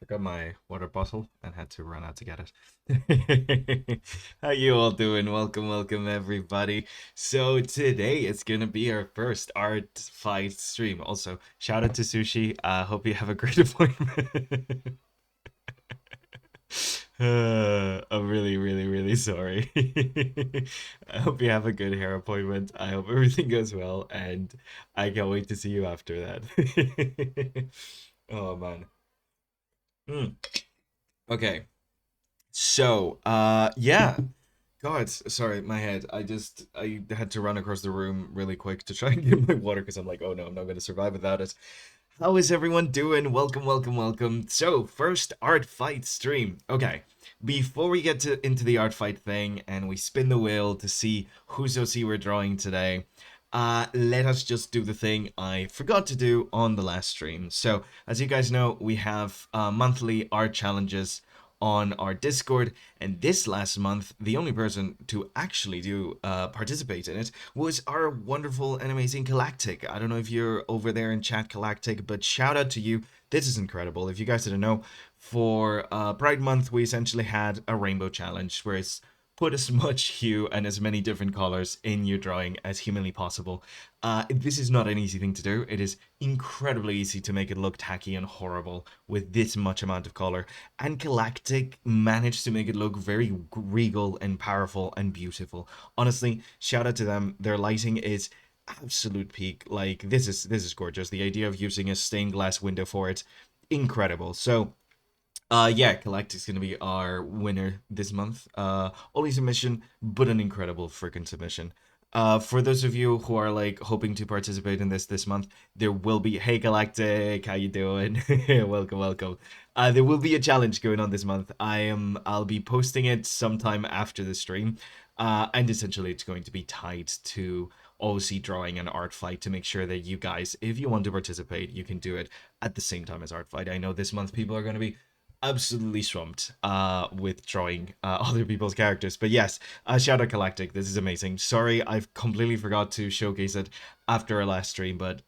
Forgot my water bottle and had to run out to get it. How you all doing? Welcome everybody. So today it's gonna be our first art fight stream. Also, shout out to Sushi. Hope you have a great appointment. I'm really sorry. I hope you have a good hair appointment. I hope everything goes well, and I can't wait to see you after that. Oh man. Hmm. Okay. So, yeah. God, sorry, my head. I had to run across the room really quick to try and get my water because I'm like, oh no, I'm not going to survive without it. How is everyone doing? Welcome. So, first art fight stream. Okay, before we get into the art fight thing and we spin the wheel to see whose OC we're drawing today, let us just do the thing I forgot to do on the last stream. So, as you guys know, we have monthly art challenges on our Discord, and this last month, the only person to actually do participate in it was our wonderful and amazing Galactic. I don't know if you're over there in chat, Galactic, but shout out to you. This is incredible. If you guys didn't know, for Pride Month, we essentially had a rainbow challenge where it's put as much hue and as many different colors in your drawing as humanly possible. This is not an easy thing to do. It is incredibly easy to make it look tacky and horrible with this much amount of color. And Galactic managed to make it look very regal and powerful and beautiful. Honestly, shout out to them. Their lighting is absolute peak. Like this is gorgeous. The idea of using a stained glass window for it, incredible. So yeah, Galactic's gonna be our winner this month. Only submission, but an incredible freaking submission. For those of you who are like hoping to participate in this month, there will be. Hey Galactic, how you doing? Welcome. There will be a challenge going on this month. I'll be posting it sometime after the stream. And essentially it's going to be tied to OC drawing and art fight to make sure that you guys, if you want to participate, you can do it at the same time as art fight. I know this month people are going to be absolutely swamped with drawing other people's characters. But yes, Shadow Galactic, this is amazing. Sorry, I've completely forgot to showcase it after our last stream, but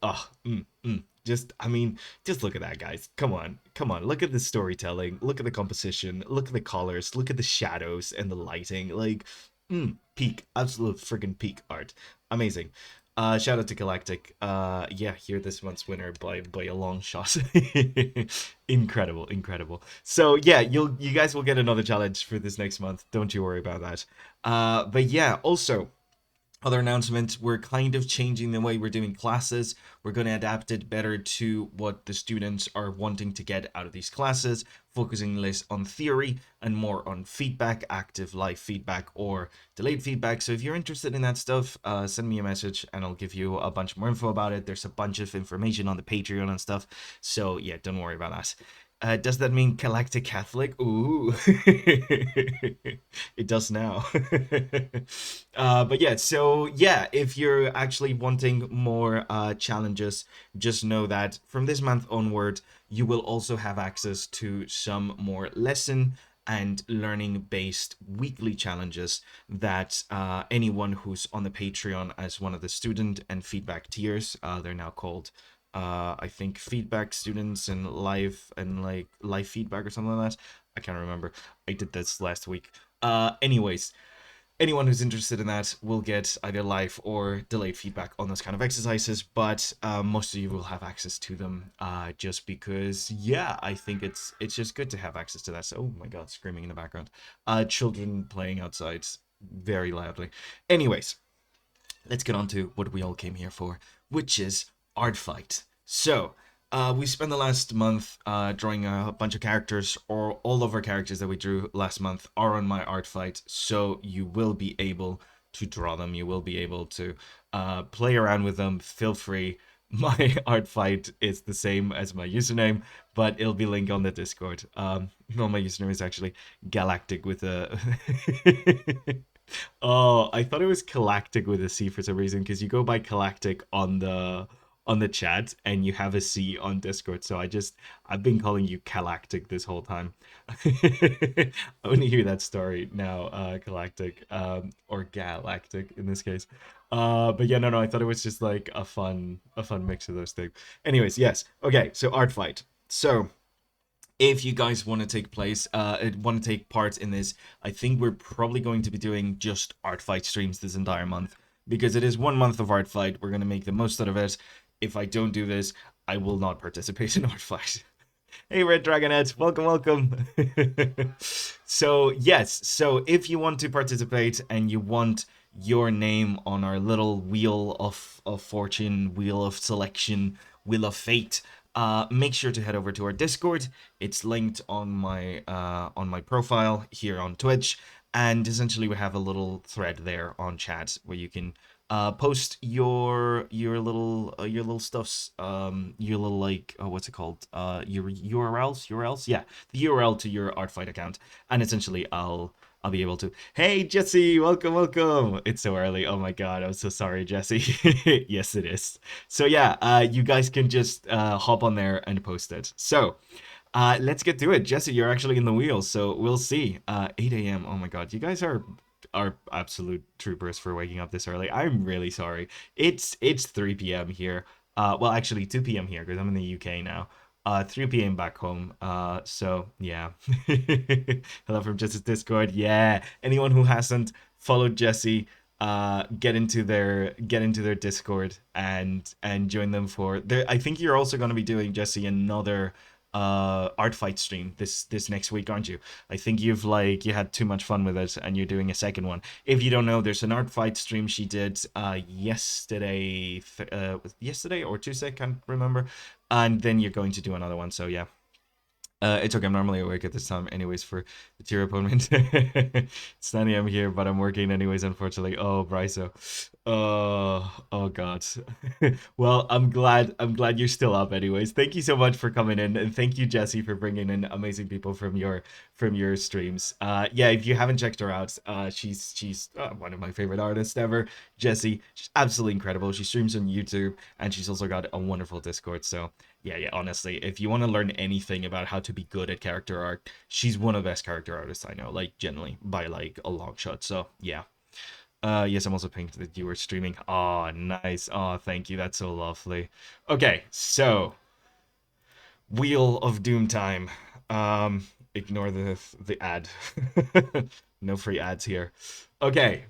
just look at that, guys. Come on. Look at the storytelling. Look at the composition. Look at the colors. Look at the shadows and the lighting. Like, peak, absolute freaking peak art. Amazing. Shout out to Galactic. Yeah, you're this month's winner by a long shot. Incredible. So yeah, you guys will get another challenge for this next month. Don't you worry about that. But yeah, also other announcement, we're kind of changing the way we're doing classes. We're going to adapt it better to what the students are wanting to get out of these classes, focusing less on theory and more on feedback, active live feedback or delayed feedback. So if you're interested in that stuff, send me a message and I'll give you a bunch more info about it. There's a bunch of information on the Patreon and stuff. So yeah, don't worry about that. Does that mean Galactic Catholic? Ooh, it does now. But yeah, so yeah, if you're actually wanting more challenges, just know that from this month onward, you will also have access to some more lesson and learning based weekly challenges that anyone who's on the Patreon as one of the student and feedback tiers, they're now called I think feedback students and live feedback or something like that. I can't remember. I did this last week. Anyways, anyone who's interested in that will get either live or delayed feedback on those kind of exercises, but most of you will have access to them just because, yeah, I think it's just good to have access to that. So, oh my god, screaming in the background. Children playing outside very loudly. Anyways, let's get on to what we all came here for, which is art fight. So, we spent the last month drawing a bunch of characters, or all of our characters that we drew last month are on my art fight, so you will be able to draw them. You will be able to play around with them. Feel free. My art fight is the same as my username, but it'll be linked on the Discord. No, my username is actually Galactic with a. Oh, I thought it was Galactic with a C for some reason because you go by Galactic on the chat and you have a C on Discord. So I've been calling you Galactic this whole time. I want to hear that story now, Galactic, or Galactic in this case. But yeah, no, I thought it was just like a fun mix of those things. Anyways, yes. Okay, so art fight. So if you guys want to want to take part in this, I think we're probably going to be doing just ArtFight streams this entire month because it is 1 month of ArtFight. We're gonna make the most out of it. If I don't do this, I will not participate in ArtFight. Hey, Red Dragonette, welcome, welcome. So, yes, so if you want to participate and you want your name on our little wheel of fortune, wheel of selection, wheel of fate, make sure to head over to our Discord. It's linked on my profile here on Twitch, and essentially we have a little thread there on chat where you can post your little stuffs, your little like, oh, what's it called, your URLs, yeah, the URL to your ArtFight account, and essentially I'll be able to. Hey, Jesse, welcome, welcome. It's so early. Oh my god, I'm so sorry, Jesse. Yes, it is. So yeah, you guys can just hop on there and post it. So let's get to it. Jesse, you're actually in the wheels, so we'll see. 8 a.m. Oh my god, you guys are absolute troopers for waking up this early. I'm really sorry. It's 3 p.m. here. Well, actually 2 p.m. here because I'm in the UK now. 3 p.m. back home. So yeah. Hello from Jesse's Discord. Yeah. Anyone who hasn't followed Jesse, get into their Discord and join them for there. I think you're also going to be doing, Jesse, another ArtFight stream this next week, aren't you? I think you had too much fun with it and you're doing a second one. If you don't know, there's an ArtFight stream she did yesterday or Tuesday, can't remember, and then you're going to do another one. So yeah, it's okay. I'm normally awake at this time, anyways, for the tier opponent. It's 9 a.m. here, but I'm working anyways, unfortunately. Oh, Bryso. Oh God. Well, I'm glad you're still up, anyways. Thank you so much for coming in, and thank you, Jesse, for bringing in amazing people from your streams. Yeah, if you haven't checked her out, she's one of my favorite artists ever. Jesse, she's absolutely incredible. She streams on YouTube, and she's also got a wonderful Discord. So yeah, honestly, if you want to learn anything about how to be good at character art, she's one of the best character artists I know, like generally by like a long shot. So yeah. Yes, I'm also paying that you were streaming. Oh, nice. Oh, thank you. That's so lovely. Okay, so Wheel of Doom time. Ignore the ad. No free ads here. Okay,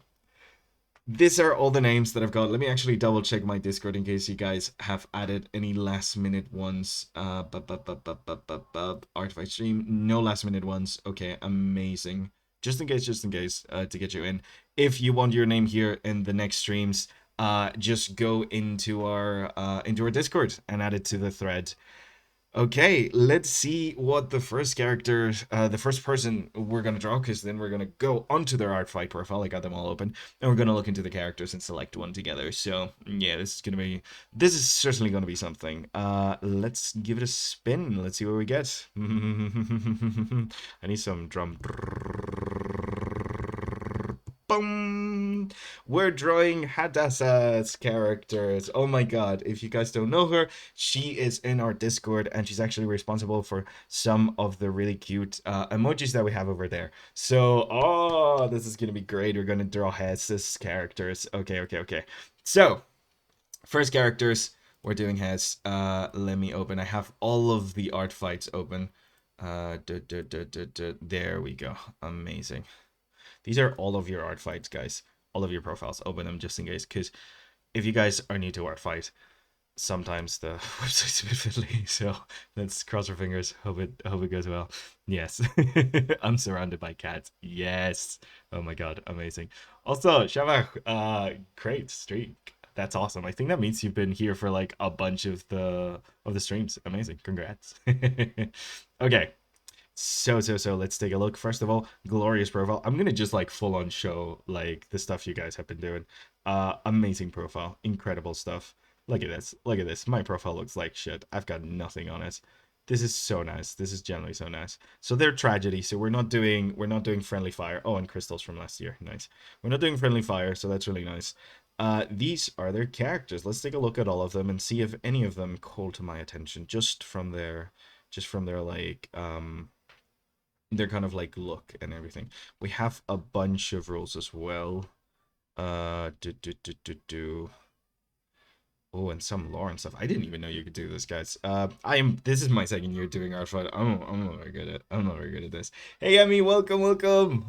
these are all the names that I've got. Let me actually double check my Discord in case you guys have added any last minute ones. ArtFight stream, no last minute ones. Okay, amazing. Just in case, to get you in. If you want your name here in the next streams, just go into our Discord and add it to the thread. Okay, let's see what the first person we're gonna draw, because then we're gonna go onto their ArtFight profile. I got them all open, and we're gonna look into the characters and select one together. So yeah, this is certainly gonna be something. Let's give it a spin. Let's see what we get. I need some drum. Boom. We're drawing Hadassa's characters. Oh my god, if you guys don't know her, she is in our Discord and she's actually responsible for some of the really cute emojis that we have over there. So, oh, this is gonna be great. We're gonna draw Hadassa's characters. Okay. So, first characters, we're doing Hess. Let me open. I have all of the ArtFights open. There we go. Amazing. These are all of your ArtFights, guys. All of your profiles. Open them just in case, because if you guys are new to ArtFight, sometimes the website's a bit fiddly. So let's cross our fingers. Hope it goes well. Yes, I'm surrounded by cats. Yes. Oh my god, amazing. Also, Shabak, great streak. That's awesome. I think that means you've been here for like a bunch of the streams. Amazing. Congrats. Okay. So let's take a look. First of all, glorious profile. I'm gonna just like full on show like the stuff you guys have been doing. Amazing profile, incredible stuff. Look at this. Look at this. My profile looks like shit. I've got nothing on it. This is so nice. This is generally so nice. So they're tragedy. So we're not doing friendly fire. Oh, and crystals from last year. Nice. We're not doing friendly fire, so that's really nice. These are their characters. Let's take a look at all of them and see if any of them call to my attention just from their like their kind of like look and everything. We have a bunch of rules as well. Do. Oh, and some lore and stuff. I didn't even know you could do this, guys. This is my second year doing ArtFight. I'm not very good at. I'm not very good at this. Hey, Emmy, welcome, welcome.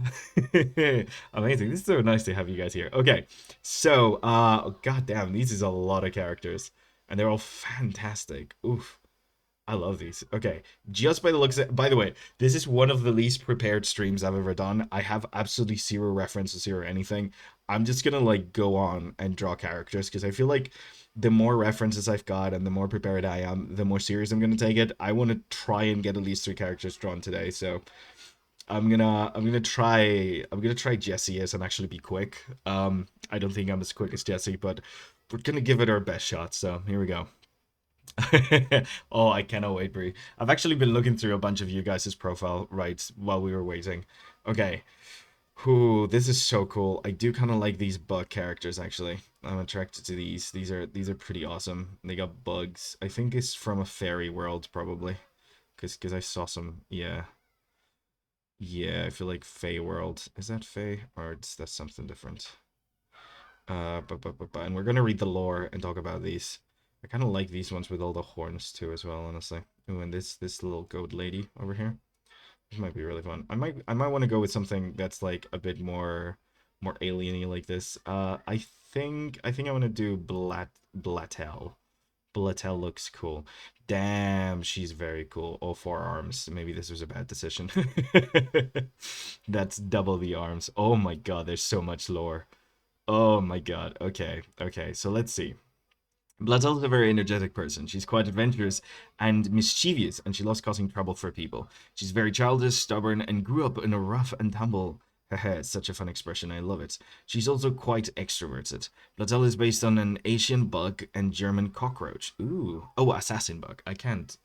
Amazing. This is so nice to have you guys here. Okay, so goddamn, these is a lot of characters, and they're all fantastic. Oof. I love these. Okay, just by the looks of, by the way, this is one of the least prepared streams I've ever done. I have absolutely zero references here or anything. I'm just gonna like go on and draw characters because I feel like the more references I've got and the more prepared I am, the more serious I'm gonna take it. I want to try and get at least 3 characters drawn today, so I'm gonna try Jesse as and actually be quick. I don't think I'm as quick as Jesse, but we're gonna give it our best shot. So here we go. Oh, I cannot wait, Brie. I've actually been looking through a bunch of you guys' profile right while we were waiting. Okay. Whew, this is so cool. I do kind of like these bug characters actually. I'm attracted to these. These are pretty awesome. They got bugs. I think it's from a fairy world probably. Cause I saw some. Yeah. Yeah, I feel like Fey world. Is that Fey or is that something different? And we're gonna read the lore and talk about these. I kind of like these ones with all the horns too, as well. Honestly. Ooh, and this little goat lady over here. This might be really fun. I might want to go with something that's like a bit more alien-y like this. I think I want to do Blatel. Blatel looks cool. Damn, she's very cool. All 4 arms. Maybe this was a bad decision. That's double the arms. Oh my god, there's so much lore. Oh my god. Okay. Okay. So let's see. Blazel's a very energetic person. She's quite adventurous and mischievous, and she loves causing trouble for people. She's very childish, stubborn, and grew up in a rough and tumble. Haha, such a fun expression. I love it. She's also quite extroverted. Blazel is based on an Asian bug and German cockroach. Ooh. Oh, assassin bug. I can't.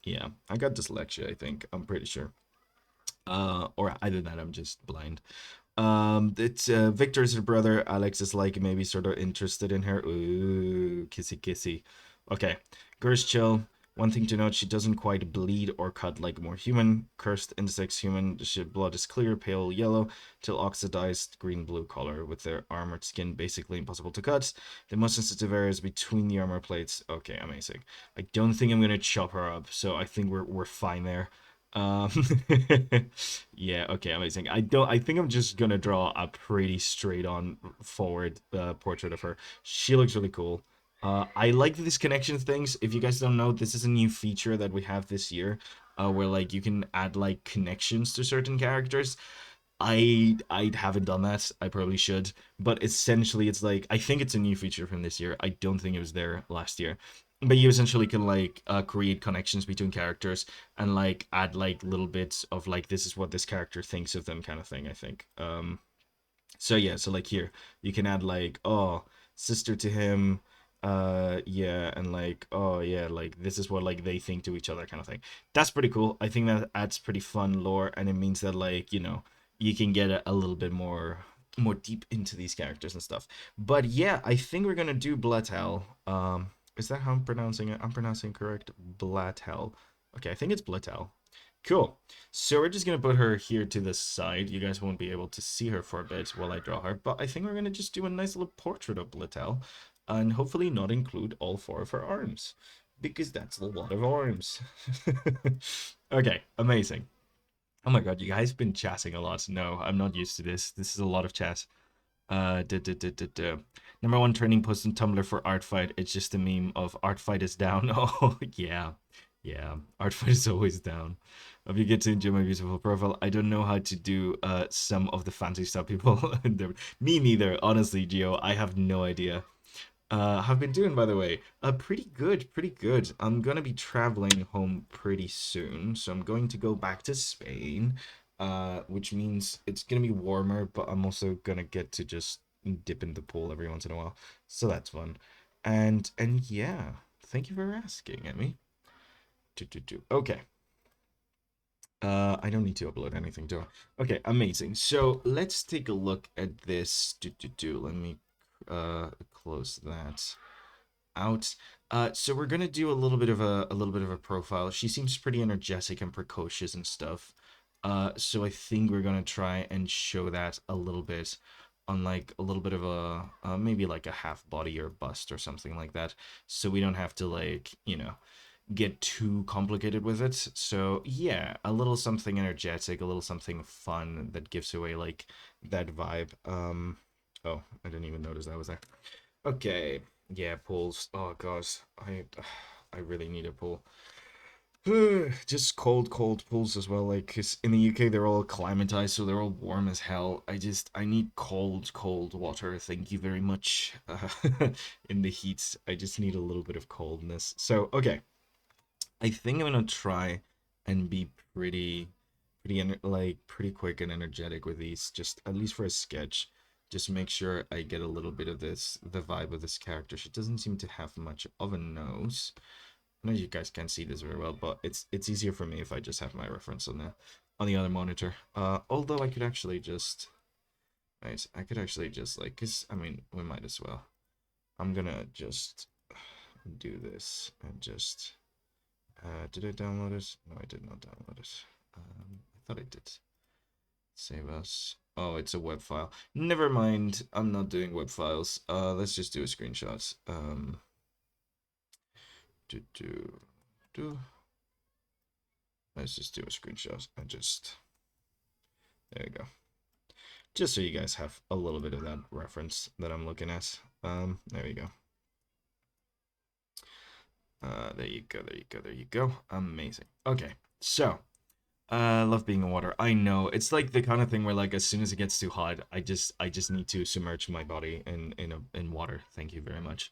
Yeah. I got dyslexia, I think. I'm pretty sure. Or either that, I'm just blind. It's Victor is her brother. Alex is like maybe sort of interested in her. Ooh, kissy kissy. Okay, Ger's chill. One thing to note, she doesn't quite bleed or cut like more human. Cursed insects human. The blood is clear, pale yellow, till oxidized green-blue color, with their armored skin basically impossible to cut. The most sensitive areas between the armor plates. Okay, amazing. I don't think I'm gonna chop her up, so I think we're fine there. Um, yeah, okay, amazing. I think I'm just gonna draw a pretty straight on forward portrait of her. She looks really cool. I like these connection things. If you guys don't know, this is a new feature that we have this year, where like you can add like connections to certain characters. I haven't done that. I probably should, but essentially it's like I think it's a new feature from this year. I don't think it was there last year. But you essentially can like create connections between characters and like add like little bits of like this is what this character thinks of them kind of thing, I think. So yeah, so like here you can add like oh sister to him, yeah, and like oh yeah, like this is what like they think to each other kind of thing. That's pretty cool. I think that adds pretty fun lore, and it means that like you can get a little bit more deep into these characters and stuff. But yeah, I think we're gonna do Blatel. Is that how I'm pronouncing it? I'm pronouncing correct. Blatel. Okay, I think it's Blatel. Cool. So we're just gonna put her here to the side. You guys won't be able to see her for a bit while I draw her, but I think we're gonna just do a nice little portrait of Blatel, and hopefully not include all 4 of her arms, because that's a lot of arms. Okay, amazing. Oh my god, you guys been chatting a lot. No, I'm not used to this. This is a lot of chat. Number one trending post on Tumblr for ArtFight. It's just a meme of ArtFight is down. Oh yeah, yeah. ArtFight is always down. Hope you get to enjoy my beautiful profile. I don't know how to do some of the fancy stuff people. Me neither, honestly, Gio. I have no idea. Have been doing, by the way. Pretty good, pretty good. I'm gonna be traveling home pretty soon, so I'm going to go back to Spain, which means it's gonna be warmer, but I'm also gonna get to just dip in the pool every once in a while, so that's fun. And yeah, thank you for asking, Emmy. Okay. I don't need to upload anything, do I? Okay, amazing. So let's take a look at this. Let me close that out. So we're gonna do a little bit of a profile. She seems pretty energetic and precocious and stuff. So I think we're gonna try and show that a little bit. on like a little bit of a maybe like a half body or bust or something like that, so we don't have to like get too complicated with it. So yeah, a little something energetic, a little something fun that gives away like that vibe. Oh, I didn't even notice that was there. Okay, yeah, pools. Oh gosh, I really need a pool. Just cold pools as well. Like, 'cause in the UK they're all acclimatized, so they're all warm as hell. I need cold water. Thank you very much. In the heat, I just need a little bit of coldness. So, okay, I think I'm gonna try and be pretty quick and energetic with these, just at least for a sketch. Just make sure I get a little bit of the vibe of this character. She doesn't seem to have much of a nose. I know you guys can't see this very well, but it's easier for me if I just have my reference on the other monitor. Although I could actually just, right, I could actually just like, cause I mean we might as well. I'm gonna just do this and just. Did I download it? No, I did not download it. I thought I did. Save us. Oh, it's a web file. Never mind. I'm not doing web files. Let's just do a screenshot. Do do do. Let's just do a screenshot and just there you go. Just so you guys have a little bit of that reference that I'm looking at. There you go. There you go. There you go. There you go. Amazing. Okay, so love being in water. I know it's like the kind of thing where like as soon as it gets too hot, I just need to submerge my body in water. Thank you very much.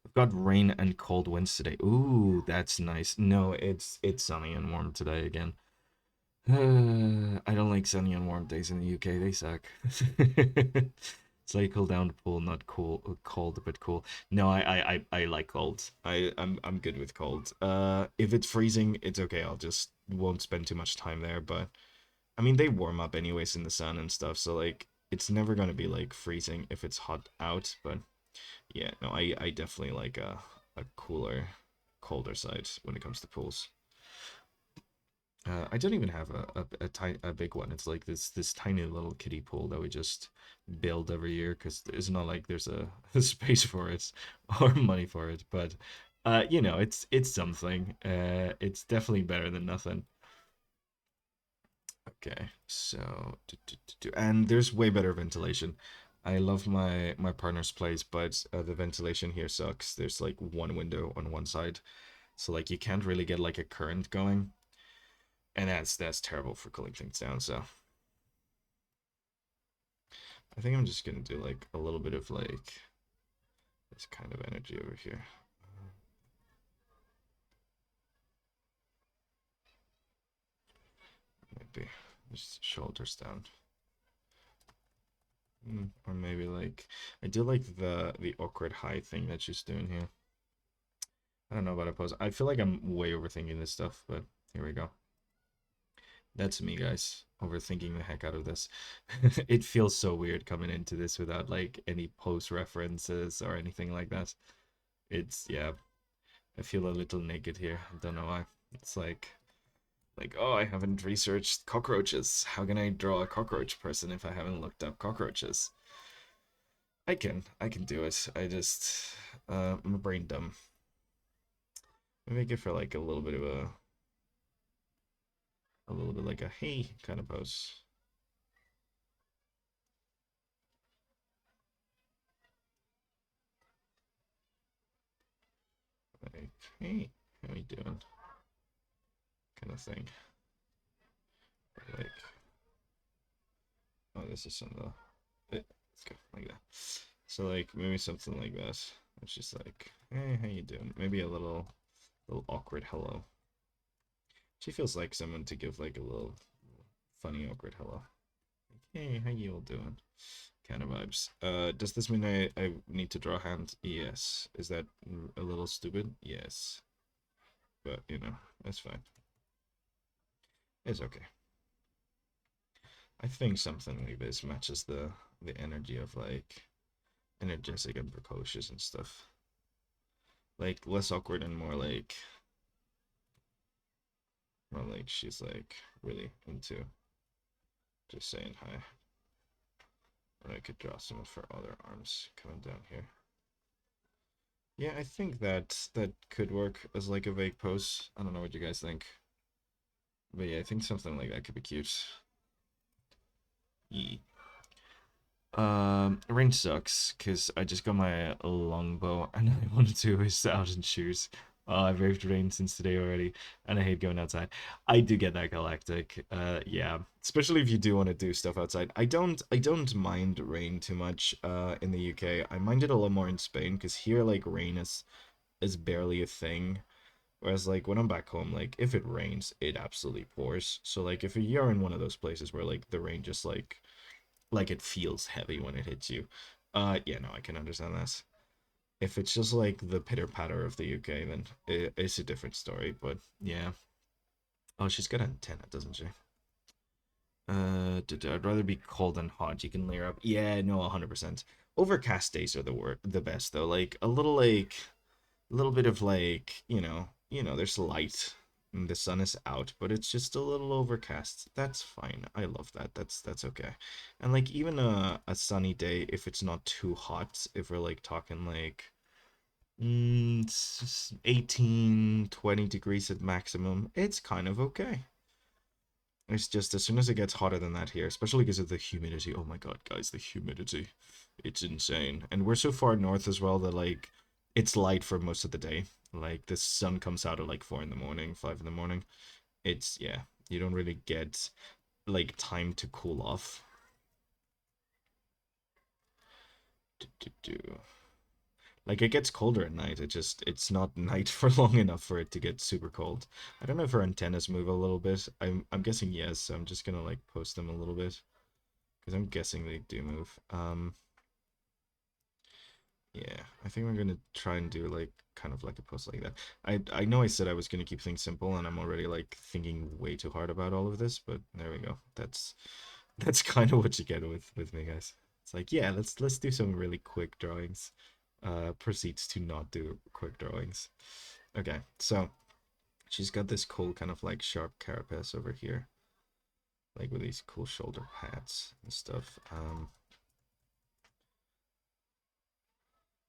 We've got rain and cold winds today. Ooh, that's nice. No, it's sunny and warm today again. I don't like sunny and warm days in the UK. They suck. Cycle down the pool, not cool, cold, but cool. No, I like cold. I'm good with cold. If it's freezing, it's okay. I'll just won't spend too much time there. But I mean, they warm up anyways in the sun and stuff. So like, it's never gonna be like freezing if it's hot out. But yeah, no, I definitely like a cooler, colder side when it comes to pools. I don't even have a big one. It's like this tiny little kiddie pool that we just build every year because it's not like there's a space for it or money for it. But it's something. It's definitely better than nothing. Okay, so and there's way better ventilation. I love my partner's place, but the ventilation here sucks. There's like one window on one side, so like you can't really get like a current going, and that's terrible for cooling things down. So I think I'm just gonna do like a little bit of like this kind of energy over here. Maybe just shoulders down. Or maybe like I do like the awkward high thing that she's doing here. I don't know about a pose. I feel like I'm way overthinking this stuff, but here we go. That's me, guys. Overthinking the heck out of this. It feels so weird coming into this without like any post references or anything like that. It's yeah, I feel a little naked here. I don't know why. It's like oh, I haven't researched cockroaches. How can I draw a cockroach person if I haven't looked up cockroaches? I can do it. I'm a brain dumb. Maybe I give her like a little bit like a hey kind of pose. Like, hey, how you doing? Kind of thing. Like, oh, this is some of the. Let's go like that. So like maybe something like that. It's just like, hey, how you doing? Maybe a little awkward hello. She feels like someone to give like a little funny awkward hello. Like, hey, how you all doing? Kind of vibes. Does this mean I need to draw a hand? Yes. Is that a little stupid? Yes. But that's fine. It's okay. I think something like this matches the energy of like energetic and precocious and stuff. Like less awkward and more like she's like really into just saying hi. I could draw some of her other arms coming down here. Yeah, I think that could work as like a vague pose. I don't know what you guys think. But yeah, I think something like that could be cute. Yeah. Range sucks because I just got my longbow and I wanted to is out in shoes. I've raved rain since today already, and I hate going outside. I do get that galactic. Yeah, especially if you do want to do stuff outside. I don't mind rain too much. In the UK, I mind it a lot more in Spain because here, like, rain is barely a thing. Whereas, like, when I'm back home, like, if it rains, it absolutely pours. So, like, if you're in one of those places where like the rain just like it feels heavy when it hits you. Yeah, no, I can understand that. If it's just like the pitter patter of the UK, then it's a different story. But yeah. Oh, she's got an antenna, doesn't she? I'd rather be cold than hot. You can layer up. Yeah, no, 100%. Overcast days are the best though. Like a little bit of like, there's light and the sun is out, but it's just a little overcast. That's fine. I love that. That's okay. And like even a sunny day, if it's not too hot, if we're like talking like 18, 20 degrees at maximum, it's kind of okay. It's just as soon as it gets hotter than that here, especially because of the humidity. Oh my god, guys, the humidity. It's insane. And we're so far north as well that like it's light for most of the day. Like the sun comes out at like 4 in the morning, 5 in the morning. It's yeah, you don't really get like time to cool off. Do, do, do. Like it gets colder at night. It's not night for long enough for it to get super cold. I don't know if her antennas move a little bit. I'm guessing yes, so I'm just gonna like post them a little bit. Because I'm guessing they do move. Yeah, I think we're gonna try and do like kind of like a post like that. I know I said I was gonna keep things simple, and I'm already like thinking way too hard about all of this, but there we go. That's kind of what you get with me, guys. It's like, yeah, let's do some really quick drawings. Proceeds to not do quick drawings. Okay, so she's got this cool kind of like sharp carapace over here, like with these cool shoulder pads and stuff.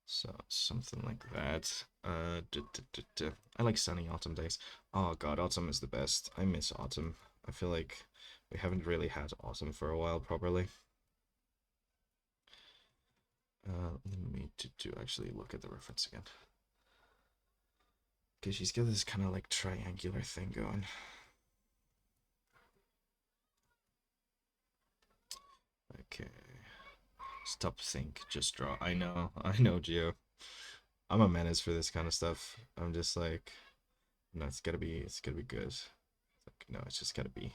So something like that. I like sunny autumn days. Oh god, autumn is the best. I miss autumn. I feel like we haven't really had autumn for a while properly. Let me to actually look at the reference again. Okay, she's got this kind of like triangular thing going. Okay. Stop, think, just draw. I know, Geo. I'm a menace for this kind of stuff. I'm just like, no, it's gotta be good. It's like, no, it's just gotta be.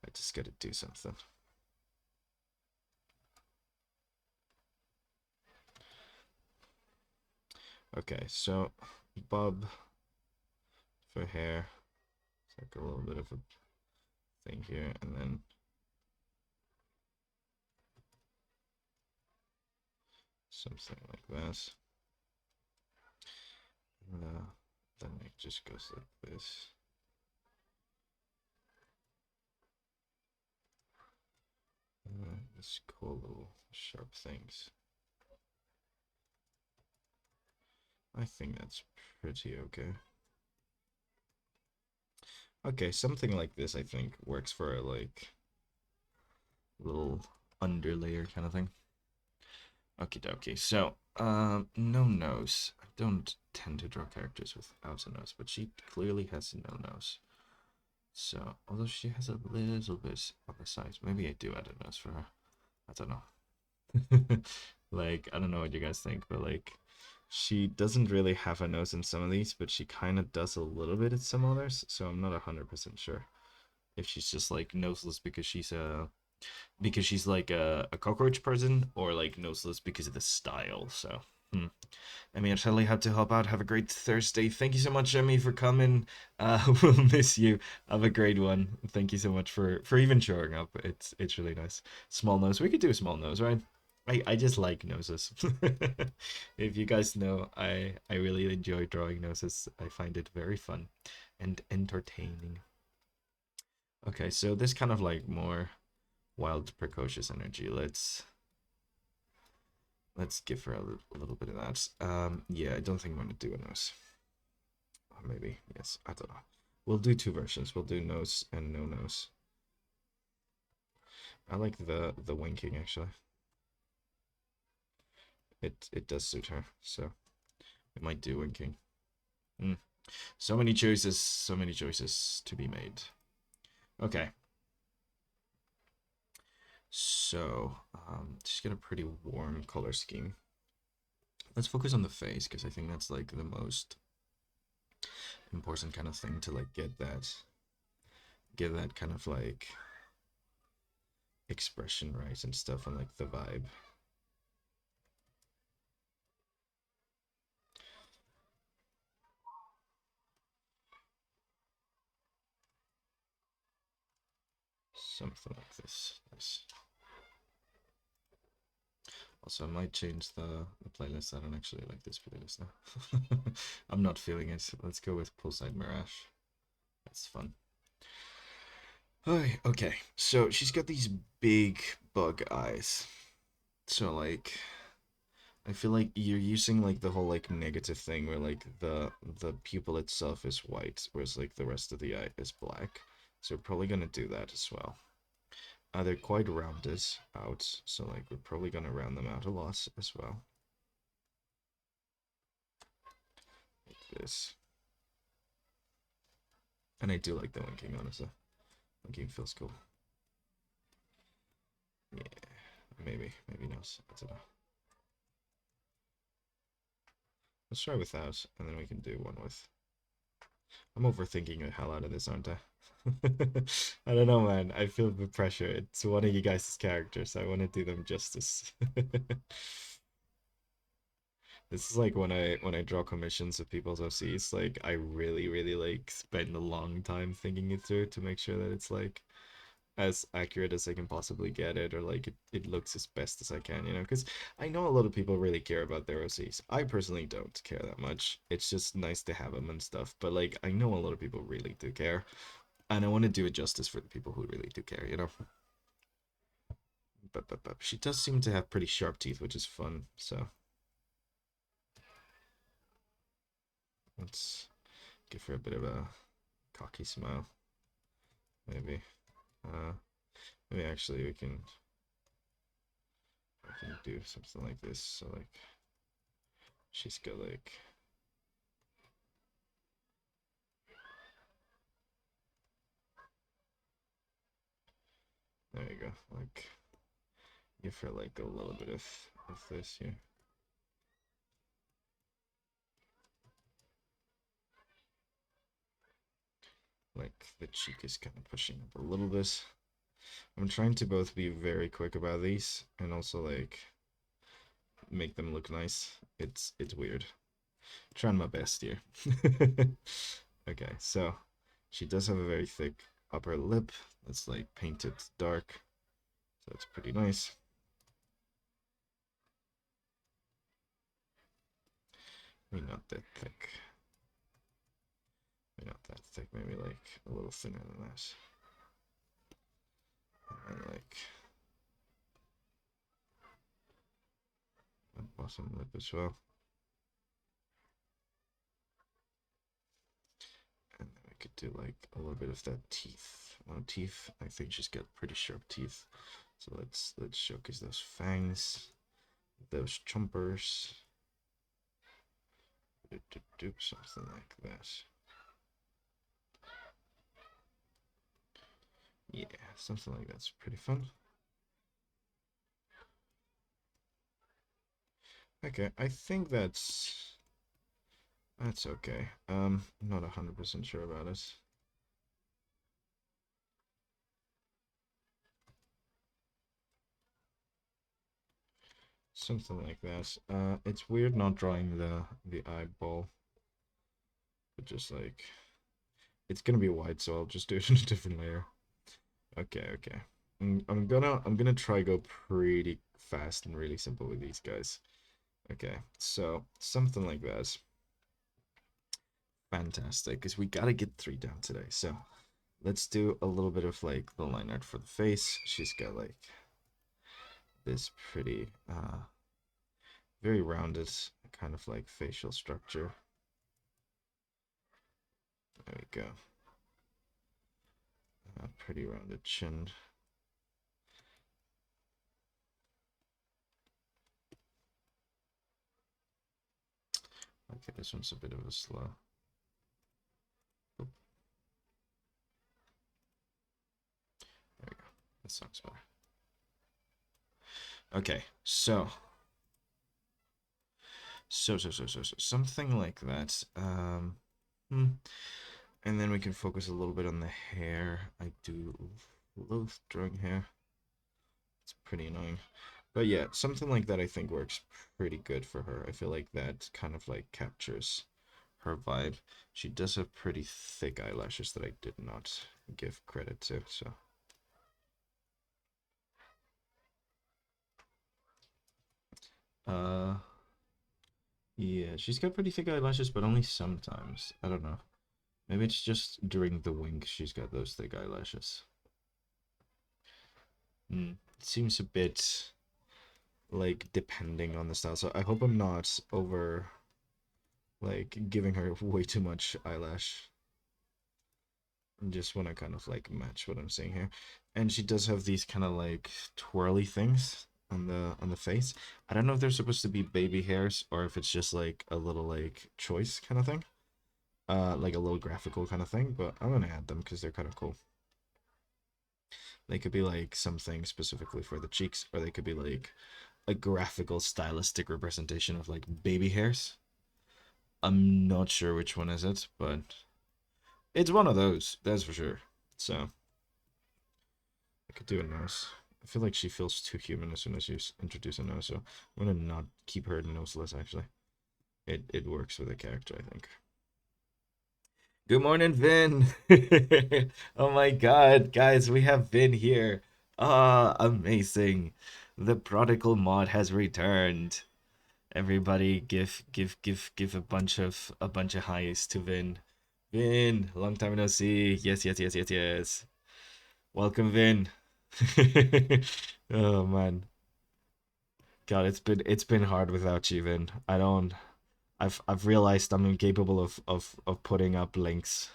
I just gotta do something. Okay, so bob for hair. It's like a little bit of a thing here, and then something like that. Then it just goes like this. This cool little sharp things. I think that's pretty okay. Okay, something like this I think works for a like little underlayer kind of thing. Okie dokie. So, no nose. I don't tend to draw characters without a nose, but she clearly has no nose. So, although she has a little bit on the sides, maybe I do add a nose for her. I don't know. Like, I don't know what you guys think, but like, she doesn't really have a nose in some of these, but she kind of does a little bit in some others. So I'm not 100% sure if she's just like noseless because she's like a cockroach person, or like noseless because of the style. So, Emmy, I totally have to help out. Have a great Thursday. Thank you so much, Emmy, for coming. We'll miss you. Have a great one. Thank you so much for even showing up. It's really nice. Small nose. We could do a small nose, right? I just like noses. If you guys know, I really enjoy drawing noses. I find it very fun and entertaining. Okay, so this kind of like more wild, precocious energy. Let's give her a little bit of that. Yeah, I don't think I'm gonna do a nose. Or maybe yes. I don't know. We'll do two versions. We'll do nose and no nose. I like the winking actually. It does suit her, so we might do winking. So many choices to be made. Okay. So, she's got a pretty warm color scheme. Let's focus on the face because I think that's like the most important kind of thing to like get that kind of like expression right and stuff and like the vibe. Something like this. Nice. Also, I might change the playlist. I don't actually like this playlist now. I'm not feeling it. Let's go with Poolside Mirage. That's fun. Okay, so she's got these big bug eyes. So like, I feel like you're using like the whole like negative thing where like the pupil itself is white, whereas like the rest of the eye is black. So we're probably gonna do that as well. They're quite rounded out, so like we're probably gonna round them out a lot as well. Like this. And I do like the winking, honestly. Winking feels cool. Yeah, maybe not. I don't know. Let's try without, and then we can do one with. I'm overthinking the hell out of this, aren't I? I don't know, man. I feel the pressure. It's one of you guys' characters. I want to do them justice. This is like when I draw commissions of people's OCs, like I really like spend a long time thinking it through to make sure that it's like as accurate as I can possibly get it, or like it looks as best as I can, you know, because I know a lot of people really care about their OCs. I personally don't care that much. It's just nice to have them and stuff, but like I know a lot of people really do care, and I want to do it justice for the people who really do care, you know. But she does seem to have pretty sharp teeth, which is fun. So let's give her a bit of a cocky smile, maybe. Uh, maybe actually I can do something like this. So like she's got like there you go. Like give her like a little bit of this here. Like the cheek is kind of pushing up a little bit. I'm trying to both be very quick about these and also like make them look nice. It's weird. Trying my best here. Okay, so she does have a very thick upper lip that's like painted dark, so it's pretty nice. Maybe not that thick. Maybe not that thick. Maybe like a little thinner than that. And like a bottom lip as well. And then we could do like a little bit of that teeth. Well, teeth. I think she's got pretty sharp teeth. So let's showcase those fangs, those chompers. Do something like that. Yeah, something like that's pretty fun. Okay, I think that's okay. I'm not 100% sure about it. Something like that. It's weird not drawing the eyeball, but just like it's gonna be white, so I'll just do it in a different layer. Okay. I'm gonna try go pretty fast and really simple with these guys. Okay, so something like that. Fantastic, because we gotta get 3 down today. So let's do a little bit of like the line art for the face. She's got like this pretty, very rounded kind of like facial structure. There we go. Pretty rounded chin. Okay, this one's a bit of a slow. Oop. There we go. That sounds better. Okay, so something like that. And then we can focus a little bit on the hair. I do loathe drawing hair. It's pretty annoying. But yeah, something like that I think works pretty good for her. I feel like that kind of like captures her vibe. She does have pretty thick eyelashes that I did not give credit to, so. Yeah, she's got pretty thick eyelashes, but only sometimes. I don't know. Maybe it's just during the wink she's got those thick eyelashes. It seems a bit like depending on the style. So I hope I'm not over like giving her way too much eyelash. Just want to kind of like match what I'm saying here. And she does have these kind of like twirly things on the face. I don't know if they're supposed to be baby hairs or if it's just like a little like choice kind of thing. Like a little graphical kind of thing, but I'm gonna add them because they're kind of cool. They could be like something specifically for the cheeks, or they could be like a graphical stylistic representation of like baby hairs. I'm not sure which one is it, but it's one of those, that's for sure. So I could do a nose. I feel like she feels too human as soon as you introduce a nose, so I'm gonna not keep her noseless actually. It works with the character, I think. Good morning, Vin. Oh my god, guys, we have Vin here. Ah, amazing. The prodigal mod has returned. Everybody give a bunch of highs to Vin. Vin, long time no see. Yes, yes, yes, yes, yes. Welcome, Vin. Oh man. God, it's been hard without you, Vin. I've realized I'm incapable of putting up links.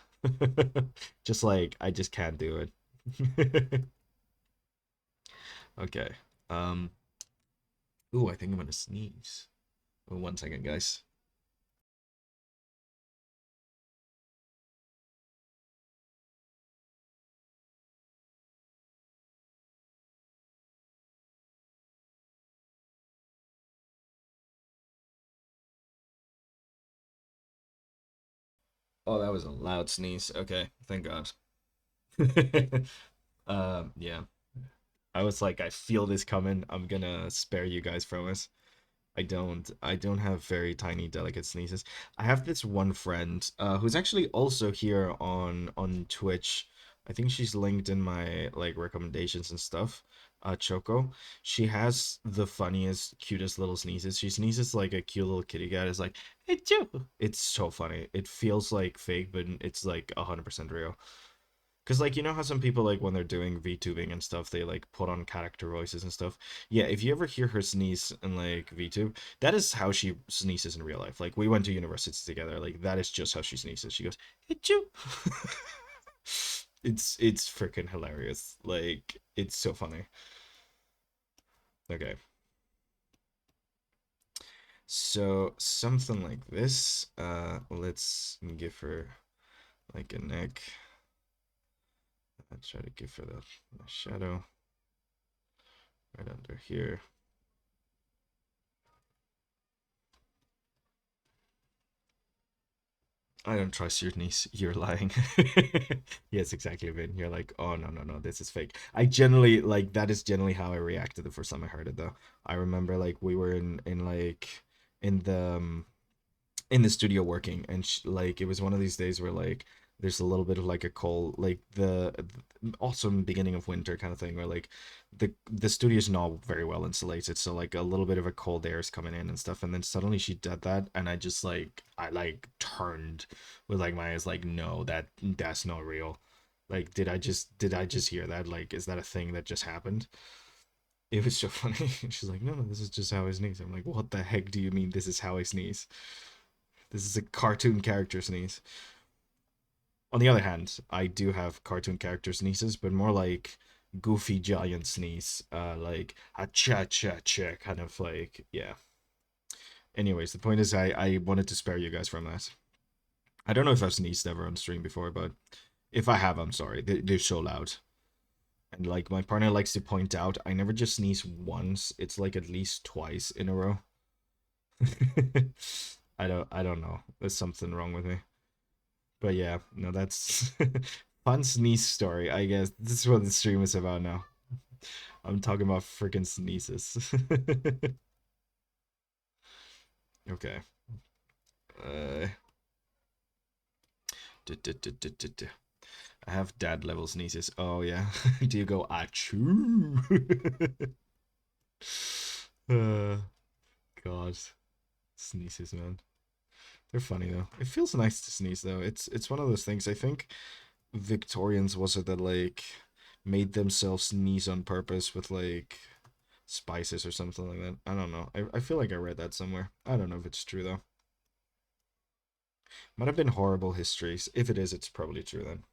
Just like I just can't do it. Okay. Um. Ooh, I think I'm gonna sneeze. Oh, 1 second, guys. Oh, that was a loud sneeze. Okay, thank God. Yeah. I was like, I feel this coming. I'm gonna spare you guys from it. I don't have very tiny delicate sneezes. I have this one friend who's actually also here on Twitch. I think she's linked in my like recommendations and stuff. Choco. She has the funniest, cutest little sneezes. She sneezes like a cute little kitty cat. It's like, hey, it's so funny. It feels like fake, but it's like 100% real. Cause like you know how some people like when they're doing VTubing and stuff, they like put on character voices and stuff. Yeah, if you ever hear her sneeze in like VTube, that is how she sneezes in real life. Like we went to university together. Like that is just how she sneezes. She goes, "Achoo." It's freaking hilarious. Like it's so funny. Okay. So something like this. Let's give her like a neck. I try to give her the shadow right under here. I don't trust your niece. You're lying. Yes, exactly, Vin. You're like, oh no, no, no, this is fake. I generally like that is generally how I reacted the first time I heard it though. I remember like we were in like in the in the studio working and like it was one of these days where like there's a little bit of like a cold like the awesome beginning of winter kind of thing where like the studio's not very well insulated, so like a little bit of a cold air is coming in and stuff, and then suddenly she did that and I just like I like turned with like my eyes like no, that's not real. Like, did I just hear that? Like, is that a thing that just happened? It was so funny. She's like, no, no, this is just how I sneeze. I'm like, what the heck do you mean this is how I sneeze? This is a cartoon character sneeze. On the other hand, I do have cartoon character sneezes, but more like goofy giant sneeze. Like a cha cha cha kind of like, yeah. Anyways, the point is I wanted to spare you guys from that. I don't know if I've sneezed ever on stream before, but if I have, I'm sorry. They're so loud. And like my partner likes to point out, I never just sneeze once. It's like at least twice in a row. I don't know. There's something wrong with me. But yeah, no, that's fun sneeze story. I guess this is what the stream is about now. I'm talking about freaking sneezes. Okay. Uh, I have dad level sneezes. Oh yeah. Do you go achoo? uh, God, sneezes, man. They're funny though. It feels nice to sneeze though. It's one of those things. I think Victorians was it that like made themselves sneeze on purpose with like spices or something like that. I don't know. I feel like I read that somewhere. I don't know if it's true though. Might have been horrible histories. If it is, it's probably true then.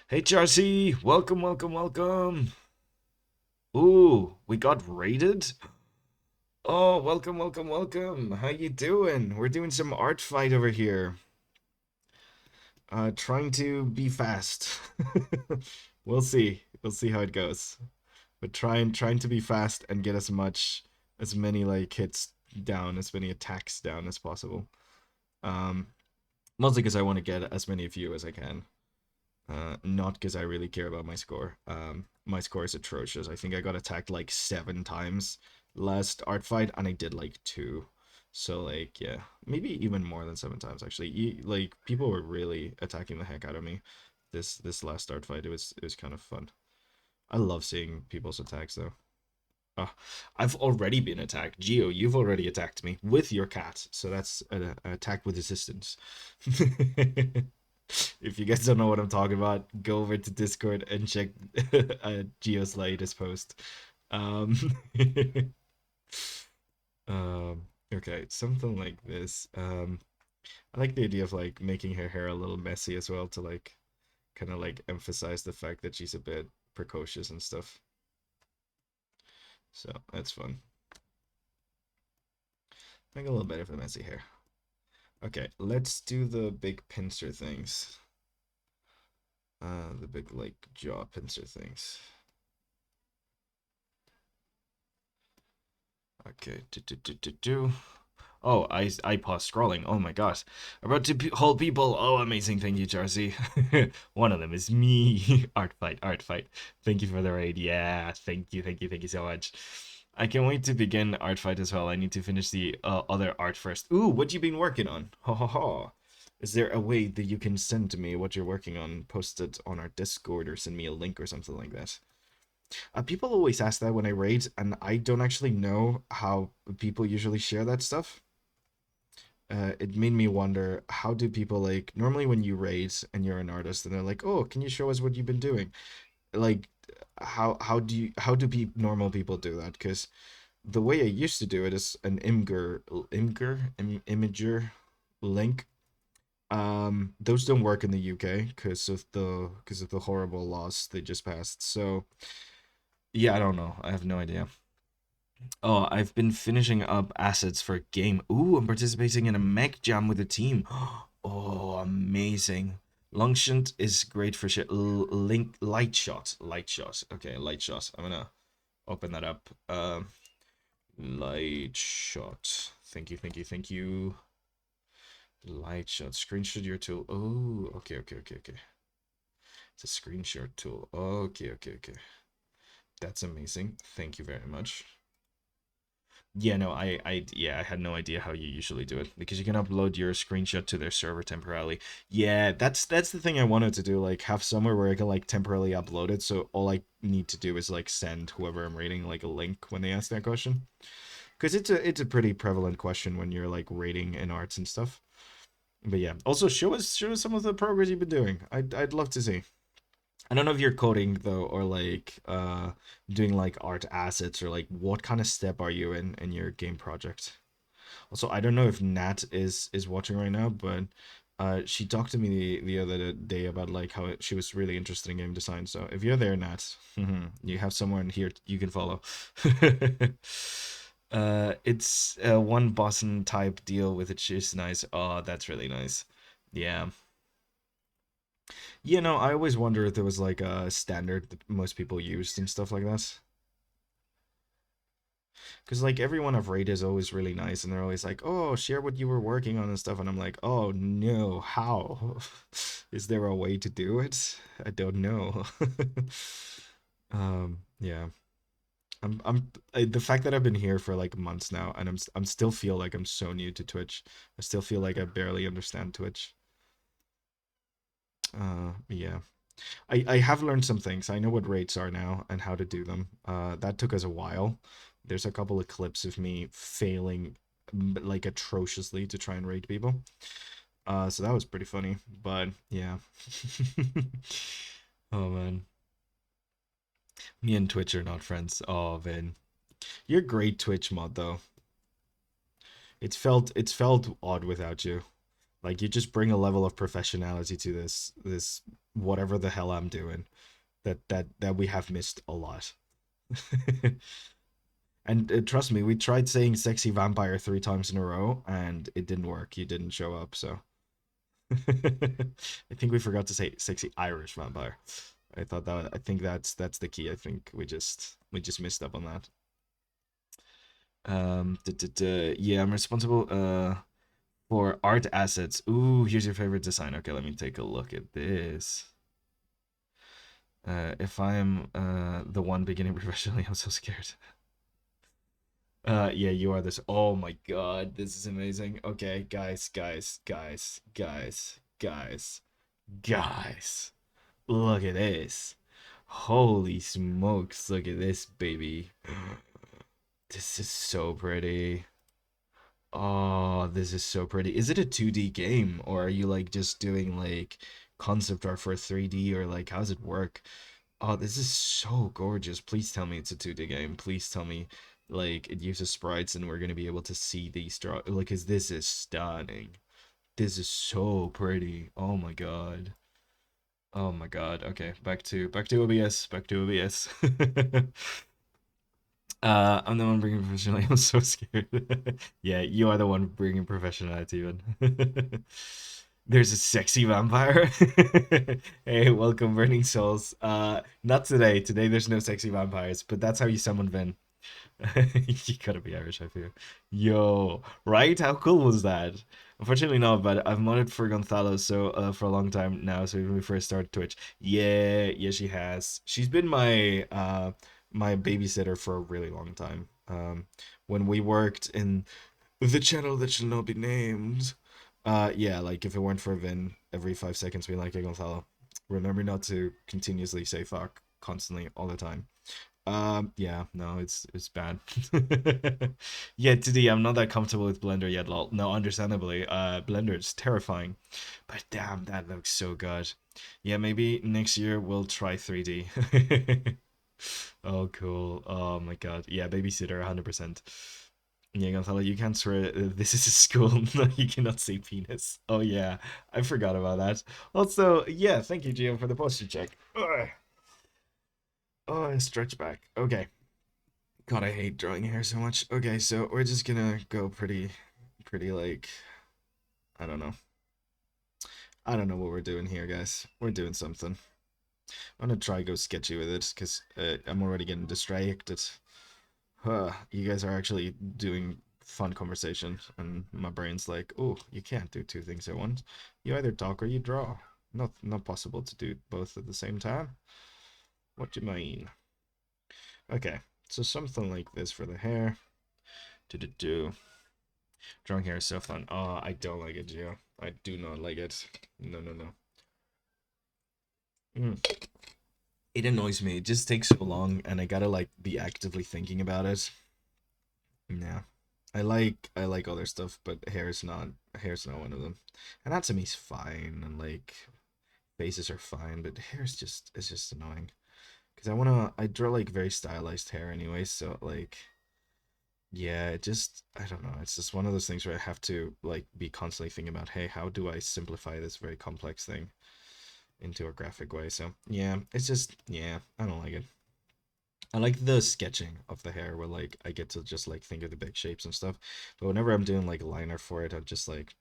Hey Charcy, welcome, welcome, welcome. Ooh, we got raided. Oh, welcome, welcome, welcome. How you doing? We're doing some art fight over here. Trying to be fast. We'll see. We'll see how it goes. But trying to be fast and get as many like hits down, as many attacks down as possible. Um, Mostly because I want to get as many of you as I can. Not because I really care about my score. My score is atrocious. I think I got attacked like 7 times last art fight, and I did like 2. So like yeah, maybe even more than 7 times actually. Like people were really attacking the heck out of me. This last art fight, it was kind of fun. I love seeing people's attacks though. Oh, I've already been attacked. Geo, you've already attacked me with your cat. So that's an attack with assistance. If you guys don't know what I'm talking about, go over to Discord and check Geo's latest post. Um, okay, something like this. I like the idea of like making her hair a little messy as well to like kind of like emphasize the fact that she's a bit precocious and stuff. So that's fun. Make a little bit of a messy hair. Okay, let's do the big pincer things. The big like jaw pincer things. Okay, Oh, I paused scrolling. Oh my gosh. About to whole people. Oh, amazing. Thank you, Jarcy. One of them is me. ArtFight, ArtFight. Thank you for the raid. Yeah, thank you so much. I can't wait to begin ArtFight as well. I need to finish the other art first. Ooh, what you been working on? Ha ha ha. Is there a way that you can send to me what you're working on? Post it on our Discord or send me a link or something like that. People always ask that when I raid, and I don't actually know how people usually share that stuff. It made me wonder, how do people like normally when you raid and you're an artist and they're like, oh, can you show us what you've been doing? Like how do normal people do that? Because the way I used to do it is an imager link. Those don't work in the UK because of the horrible laws they just passed. So yeah, I don't know. I have no idea. Oh, I've been finishing up assets for a game. Ooh, I'm participating in a mech jam with the team. Oh, amazing. Longshot is great for shit. Link light shot. Light shot. Okay, light shot. I'm gonna open that up. Light shot. Thank you, thank you, thank you. Light shot. Screenshot your tool. Oh, okay, okay, okay, okay. It's a screenshot tool. Okay, okay, okay. That's amazing. Thank you very much. Yeah, no, I had no idea how you usually do it because you can upload your screenshot to their server temporarily. Yeah, that's the thing I wanted to do, like have somewhere where I can like temporarily upload it. So all I need to do is like send whoever I'm reading like a link when they ask that question. because it's a pretty prevalent question when you're like rating in arts and stuff. But yeah, also show us some of the progress you've been doing. I'd love to see. I don't know if you're coding though, or like doing like art assets, or like what kind of step are you in your game project. Also, I don't know if Nat is watching right now, but she talked to me the other day about like how she was really interested in game design. So if you're there, Nat, you have someone here you can follow. It's a one boson type deal with it. She's nice. Oh, that's really nice. Yeah. You know, I always wonder if there was like a standard that most people used and stuff like that. Because like everyone I've rated is always really nice, and they're always like, "Oh, share what you were working on and stuff," and I'm like, "Oh no, how? Is there a way to do it? I don't know." Yeah, the fact that I've been here for like months now, and I'm still feel like I'm so new to Twitch. I still feel like I barely understand Twitch. Yeah. I have learned some things. I know what rates are now and how to do them. That took us a while. There's a couple of clips of me failing like atrociously to try and rate people. So that was pretty funny. But yeah. Oh man. Me and Twitch are not friends. Oh man. You're great Twitch mod though. It's felt odd without you. Like you just bring a level of professionality to this whatever the hell I'm doing that we have missed a lot. And trust me, we tried saying sexy vampire 3 times in a row and it didn't work. You didn't show up, so I think we forgot to say sexy Irish vampire. I think that's the key. I think we just missed up on that. Yeah, I'm responsible for art assets. Ooh, here's your favorite design. Okay, let me take a look at this. If I'm the one beginning professionally, I'm so scared. Yeah, you are this. Oh my God, this is amazing. Okay, guys. Look at this. Holy smokes, look at this, baby. This is so pretty. Oh, this is so pretty. Is it a 2D game, or are you like just doing like concept art for 3D, or like how's it work? Oh, this is so gorgeous. Please tell me it's a 2D game. Please tell me like it uses sprites and we're gonna be able to see these draw like, 'cause this is stunning. This is so pretty. Oh my God. Oh my God. Okay, back to OBS. Back to OBS. I'm the one bringing professionality. I'm so scared. Yeah, you are the one bringing professionality, even. There's a sexy vampire. Hey, welcome, Burning Souls. Not today. Today there's no sexy vampires, but that's how you summon Vin. You gotta be Irish, I feel. Yo, right? How cool was that? Unfortunately not, but I've modded for Gonzalo so for a long time now. So when we first started Twitch, yeah, she has. She's been my babysitter for a really long time. When we worked in the channel that shall not be named. Yeah, like if it weren't for Vin, every 5 seconds we like, "Hey Gonzalo, remember not to continuously say fuck constantly all the time." Yeah, no, it's bad. Yeah, today I'm not that comfortable with Blender yet, lol. No, understandably. Blender is terrifying. But damn, that looks so good. Yeah, maybe next year we'll try 3D. Oh, cool. Oh my God. Yeah, babysitter 100%. Yeah, Gonzalo, you can't swear this is a school. No, you cannot say penis. Oh yeah, I forgot about that. Also, yeah, thank you, Gio, for the posture check. Ugh. Oh, stretch back. Okay. God, I hate drawing hair so much. Okay, so we're just gonna go pretty like, I don't know. I don't know what we're doing here, guys. We're doing something. I'm gonna try go sketchy with it, because I'm already getting distracted. You guys are actually doing fun conversation, and my brain's like, oh, you can't do two things at once. You either talk or you draw. Not possible to do both at the same time. What do you mean? Okay, so something like this for the hair. Do. Drawing hair is so fun. Oh, I don't like it, Gio. I do not like it. No, no, no. Mm. It annoys me. It just takes so long, and I gotta like be actively thinking about it. Yeah. I like other stuff, but hair's not one of them. Anatomy's fine and like faces are fine, but hair's just it's just annoying. Cause I draw like very stylized hair anyway, so like yeah, it just I don't know. It's just one of those things where I have to like be constantly thinking about, hey, how do I simplify this very complex thing into a graphic way? So yeah, it's just yeah, I don't like it. I like the sketching of the hair where like I get to just like think of the big shapes and stuff. But whenever I'm doing like liner for it, I'm just like,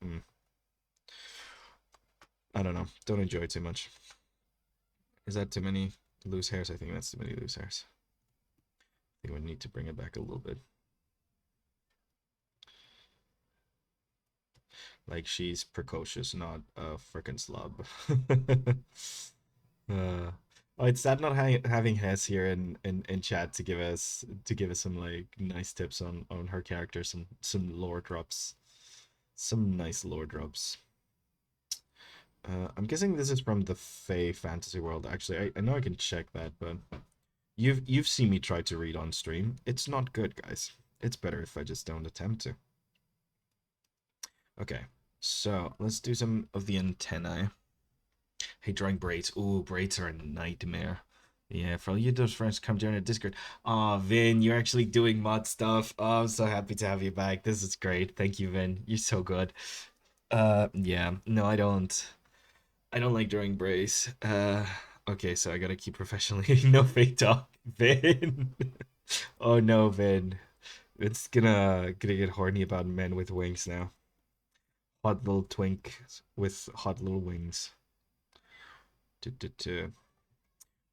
I don't know, don't enjoy it too much. Is that too many loose hairs? I think that's too many loose hairs. I think we need to bring it back a little bit. Like she's precocious, not a freaking slob. uh, oh, it's sad not having Hess here in chat to give us some like nice tips on her character, some lore drops, some nice lore drops. I'm guessing this is from the Fae fantasy world. Actually, I know I can check that, but you've seen me try to read on stream. It's not good, guys. It's better if I just don't attempt to. Okay, so let's do some of the antennae. Hey, drawing braids. Ooh, braids are a nightmare. Yeah, for all you those friends, come join our Discord. Oh, Vin, you're actually doing mod stuff. Oh, I'm so happy to have you back. This is great. Thank you, Vin. You're so good. Yeah. No, I don't. I don't like drawing braids. Okay, so I gotta keep professionally. No fake talk, Vin. Oh no, Vin. It's gonna get horny about men with wings now. Hot little twink with hot little wings.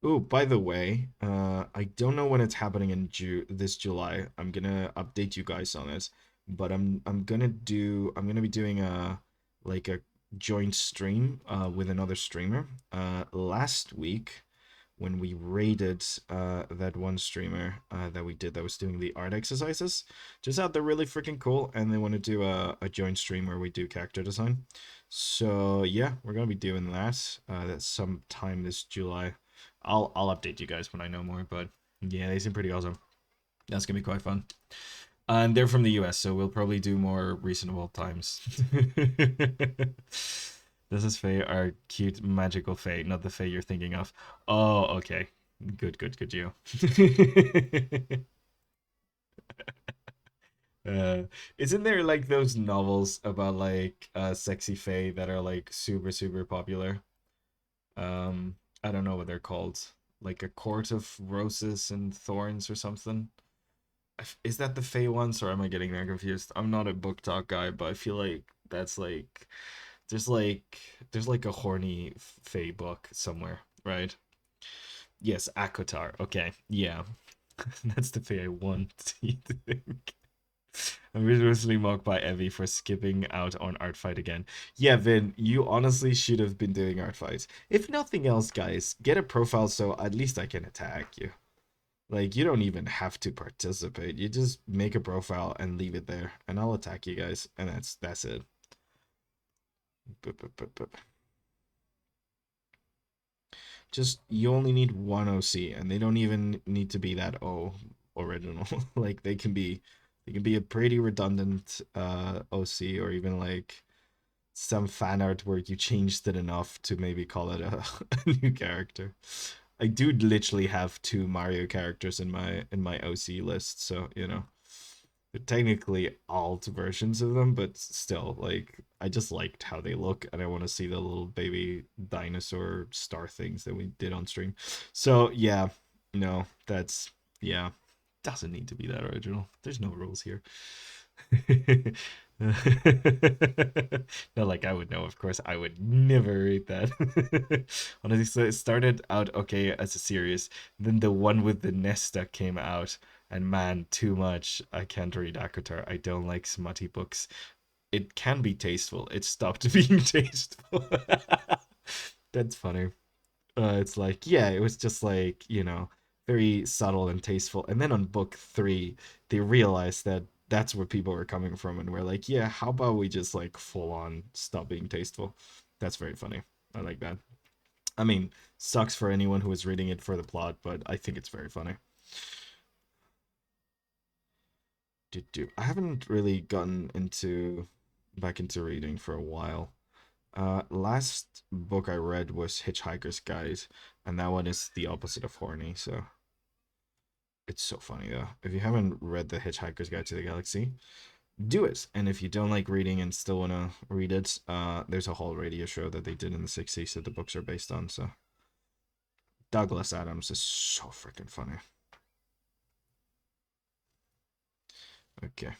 Oh, by the way, I don't know when it's happening in this July. I'm gonna update you guys on it, but I'm gonna be doing a like a joint stream with another streamer. Last week when we raided that one streamer that we did that was doing the art exercises, just out they're really freaking cool, and they want to do a joint stream where we do character design. So yeah, we're gonna be doing that. That's sometime this July. I'll update you guys when I know more, but yeah, they seem pretty awesome. That's gonna be quite fun. And they're from the US, so we'll probably do more reasonable times. This is Faye, our cute magical Faye, not the Faye you're thinking of. Oh, okay. Good, you. uh, isn't there like those novels about like sexy Faye that are like super popular? I don't know what they're called. Like a court of roses and thorns or something. Is that the Fae ones, or am I getting that confused? I'm not a book talk guy, but I feel like that's like there's like there's like a horny Fae book somewhere, right? Yes, Akotar. Okay, yeah, that's the Fae I want you to think. I'm rigorously mocked by Evie for skipping out on ArtFight again. Yeah, Vin, you honestly should have been doing ArtFight. If nothing else, guys, get a profile so at least I can attack you. Like, you don't even have to participate. You just make a profile and leave it there, and I'll attack you guys, and that's it. Boop, boop, boop, boop. Just you only need one OC, and they don't even need to be that original. Like they can be a pretty redundant OC, or even like some fan art where you changed it enough to maybe call it a new character. I do literally have two Mario characters in my OC list, so you know. They're technically alt versions of them, but still, like I just liked how they look, and I want to see the little baby dinosaur star things that we did on stream. So yeah, no, that's yeah, doesn't need to be that original. There's no rules here. Not like I would know, of course. I would never read that. Honestly, so it started out okay as a series, then the one with the Nesta came out, and man, too much. I can't read Akatar. I don't like smutty books. It can be tasteful. It stopped being tasteful. That's funny. It's like, yeah, it was just like, you know, very subtle and tasteful. And then on book three, they realized that that's where people were coming from. And we're like, yeah, how about we just like full on stop being tasteful? That's very funny. I like that. I mean, sucks for anyone who is reading it for the plot, but I think it's very funny. I haven't really gotten into back into reading for a while. Last book I read was Hitchhiker's Guide, and that one is the opposite of horny, so it's so funny though. If you haven't read the Hitchhiker's Guide to the Galaxy, do it. And if you don't like reading and still wanna read it, there's a whole radio show that they did in the 60s that the books are based on, so Douglas Adams is so freaking funny. Okay.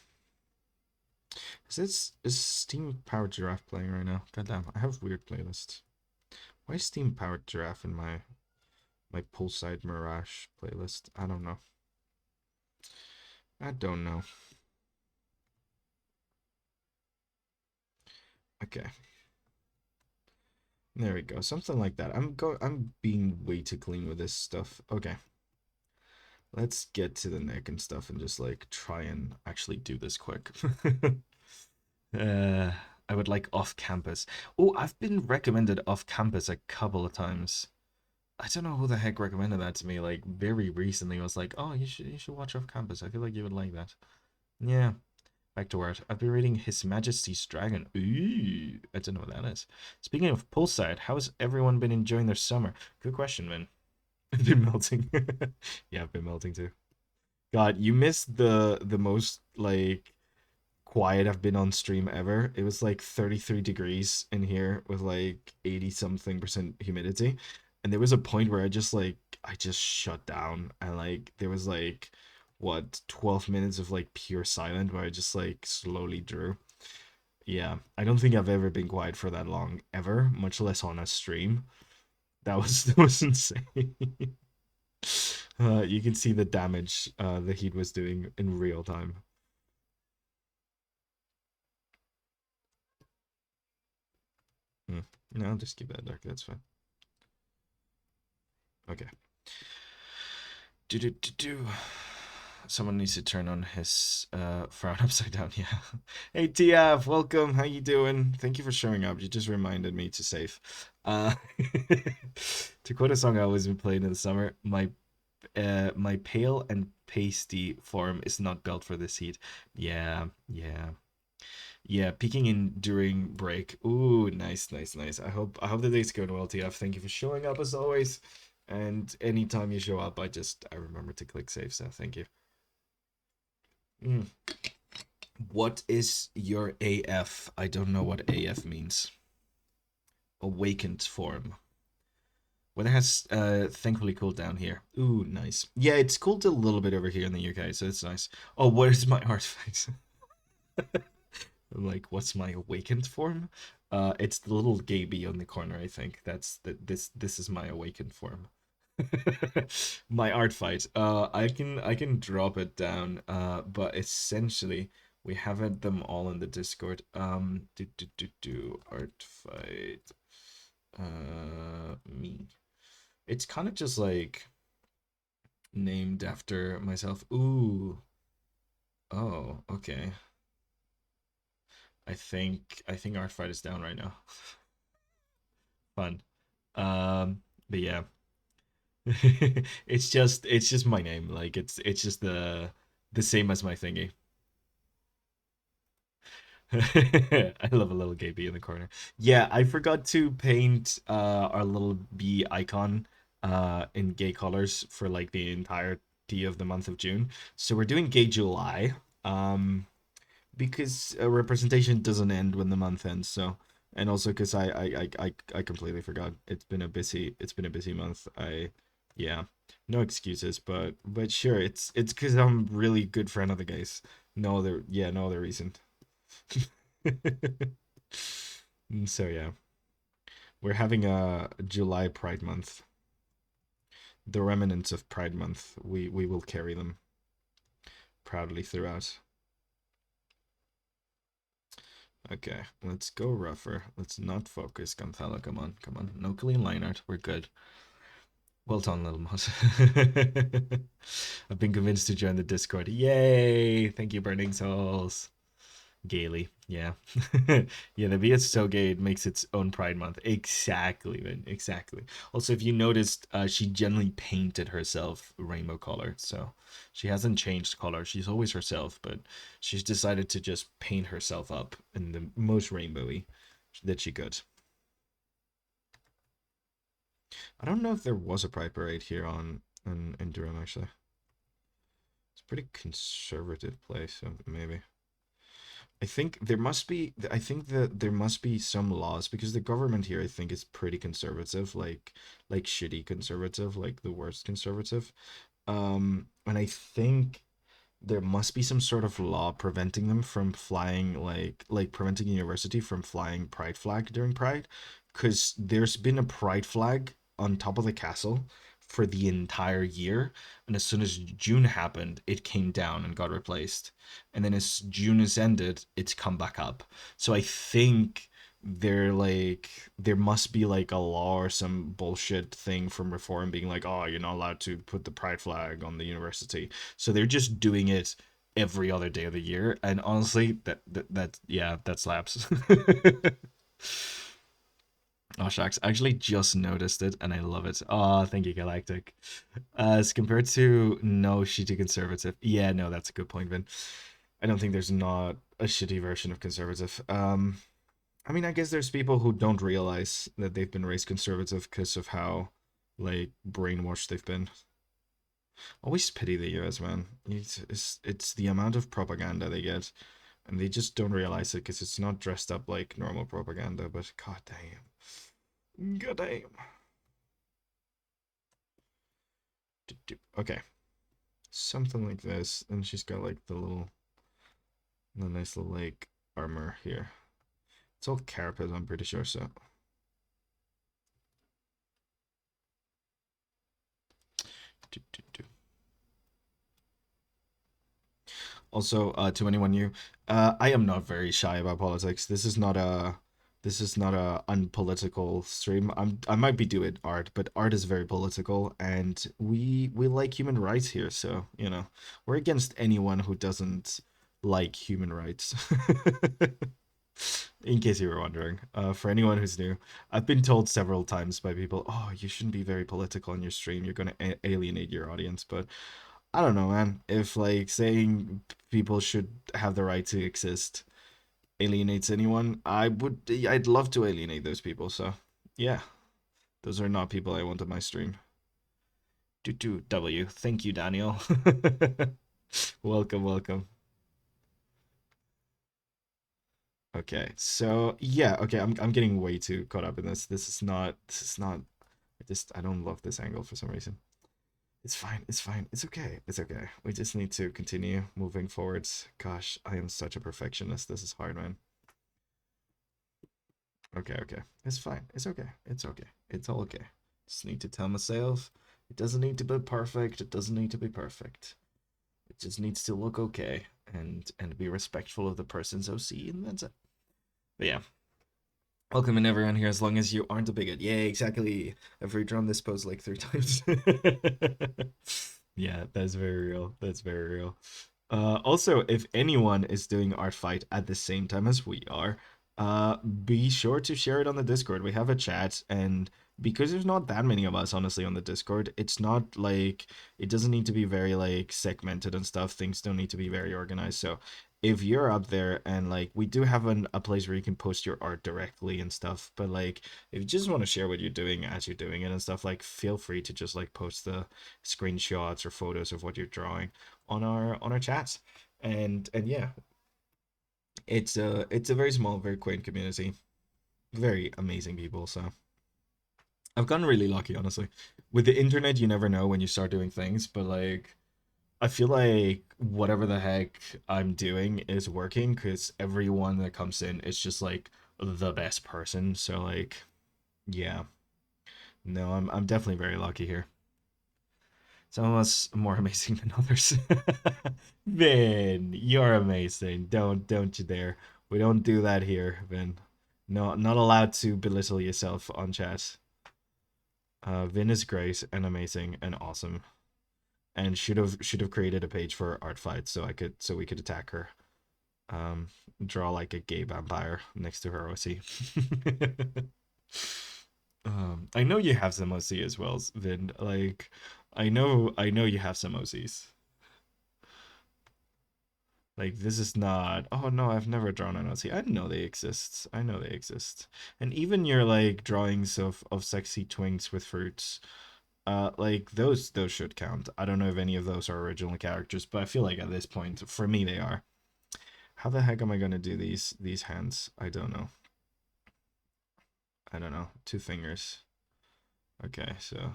Is Steam Powered Giraffe playing right now? Goddamn, I have weird playlists. Why is Steam Powered Giraffe in my Poolside Mirage playlist? I don't know. I don't know. Okay. There we go. Something like that. I'm being way too clean with this stuff. Okay. Let's get to the neck and stuff and just like try and actually do this quick. uh I would like off campus. Oh, I've been recommended off campus a couple of times. I don't know who the heck recommended that to me. Like very recently, I was like, "Oh, you should watch Off Campus. I feel like you would like that." Yeah, back to art. I've been reading His Majesty's Dragon. Ooh, I don't know what that is. Speaking of Poolside, how's everyone been enjoying their summer? Good question, man. I've been melting. Yeah, I've been melting too. God, you missed the most like quiet I've been on stream ever. It was like 33 degrees in here with like 80 something percent humidity. And there was a point where I just shut down and like there was like what 12 minutes of like pure silent where I just like slowly drew. Yeah, I don't think I've ever been quiet for that long ever, much less on a stream. That was that was insane. You can see the damage the heat was doing in real time. Hmm. No, I'll just keep that dark. That's fine. Okay. Do do do do. Someone needs to turn on his frown upside down. Yeah. Hey TF, welcome. How you doing? Thank you for showing up. You just reminded me to save. Uh, to quote a song I always been playing in the summer, my pale and pasty form is not built for this heat. Yeah, yeah. Yeah, peeking in during break. Ooh, nice, nice, nice. I hope the day's going well, TF. Thank you for showing up as always. And anytime you show up, I remember to click save, so thank you. Mm. What is your AF? I don't know what AF means. Awakened form. Weather has thankfully cooled down here. Ooh, nice. Yeah, it's cooled a little bit over here in the UK, so it's nice. Oh, where's my artifact? Like, what's my awakened form? It's the little gay bee on the corner, I think. This is my awakened form. My ArtFight. I can drop it down. But essentially we have them all in the Discord. Do ArtFight. Me. It's kind of just like named after myself. Ooh. Oh, okay. I think ArtFight is down right now. Fun. But yeah. It's just my name. Like it's just the same as my thingy. I love a little gay bee in the corner. Yeah, I forgot to paint our little bee icon in gay colors for like the entirety of the month of June. So we're doing gay July. Because representation doesn't end when the month ends, so and also because I completely forgot. It's been a busy month. Yeah, no excuses, but sure, it's because I'm really good friend of the guys. No other reason. So yeah, we're having a July Pride Month. The remnants of Pride Month. We will carry them proudly throughout. Okay, let's go rougher. Let's not focus, Gonzalo. Come on, come on. No clean line art. We're good. Well done, little mouse. I've been convinced to join the Discord. Yay! Thank you, Burning Souls. Gaily, yeah. Yeah, the V is so gay it makes its own Pride Month. Exactly, man. Exactly. Also, if you noticed, she generally painted herself rainbow color, so she hasn't changed color. She's always herself, but she's decided to just paint herself up in the most rainbowy that she could. I don't know if there was a Pride parade here in Durham actually. It's a pretty conservative place, so maybe. I think there must be. I think that there must be some laws because the government here, I think, is pretty conservative, like shitty conservative, like the worst conservative. And I think there must be some sort of law preventing them from flying, like preventing university from flying pride flag during pride, because there's been a pride flag on top of the castle for the entire year, and as soon as June happened it came down and got replaced, and then as June has ended it's come back up. So I think there must be like a law or some bullshit thing from reform being like, oh, you're not allowed to put the pride flag on the university, so they're just doing it every other day of the year. And honestly, that yeah, that slaps. Oh shucks, I actually just noticed it and I love it. Oh, thank you, Galactic. As compared to no shitty conservative. Yeah, no, that's a good point, Vin. I don't think there's not a shitty version of conservative. I mean, I guess there's people who don't realize that they've been raised conservative because of how like brainwashed they've been. Always pity the US, man. It's the amount of propaganda they get, and they just don't realize it because it's not dressed up like normal propaganda. But god damn, god damn. Okay, something like this, and she's got like the nice little like armor here. It's all carapace, I'm pretty sure. So also, to anyone new, I am not very shy about politics. This is not a unpolitical stream. I might be doing art, but art is very political, and we like human rights here. So we're against anyone who doesn't like human rights. In case you were wondering, for anyone who's new, I've been told several times by people, "Oh, you shouldn't be very political on your stream. You're gonna alienate your audience." But I don't know, man. If like saying people should have the right to exist alienates anyone, I'd love to alienate those people. So yeah, those are not people I want on my stream. Do W. Thank you, Daniel. Welcome, welcome. Okay, so yeah, okay, I'm getting way too caught up in this. This is not. I don't love this angle for some reason. It's fine. It's fine. It's okay. It's okay. We just need to continue moving forwards. Gosh, I am such a perfectionist. This is hard, man. Okay, okay. It's fine. It's okay. It's okay. It's all okay. Just need to tell myself it doesn't need to be perfect. It doesn't need to be perfect. It just needs to look okay and be respectful of the person's OC, and that's it. But yeah, welcome in everyone here as long as you aren't a bigot. Yeah, exactly. I've redrawn this pose like 3 times. Yeah, that's very real. That's very real. Also, if anyone is doing ArtFight at the same time as we are, be sure to share it on the Discord. We have a chat, and because there's not that many of us, honestly, on the Discord, it's not like it doesn't need to be very like segmented and stuff. Things don't need to be very organized. So if you're up there and like we do have a place where you can post your art directly and stuff, but like if you just want to share what you're doing as you're doing it and stuff, like feel free to just like post the screenshots or photos of what you're drawing on our chats. And yeah, it's a very small, very quaint community, very amazing people. So I've gotten really lucky, honestly. With the internet, you never know when you start doing things, but like I feel like whatever the heck I'm doing is working because everyone that comes in is just like the best person. So like, yeah, no, I'm definitely very lucky here. Some of us are more amazing than others. Vin, you're amazing. Don't you dare. We don't do that here, Vin. No, not allowed to belittle yourself on chat. Vin is great and amazing and awesome, and should have created a page for ArtFight so we could attack her. Um, draw like a gay vampire next to her OC. I know you have some OC as well, Vin. Like, I know you have some OCs. Like, this is not. Oh no, I've never drawn an OC. I know they exist. I know they exist. And even your like drawings of sexy twinks with fruits, like those should count. I don't know if any of those are original characters, but I feel like at this point, for me, they are. How the heck am I gonna do these hands? I don't know. I don't know. Two fingers. Okay, so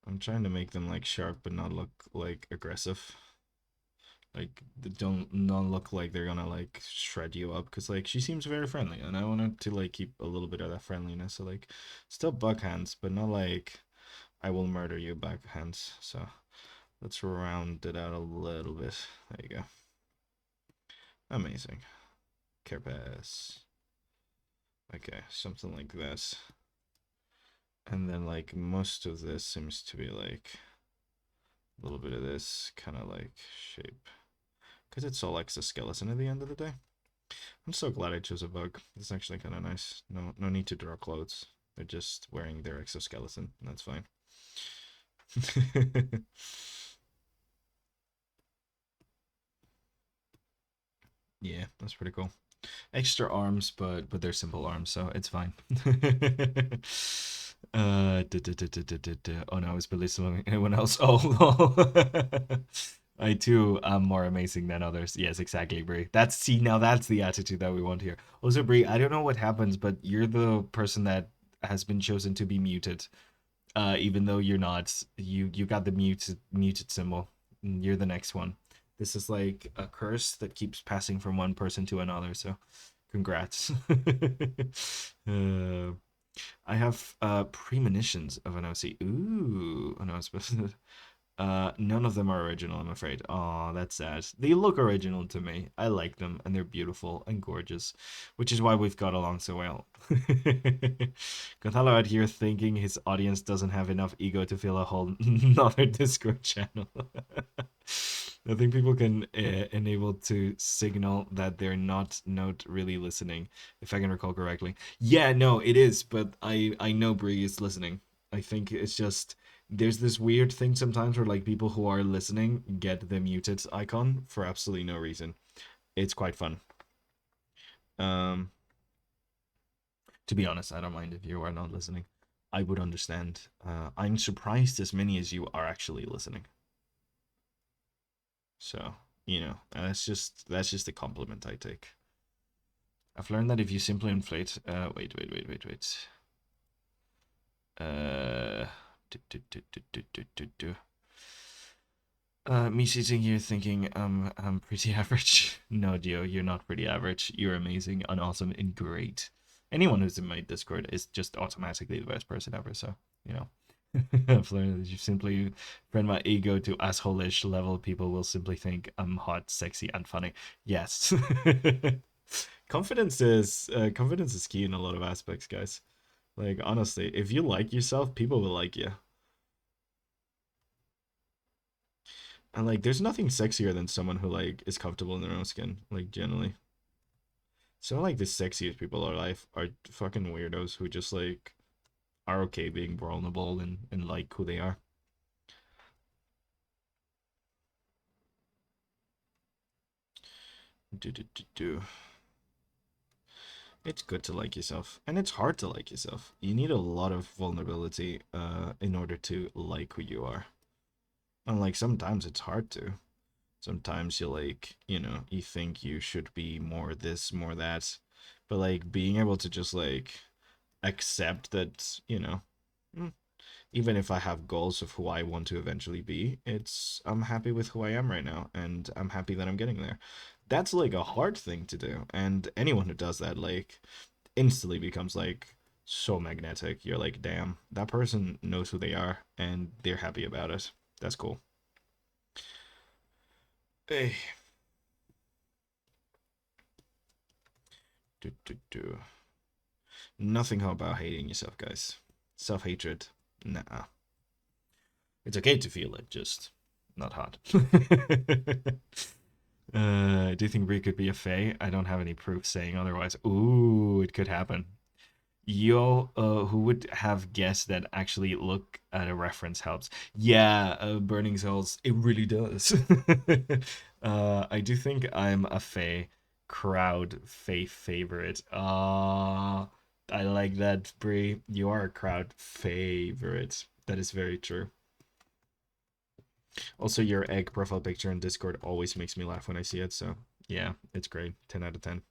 I'm trying to make them like sharp but not look like aggressive. Like they don't not look like they're gonna like shred you up because like she seems very friendly and I wanted to like keep a little bit of that friendliness. So like still backhands, but not like I will murder you backhands. So let's round it out a little bit. There you go. Amazing. Care pass. Okay, something like that. And then like most of this seems to be like a little bit of this kind of like shape. Because it's all exoskeleton at the end of the day. I'm so glad I chose a bug. It's actually kind of nice. No need to draw clothes. They're just wearing their exoskeleton. That's fine. Yeah, that's pretty cool. Extra arms, but they're simple arms, so it's fine. Oh no, it's Billy Swimming. Anyone else? Oh, I too am more amazing than others. Yes, exactly, Brie. Now that's the attitude that we want here. Also, Brie, I don't know what happens, but you're the person that has been chosen to be muted. Even though you're not, you got the muted symbol. You're the next one. This is like a curse that keeps passing from one person to another. So, congrats. uh, I have premonitions of an OC. Ooh, oh no, it's supposed to. None of them are original, I'm afraid. Oh, that's sad. They look original to me. I like them, and they're beautiful and gorgeous, which is why we've got along so well. Gonzalo out here thinking his audience doesn't have enough ego to fill a whole another Discord channel. I think people can enable to signal that they're not really listening, if I can recall correctly. Yeah, no, it is, but I know Bree is listening. I think it's just there's this weird thing sometimes where like people who are listening get the muted icon for absolutely no reason. It's quite fun. Um, to be honest, I don't mind if you are not listening. I would understand. I'm surprised as many as you are actually listening. So that's just a compliment I take. I've learned that if you simply inflate, wait. Uh, do, do, do, do, do, do, do, do. Me sitting here thinking I'm pretty average. No, Dio, you're not pretty average. You're amazing and awesome and great. Anyone who's in my Discord is just automatically the best person ever. So you know, I've learned that you simply bring my ego to asshole-ish level. People will simply think I'm hot, sexy, and funny. Yes, confidence is key in a lot of aspects, guys. Like honestly, if you like yourself, people will like you. And like, there's nothing sexier than someone who like is comfortable in their own skin. Like generally, some of like the sexiest people in life are fucking weirdos who just like are okay being vulnerable and like who they are. Do. It's good to like yourself, and it's hard to like yourself. You need a lot of vulnerability in order to like who you are. And like sometimes it's hard to. Sometimes you like, you think you should be more this, more that. But like being able to just like accept that, mm, even if I have goals of who I want to eventually be, I'm happy with who I am right now and I'm happy that I'm getting there. That's like a hard thing to do. And anyone who does that like instantly becomes like so magnetic. You're like, damn, that person knows who they are and they're happy about it. That's cool. Hey. Do. Nothing about hating yourself, guys. Self hatred, nah. It's okay to feel it, just not hot. Do you think Brie could be a fae? I don't have any proof saying otherwise. Ooh, it could happen. Yo, who would have guessed that actually look at a reference helps? Yeah, Burning Souls, it really does. I do think I'm a Fae crowd Fae favorite. I like that, Brie. You are a crowd favorite. That is very true. Also, your egg profile picture in Discord always makes me laugh when I see it, so yeah, it's great. 10 out of 10.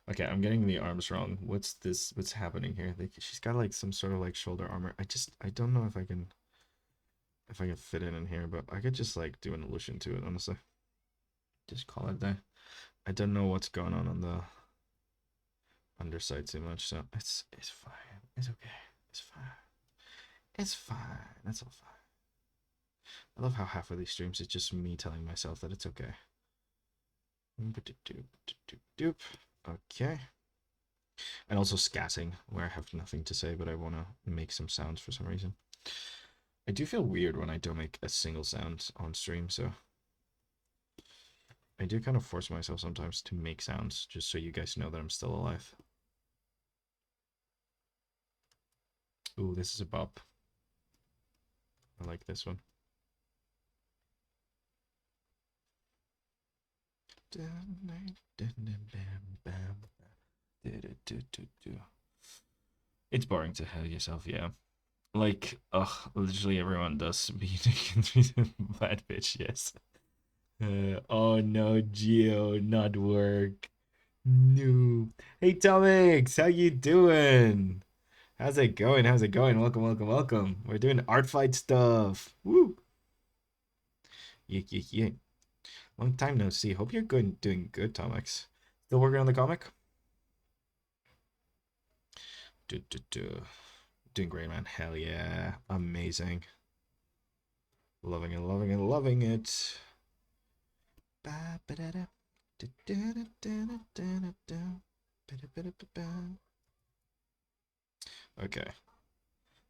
Okay, I'm getting the arms wrong. What's this? What's happening here? She's got like some sort of like shoulder armor. I don't know if I can fit it in here, but I could just like do an illusion to it, honestly. Just call it that. I don't know what's going on the underside too much, so it's fine. It's okay. It's fine. It's fine. That's all fine. I love how half of these streams is just me telling myself that it's okay. Okay. And also scatting, where I have nothing to say, but I want to make some sounds for some reason. I do feel weird when I don't make a single sound on stream, so I do kind of force myself sometimes to make sounds, just so you guys know that I'm still alive. Ooh, this is a bop. I like this one. It's boring to hell yourself, yeah. Like, ugh, literally everyone does being a bad bitch, yes. Oh no, Geo, not work. No. Hey Tomix, how you doing? How's it going? How's it going? Welcome, welcome, welcome. We're doing ArtFight stuff. Woo! Yeah. Long time no see. Hope you're good, doing good, Tomix. Still working on the comic? Doing great, man. Hell yeah. Amazing. Loving it, loving it, loving it. Okay.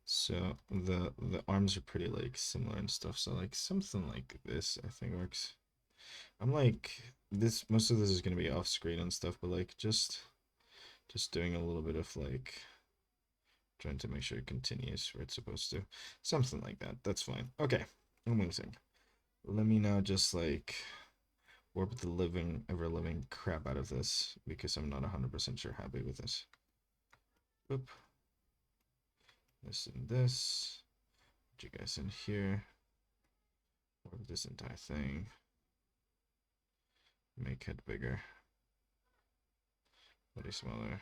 So the arms are pretty like similar and stuff. So like something like this I think works. I'm like this most of this is gonna be off screen and stuff, but like just doing a little bit of like trying to make sure it continues where it's supposed to. Something like that. That's fine. Okay. Amazing. Let me now just like warp the living ever living crap out of this because I'm not 100% sure happy with this. Boop. This and this. Put you guys in here. Warp this entire thing. Make head bigger. Body smaller.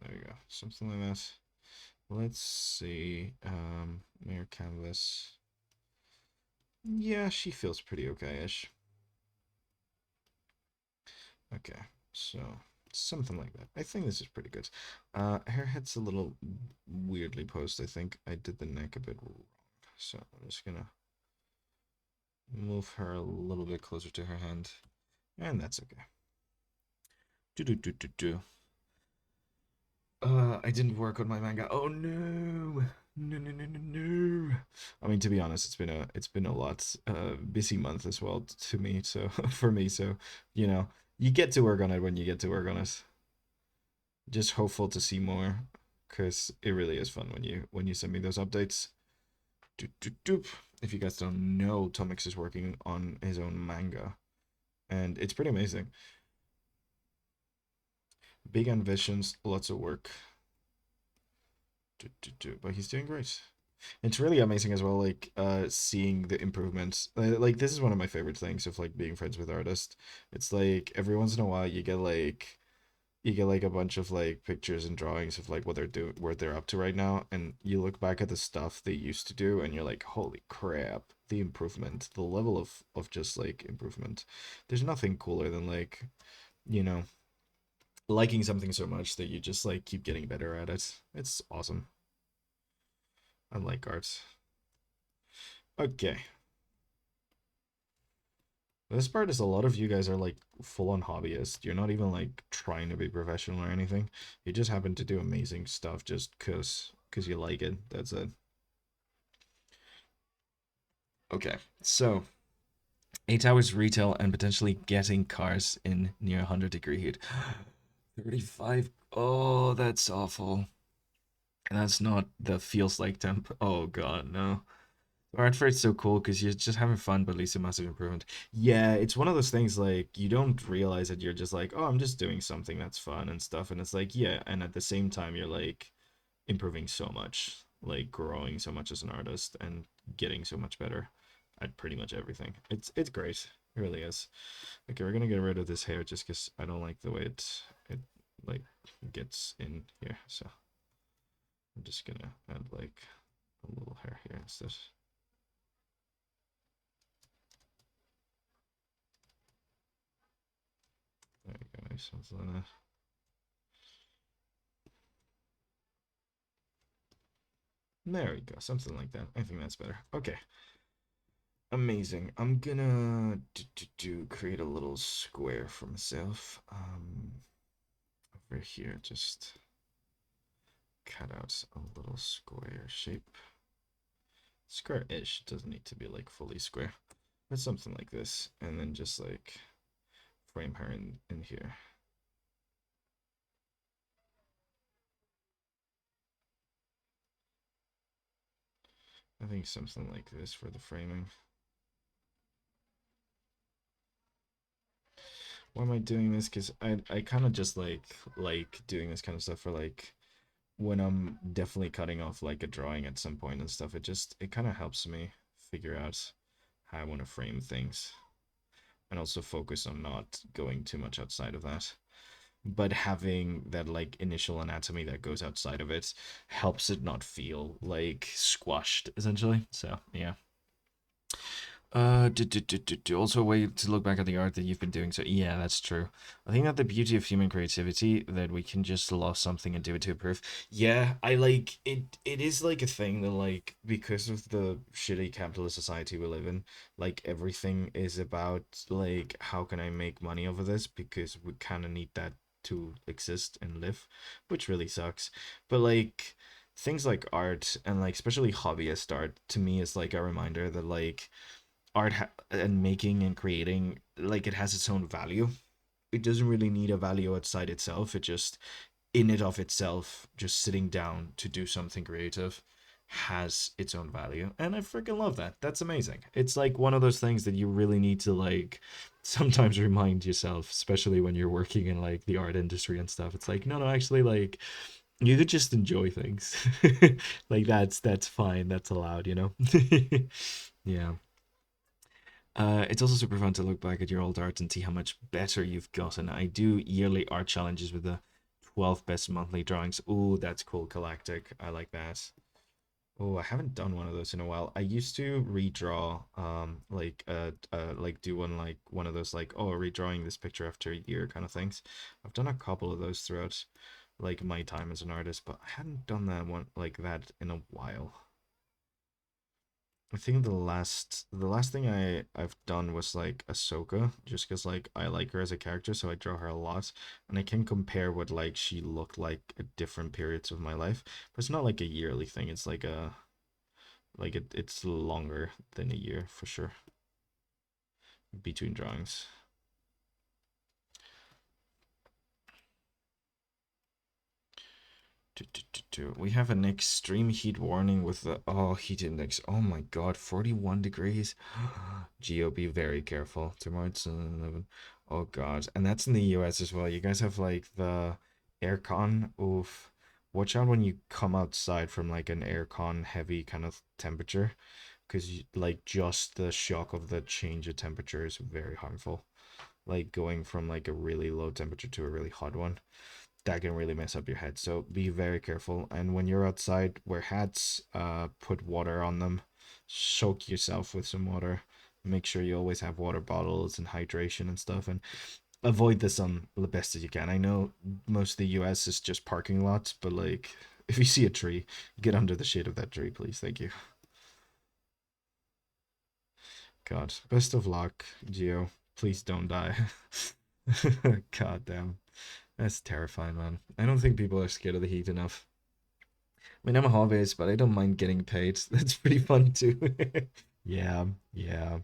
There you go. Something like that. Let's see. Mirror canvas. Yeah, she feels pretty okay-ish. Okay, so something like that. I think this is pretty good. Her head's a little weirdly posed. I think I did the neck a bit wrong. So I'm just gonna move her a little bit closer to her hand. And that's okay. Do. I didn't work on my manga. Oh no. No. I mean, to be honest, it's been a lot busy month as well to me. So for me, so you know, you get to work on it when you get to work on it. Just hopeful to see more, because it really is fun when you send me those updates. If you guys don't know, Tomix is working on his own manga, and it's pretty amazing. Big ambitions, lots of work. But he's doing great. It's really amazing as well, like seeing the improvements. Like this is one of my favorite things of like being friends with artists. It's like every once in a while you get like a bunch of like pictures and drawings of like what they're doing, what they're up to right now, and you look back at the stuff they used to do, and you're like, holy crap, the improvement, the level of just like improvement. There's nothing cooler than like, you know, liking something so much that you just like keep getting better at it. It's awesome. I like art. Okay. This part is a lot of you guys are like full on hobbyists. You're not even like trying to be professional or anything. You just happen to do amazing stuff just cause you like it. That's it. Okay, so 8 hours retail and potentially getting cars in near 100-degree heat. 35. Oh, that's awful. And that's not the feels like temp. Oh god, no. ArtFight's so cool because you're just having fun, but at least a massive improvement. Yeah, it's one of those things like you don't realize that you're just like, oh, I'm just doing something that's fun and stuff. And it's like, yeah, and at the same time, you're like improving so much, like growing so much as an artist and getting so much better at pretty much everything. It's great. It really is. Okay, we're gonna get rid of this hair just because I don't like the way it like gets in here. So I'm just gonna add like a little hair here instead. There you go, nice. Something like that. There we go, something like that. I think that's better. Okay, amazing. I'm gonna create a little square for myself. Over here, just cut out a little square shape. Square-ish, doesn't need to be like fully square, but something like this, and then just like frame her in here. I think something like this for the framing. Why am I doing this? Because I kind of just like doing this kind of stuff for like when I'm definitely cutting off like a drawing at some point and stuff. It kind of helps me figure out how I want to frame things and also focus on not going too much outside of that. But having that like initial anatomy that goes outside of it helps it not feel like squashed essentially. So yeah. Also a way to look back at the art that you've been doing. So yeah, that's true. I think that the beauty of human creativity that we can just love something and do it to improve. Yeah, I like it. It is like a thing that like because of the shitty capitalist society we live in, like everything is about like how can I make money over this because we kind of need that to exist and live, which really sucks. But like things like art and like especially hobbyist art to me is like a reminder that like and making and creating like it has its own value. It doesn't really need a value outside itself. It just in it of itself, just sitting down to do something creative has its own value, and I freaking love that. That's amazing. It's like one of those things that you really need to like sometimes remind yourself, especially when you're working in like the art industry and stuff. It's like no, actually like you could just enjoy things. Like that's fine, that's allowed, you know. Yeah. It's also super fun to look back at your old art and see how much better you've gotten. I do yearly art challenges with the 12 best monthly drawings. Oh, that's cool, Galactic. I like that. Oh, I haven't done one of those in a while. I used to redraw, like do one like one of those like, oh, redrawing this picture after a year kind of things. I've done a couple of those throughout like my time as an artist, but I hadn't done that one like that in a while. I think the last thing I've done was like Ahsoka, just because like I like her as a character, so I draw her a lot, and I can compare what like she looked like at different periods of my life. But it's not like a yearly thing. It's like a it's longer than a year for sure between drawings. We have an extreme heat warning with the heat index. Oh my god, 41 degrees. Geo, be very careful. Tomorrow it's 11. Oh god, and that's in the US as well. You guys have like the aircon. Oof. Watch out when you come outside from like an aircon heavy kind of temperature, because like just the shock of the change of temperature is very harmful. Like going from like a really low temperature to a really hot one that can really mess up your head. So be very careful. And when you're outside, wear hats, put water on them, soak yourself with some water. Make sure you always have water bottles and hydration and stuff, and avoid the sun the best as you can. I know most of the US is just parking lots, but like if you see a tree, get under the shade of that tree, please. Thank you. God, best of luck, Geo. Please don't die. God damn. That's terrifying, man. I don't think people are scared of the heat enough. I mean, I'm a hobbyist, but I don't mind getting paid. That's pretty fun too. Yeah, yeah.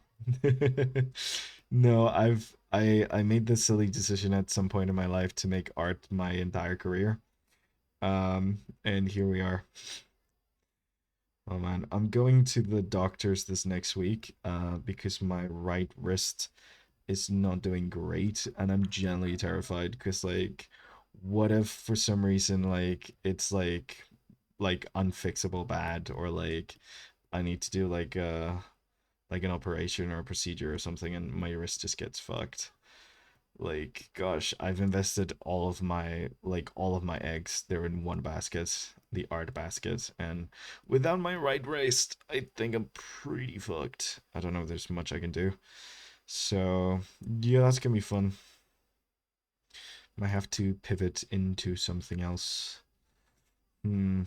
No, I made the silly decision at some point in my life to make art my entire career. And here we are. Oh man, I'm going to the doctors this next week, because my right wrist is not doing great, and I'm genuinely terrified because like, what if for some reason like it's like unfixable bad, or like I need to do like an operation or a procedure or something, and my wrist just gets fucked. Like, gosh, I've invested all of my eggs. They're in one basket, the art basket, and without my right wrist, I think I'm pretty fucked. I don't know if there's much I can do. So yeah, that's gonna be fun. Might have to pivot into something else. Hmm.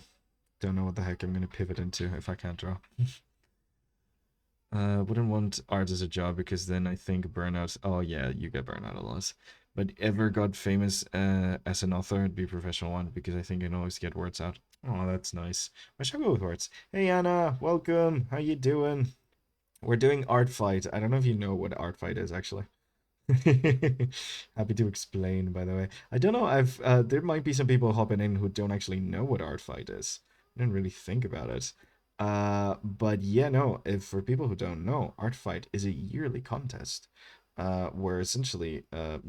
Don't know what the heck I'm gonna pivot into if I can't draw. Wouldn't want art as a job because then I think burnout. Oh yeah, you get burnout a lot. But ever got famous as an author, it'd be a professional one because I think I can always get words out. Oh, that's nice. I shall go with words. Hey Anna, welcome. How you doing? We're doing art fight. I don't know if you know what art fight is actually. Happy to explain, by the way. I don't know. I've there might be some people hopping in who don't actually know what art fight is. I didn't really think about it. But yeah, no. If for people who don't know, art fight is a yearly contest, where essentially,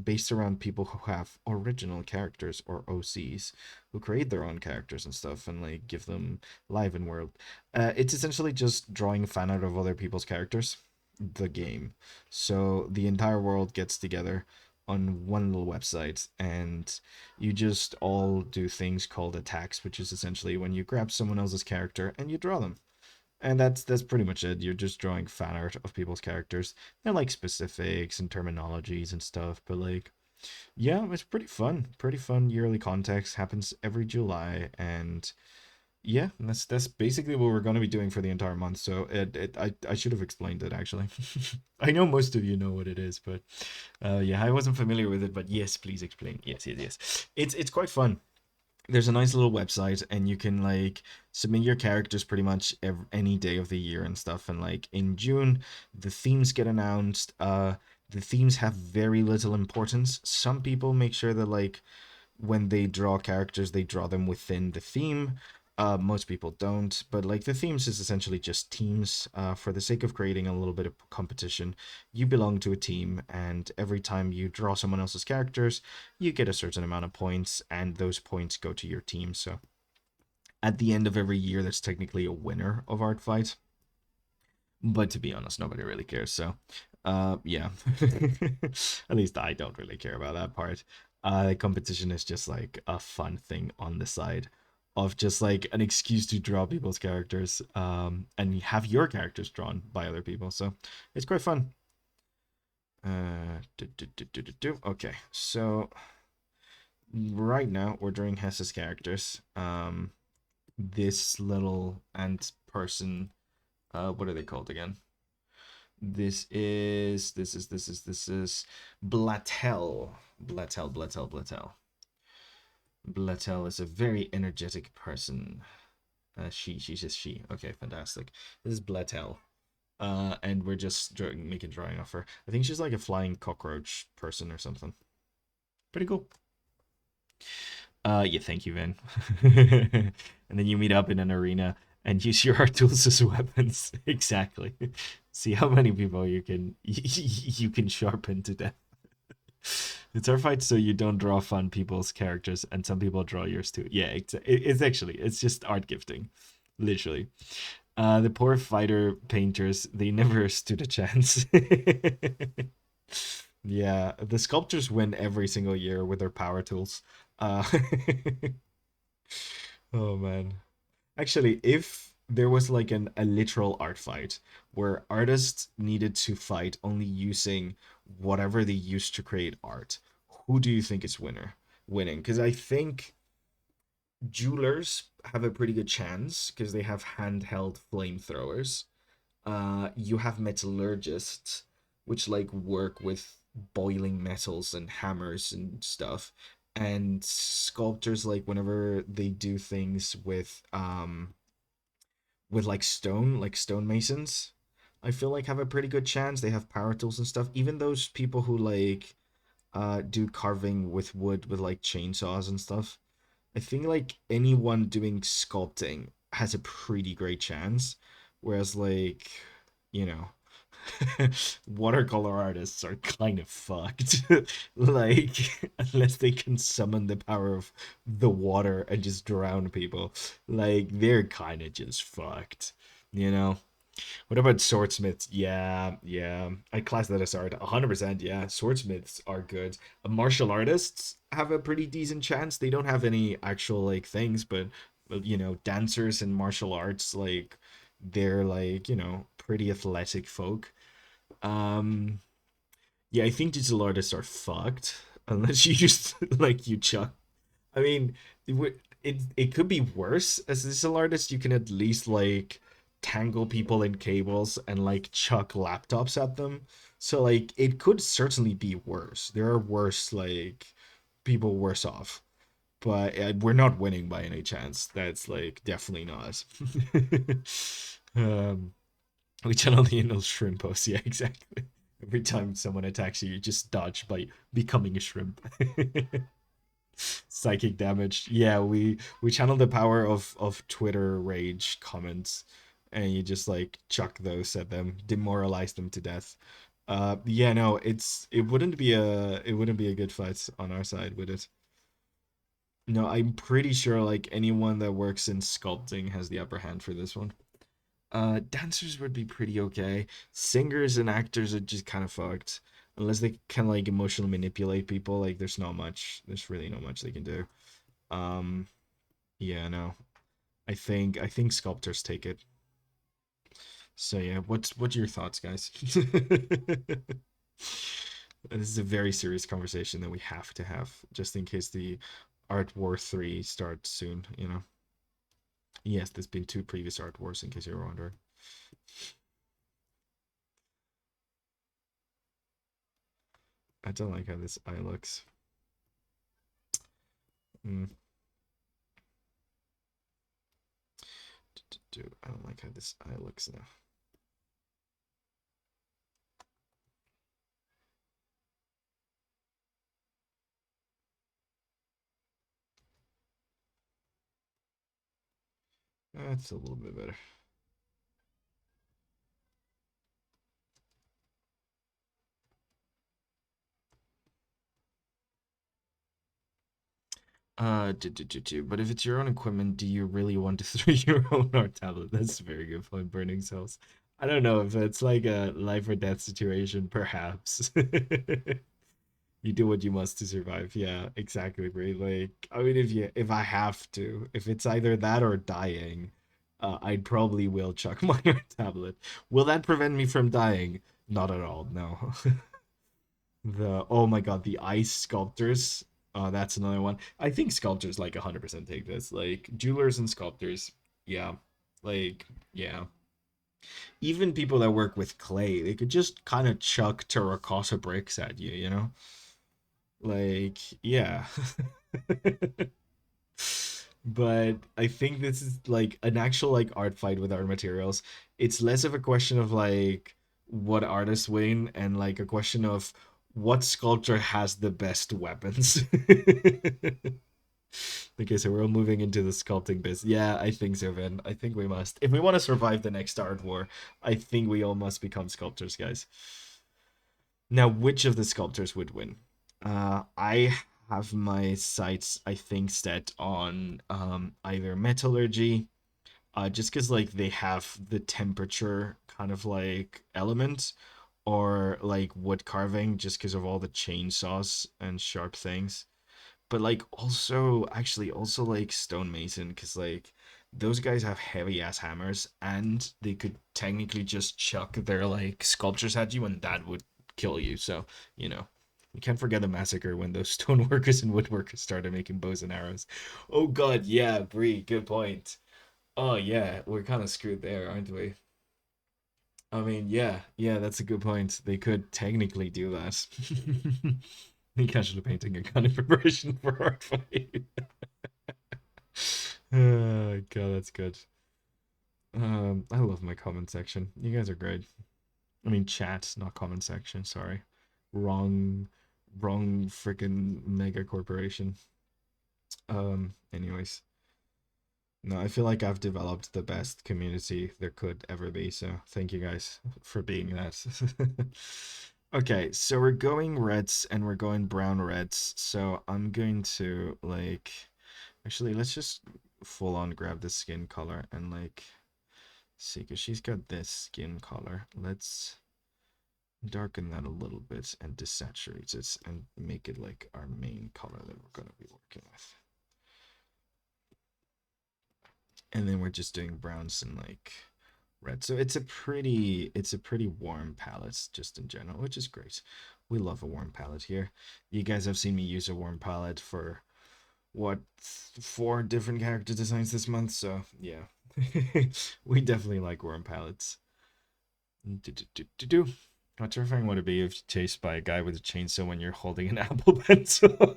based around people who have original characters or OCs, who create their own characters and stuff, and like give them life and world. It's essentially just drawing fan art of other people's characters, the game. So the entire world gets together on one little website, and you just all do things called attacks, which is essentially when you grab someone else's character and you draw them. And that's pretty much it. You're just drawing fan art of people's characters. They're like specifics and terminologies and stuff, but like, yeah, it's pretty fun. Pretty fun yearly contest happens every July, and yeah, that's basically what we're going to be doing for the entire month. So I should have explained it actually. I know most of you know what it is, but yeah, I wasn't familiar with it. But yes, please explain. Yes, yes, yes. It's quite fun. There's a nice little website, and you can like submit your characters pretty much any day of the year and stuff. And like in June, the themes get announced. The themes have very little importance. Some people make sure that like when they draw characters, they draw them within the theme. Most people don't, but like the themes is essentially just teams. For the sake of creating a little bit of competition, you belong to a team, and every time you draw someone else's characters, you get a certain amount of points, and those points go to your team. So at the end of every year, there's technically a winner of Art Fight, but to be honest, nobody really cares. So, yeah, at least I don't really care about that part. Competition is just like a fun thing on the side of just like an excuse to draw people's characters, and have your characters drawn by other people. So it's quite fun. Okay, so right now we're drawing Hess's characters. This little ant person. What are they called again? This is Blatel. Blatel. Blatel is a very energetic person. She's just she. Okay, fantastic. This is Blatel. And we're just making drawing of her. I think she's like a flying cockroach person or something. Pretty cool. Yeah, thank you, Vin. And then you meet up in an arena and use your art tools as weapons. Exactly. See how many people you can you can sharpen to death. It's our fight, so you don't draw fun people's characters, and some people draw yours too. Yeah, it's actually it's just art gifting, literally. The poor fighter painters, they never stood a chance. Yeah, the sculptors win every single year with their power tools. Uh, oh man. Actually, if there was like a literal art fight where artists needed to fight only using whatever they used to create art, who do you think is winning? Because I think jewelers have a pretty good chance because they have handheld flamethrowers. You have metallurgists, which like work with boiling metals and hammers and stuff, and sculptors like whenever they do things with like stonemasons. I feel like have a pretty good chance. They have power tools and stuff. Even those people who like do carving with wood with like chainsaws and stuff. I think like anyone doing sculpting has a pretty great chance. Whereas like, you know, watercolor artists are kind of fucked. Like, unless they can summon the power of the water and just drown people, like, they're kind of just fucked, you know? What about swordsmiths? Yeah, yeah. I class that as art. 100%, yeah. Swordsmiths are good. Martial artists have a pretty decent chance. They don't have any actual, like, things, but, you know, dancers and martial arts, like, they're, like, you know, pretty athletic folk. Um, yeah, I think digital artists are fucked unless you just like you chuck. I mean, it could be worse as a digital artist. You can at least like tangle people in cables and like chuck laptops at them. So like it could certainly be worse. There are worse like people worse off, but we're not winning by any chance. That's like definitely not. um, we channel the anal shrimp post. Yeah, exactly. Every time someone attacks you, you just dodge by becoming a shrimp. Psychic damage. Yeah, we channel the power of Twitter rage comments, and you just like chuck those at them, demoralize them to death. Yeah, no, it wouldn't be a good fight on our side, would it? No, I'm pretty sure like anyone that works in sculpting has the upper hand for this one. Dancers would be pretty okay. Singers and actors are just kind of fucked. Unless they can like emotionally manipulate people, like there's not much. There's really not much they can do. Um, yeah, no. I think sculptors take it. So yeah, what's your thoughts, guys? This is a very serious conversation that we have to have, just in case the Art War 3 starts soon, you know. Yes, there's been two previous Art Wars, in case you were wondering. I don't like how this eye looks. Mm. I don't like how this eye looks now. That's a little bit better. But if it's your own equipment, do you really want to throw your own art tablet? That's a very good point. Burning cells. I don't know if it's like a life or death situation, perhaps. You do what you must to survive. Yeah, exactly, Brie. Like, I mean, if I have to, if it's either that or dying, I'd probably will chuck my art tablet. Will that prevent me from dying? Not at all. No. The oh my god, the ice sculptors. That's another one. I think sculptors like 100% take this. Like jewelers and sculptors. Yeah. Like yeah. Even people that work with clay, they could just kind of chuck terracotta bricks at you, you know? Like yeah. But I think this is like an actual like art fight with art materials. It's less of a question of like what artists win and like a question of what sculptor has the best weapons. Okay, so we're all moving into the sculpting biz. Yeah, I think so, Vin. I think we must. If we want to survive the next art war, I think we all must become sculptors, guys. Now, which of the sculptors would win? I have my sights, I think, set on either metallurgy, just because like they have the temperature kind of like element, or like wood carving, just because of all the chainsaws and sharp things. But like also, actually, also like stonemason, because like those guys have heavy ass hammers, and they could technically just chuck their like sculptures at you, and that would kill you. So you know. You can't forget the massacre when those stoneworkers and woodworkers started making bows and arrows. Oh god, yeah, Bree, good point. Oh yeah, we're kind of screwed there, aren't we? I mean, yeah, yeah, that's a good point. They could technically do that. The casual painting a kind of preparation for art fight. Oh god, that's good. I love my comment section. You guys are great. I mean chat, not comment section. Sorry, wrong, wrong freaking mega corporation. Anyways, no, I feel like I've developed the best community there could ever be. So thank you guys for being that. Okay, so we're going reds and we're going brown reds. So I'm going to like, actually, let's just full on grab the skin color and like see, because she's got this skin color. Let's darken that a little bit and desaturate it and make it like our main color that we're going to be working with. And then we're just doing browns and like red. So it's a pretty warm palette just in general, which is great. We love a warm palette here. You guys have seen me use a warm palette for what, 4 different character designs this month, so yeah. We definitely like warm palettes. How terrifying would it be if chased by a guy with a chainsaw when you're holding an Apple Pencil?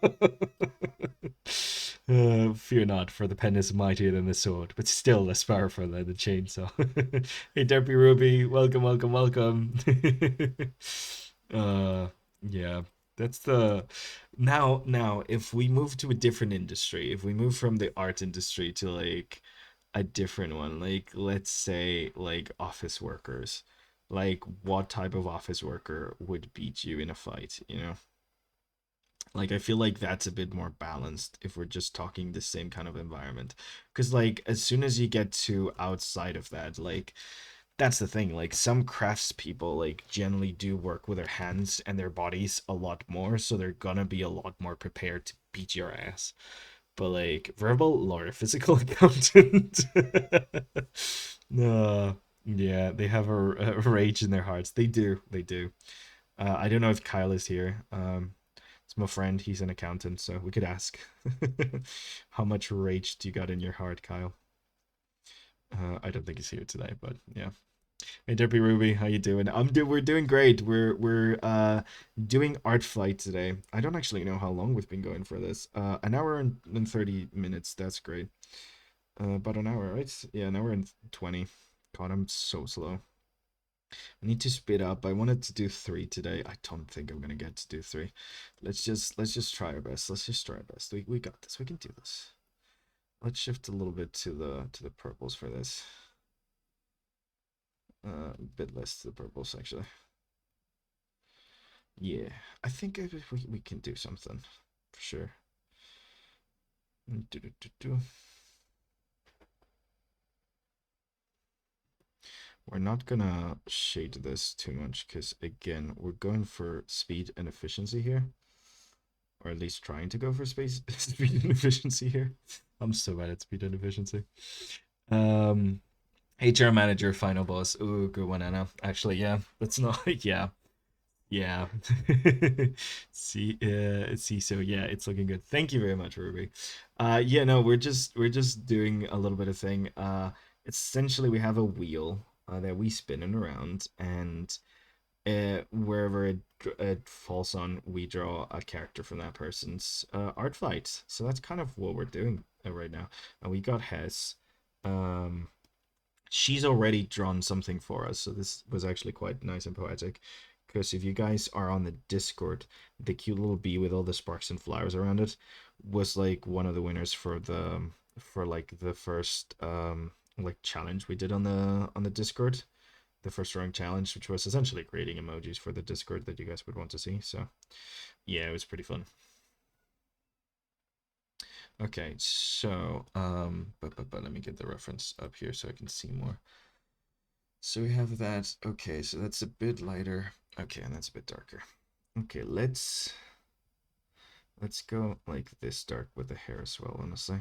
Fear not, for the pen is mightier than the sword, but still less powerful than the chainsaw. Hey, Derpy Ruby, welcome, welcome, welcome. uh, yeah, that's the now. If we move to a different industry, if we move from the art industry to like a different one, like let's say like office workers, like what type of office worker would beat you in a fight, you know? Like I feel like that's a bit more balanced if we're just talking the same kind of environment. Because like as soon as you get to outside of that, like that's the thing. Like some crafts people like generally do work with their hands and their bodies a lot more, so they're gonna be a lot more prepared to beat your ass. But like verbal or physical accountant, no, yeah, they have a rage in their hearts. They do, they do. I don't know if Kyle is here. It's my friend. He's an accountant, so we could ask. How much rage do you got in your heart, Kyle? I don't think he's here today, but yeah. Hey, Derpy Ruby, how you doing? We're doing great. We're doing ArtFight today. I don't actually know how long we've been going for this. An hour and 30 minutes. That's great. About an hour, right? Yeah, an hour and 20. God, I'm so slow. I need to speed up. I wanted to do 3 today. I don't think I'm gonna get to do 3. Let's just try our best. Let's just try our best. We got this. We can do this. Let's shift a little bit to the purples for this. A bit less to the purples actually. Yeah, I think we can do something for sure. Do, do, do, do. We're not gonna shade this too much because again, we're going for speed and efficiency here. Or at least trying to go for space speed and efficiency here. I'm so bad at speed and efficiency. Um HR manager, final boss. Ooh, good one, Anna. Actually, yeah, that's not yeah. Yeah. See, so yeah, it's looking good. Thank you very much, Ruby. Yeah, no, we're just doing a little bit of thing. Essentially we have a wheel that we spinning around, and wherever it falls on, we draw a character from that person's art fight. So that's kind of what we're doing right now. And we got Hess. Um, she's already drawn something for us, so this was actually quite nice and poetic. Because if you guys are on the Discord, the cute little bee with all the sparks and flowers around it was like one of the winners for like the first like challenge we did on the Discord, the first round challenge, which was essentially creating emojis for the Discord that you guys would want to see. So yeah, it was pretty fun. Okay, so but let me get the reference up here so I can see more. So we have that. Okay, so that's a bit lighter. Okay, and that's a bit darker. Okay, let's go like this dark with the hair as well, honestly.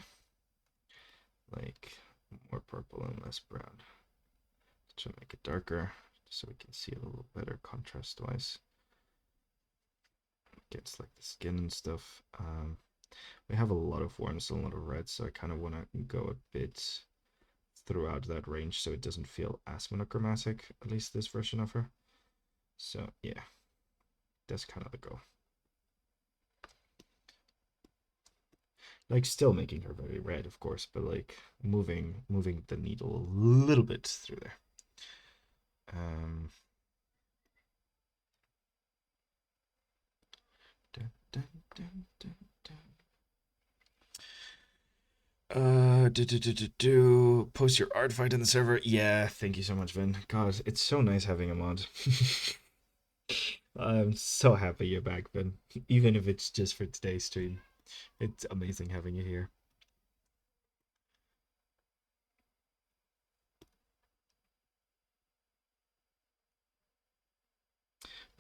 Like more purple and less brown. To make it darker so we can see a little better contrast wise. Gets like the skin and stuff. We have a lot of warms and a lot of reds, so I kind of want to go a bit throughout that range so it doesn't feel as monochromatic, at least this version of her. So yeah, that's kind of the goal. Like still making her very red, of course, but like moving the needle a little bit through there. dun, dun, dun, dun. Post your art fight in the server. Yeah, thank you so much, Vin. God, it's so nice having a mod. I'm so happy you're back, Vin. Even if it's just for today's stream. It's amazing having you here.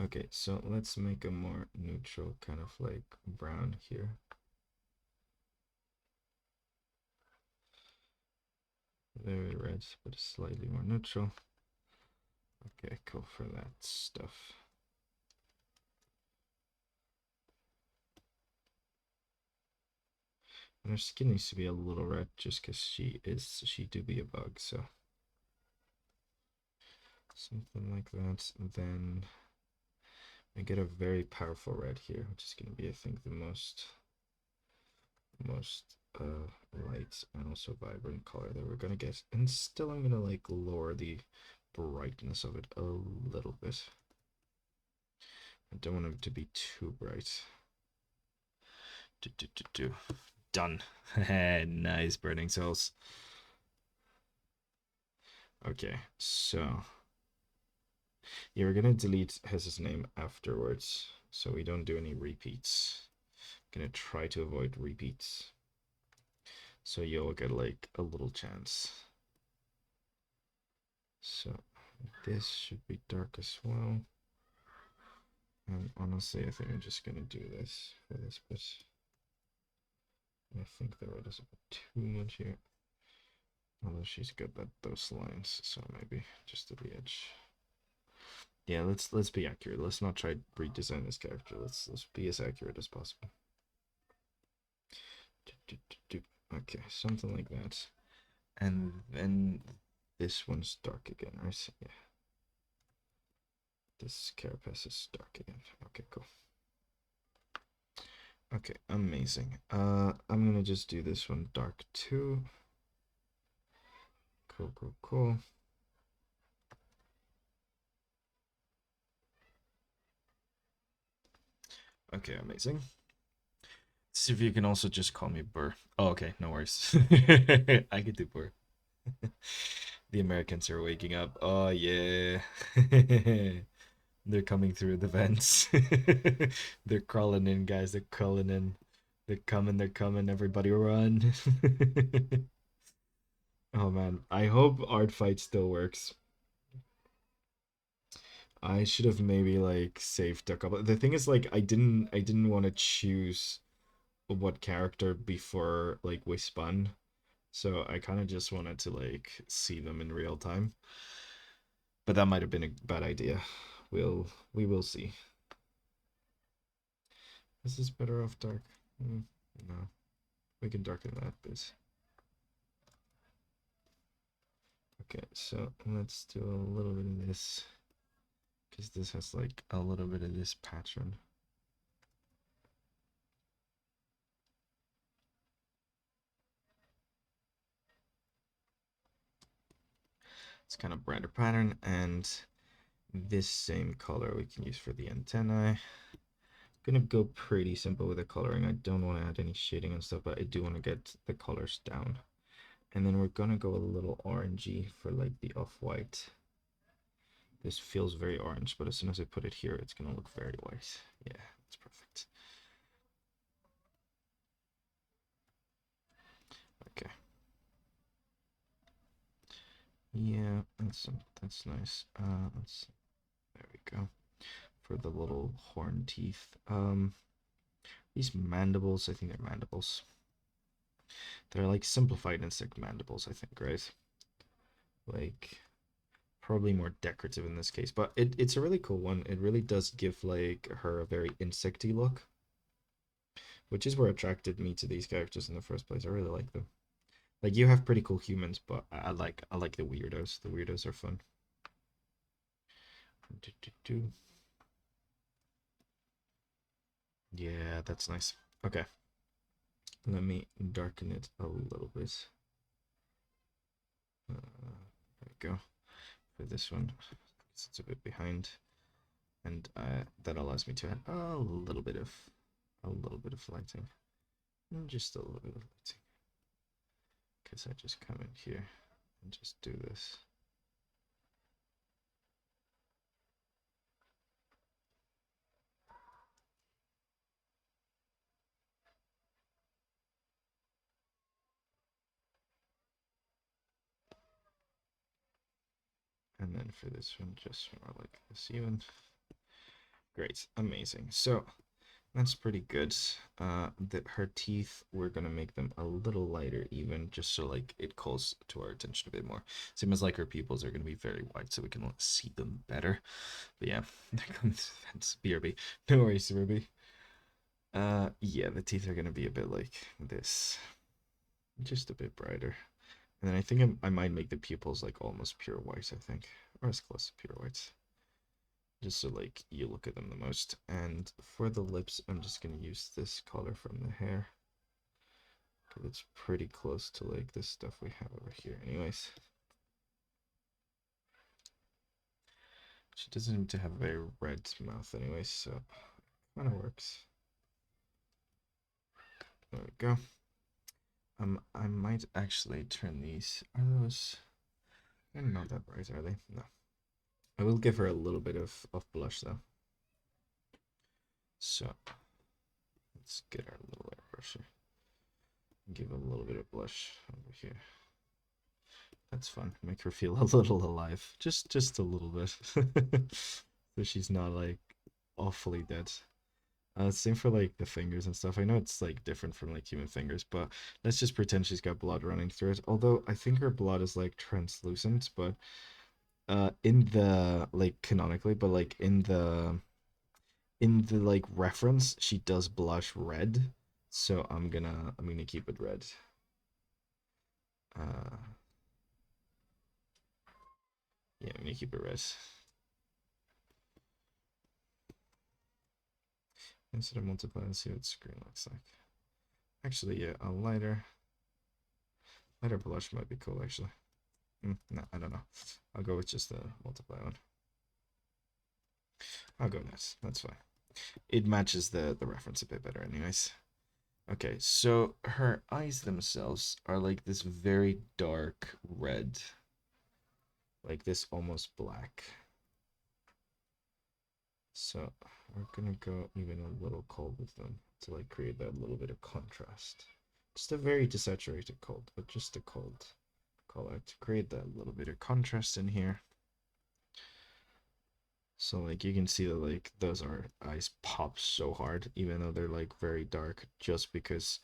Okay, so let's make a more neutral kind of like brown here. Very red, but slightly more neutral. Okay, cool for that stuff. And her skin needs to be a little red just because she do be a bug, so something like that. And then I get a very powerful red here, which is going to be, I think, the most light and also vibrant color that we're going to get. And still I'm going to like lower the brightness of it a little bit. I don't want it to be too bright. Done. Nice burning cells. Okay, so yeah, we're gonna delete his name afterwards, so we don't do any repeats. Gonna try to avoid repeats, so you'll get like a little chance. So this should be dark as well. And honestly, I think I'm just gonna do this for this bit. I think the red is a bit too much here. Although she's good at those lines, so maybe just to the edge. Yeah, let's be accurate. Let's not try to redesign this character. Let's be as accurate as possible. Okay, something like that. And then this one's dark again, right? Yeah. This carapace is dark again. Okay, cool. Okay, amazing. I'm gonna just do this one dark too. Cool. Okay, amazing. See if you can also just call me Burr. Oh, okay, no worries. I could do Burr. The Americans are waking up. Oh yeah. They're coming through the vents. They're crawling in, guys. They're crawling in. They're coming. Everybody run. Oh man. I hope ArtFight still works. I should have maybe like saved a couple. The thing is like I didn't want to choose what character before like we spun. So I kind of just wanted to like see them in real time. But that might have been a bad idea. We will see. Is this better off dark? No. We can darken that bit. Okay, so let's do a little bit of this. Because this has like a little bit of this pattern. It's kind of brighter pattern, and this same color we can use for the antennae. Gonna go pretty simple with the coloring. I don't want to add any shading and stuff, but I do want to get the colors down. And then we're gonna go a little orangey for like the off-white. This feels very orange, but as soon as I put it here, it's gonna look very white. Yeah, it's perfect. Okay. Yeah, that's nice. There we go. For the little horn teeth. These mandibles, I think they're mandibles. They're like simplified insect mandibles, I think, right? Like probably more decorative in this case, but it's a really cool one. It really does give like her a very insecty look, which is what attracted me to these characters in the first place. I really like them. Like you have pretty cool humans, but I like the weirdos. The weirdos are fun. Yeah, that's nice. Okay. Let me darken it a little bit. There we go. For this one, it's a bit behind. And that allows me to add a little bit of a little bit of lighting. Just a little bit of lighting. Because I just come in here and just do this. And then for this one, just more like this even. Great, amazing. So that's pretty good. Her teeth, we're gonna make them a little lighter even, just so like it calls to our attention a bit more. Same as like her pupils are gonna be very white, so we can see them better. But yeah, there comes that's BRB. No worries, BRB. Yeah, the teeth are gonna be a bit like this, just a bit brighter. And then I think I might make the pupils like almost pure white, I think, or as close to pure white, just so like you look at them the most. And for the lips, I'm just gonna use this color from the hair, because it's pretty close to like this stuff we have over here. Anyways, she doesn't need to have a very red mouth, anyways, so kind of works. There we go. I might actually turn these. Are those? They're not that bright, are they? No. I will give her a little bit of blush though. So let's get our little airbrush here. Give a little bit of blush over here. That's fun. Make her feel a little alive. Just a little bit. So she's not like awfully dead. Same for like the fingers and stuff. I know it's like different from like human fingers, but let's just pretend she's got blood running through it. Although I think her blood is like translucent, but in the like canonically, but like in the like reference, she does blush red. So I'm gonna keep it red. Uh yeah, I'm gonna keep it red. Instead of multiply, let's see what the screen looks like. Actually, yeah, a lighter blush might be cool actually. No, I don't know. I'll go with just the multiply one. I'll go nice. That's fine. It matches the reference a bit better anyways. Okay, so her eyes themselves are like this very dark red. Like this almost black. So we're gonna go even a little cold with them to like create that little bit of contrast. Just a very desaturated cold, but just a cold color to create that little bit of contrast in here. So like you can see that like those are eyes pop so hard, even though they're like very dark, just because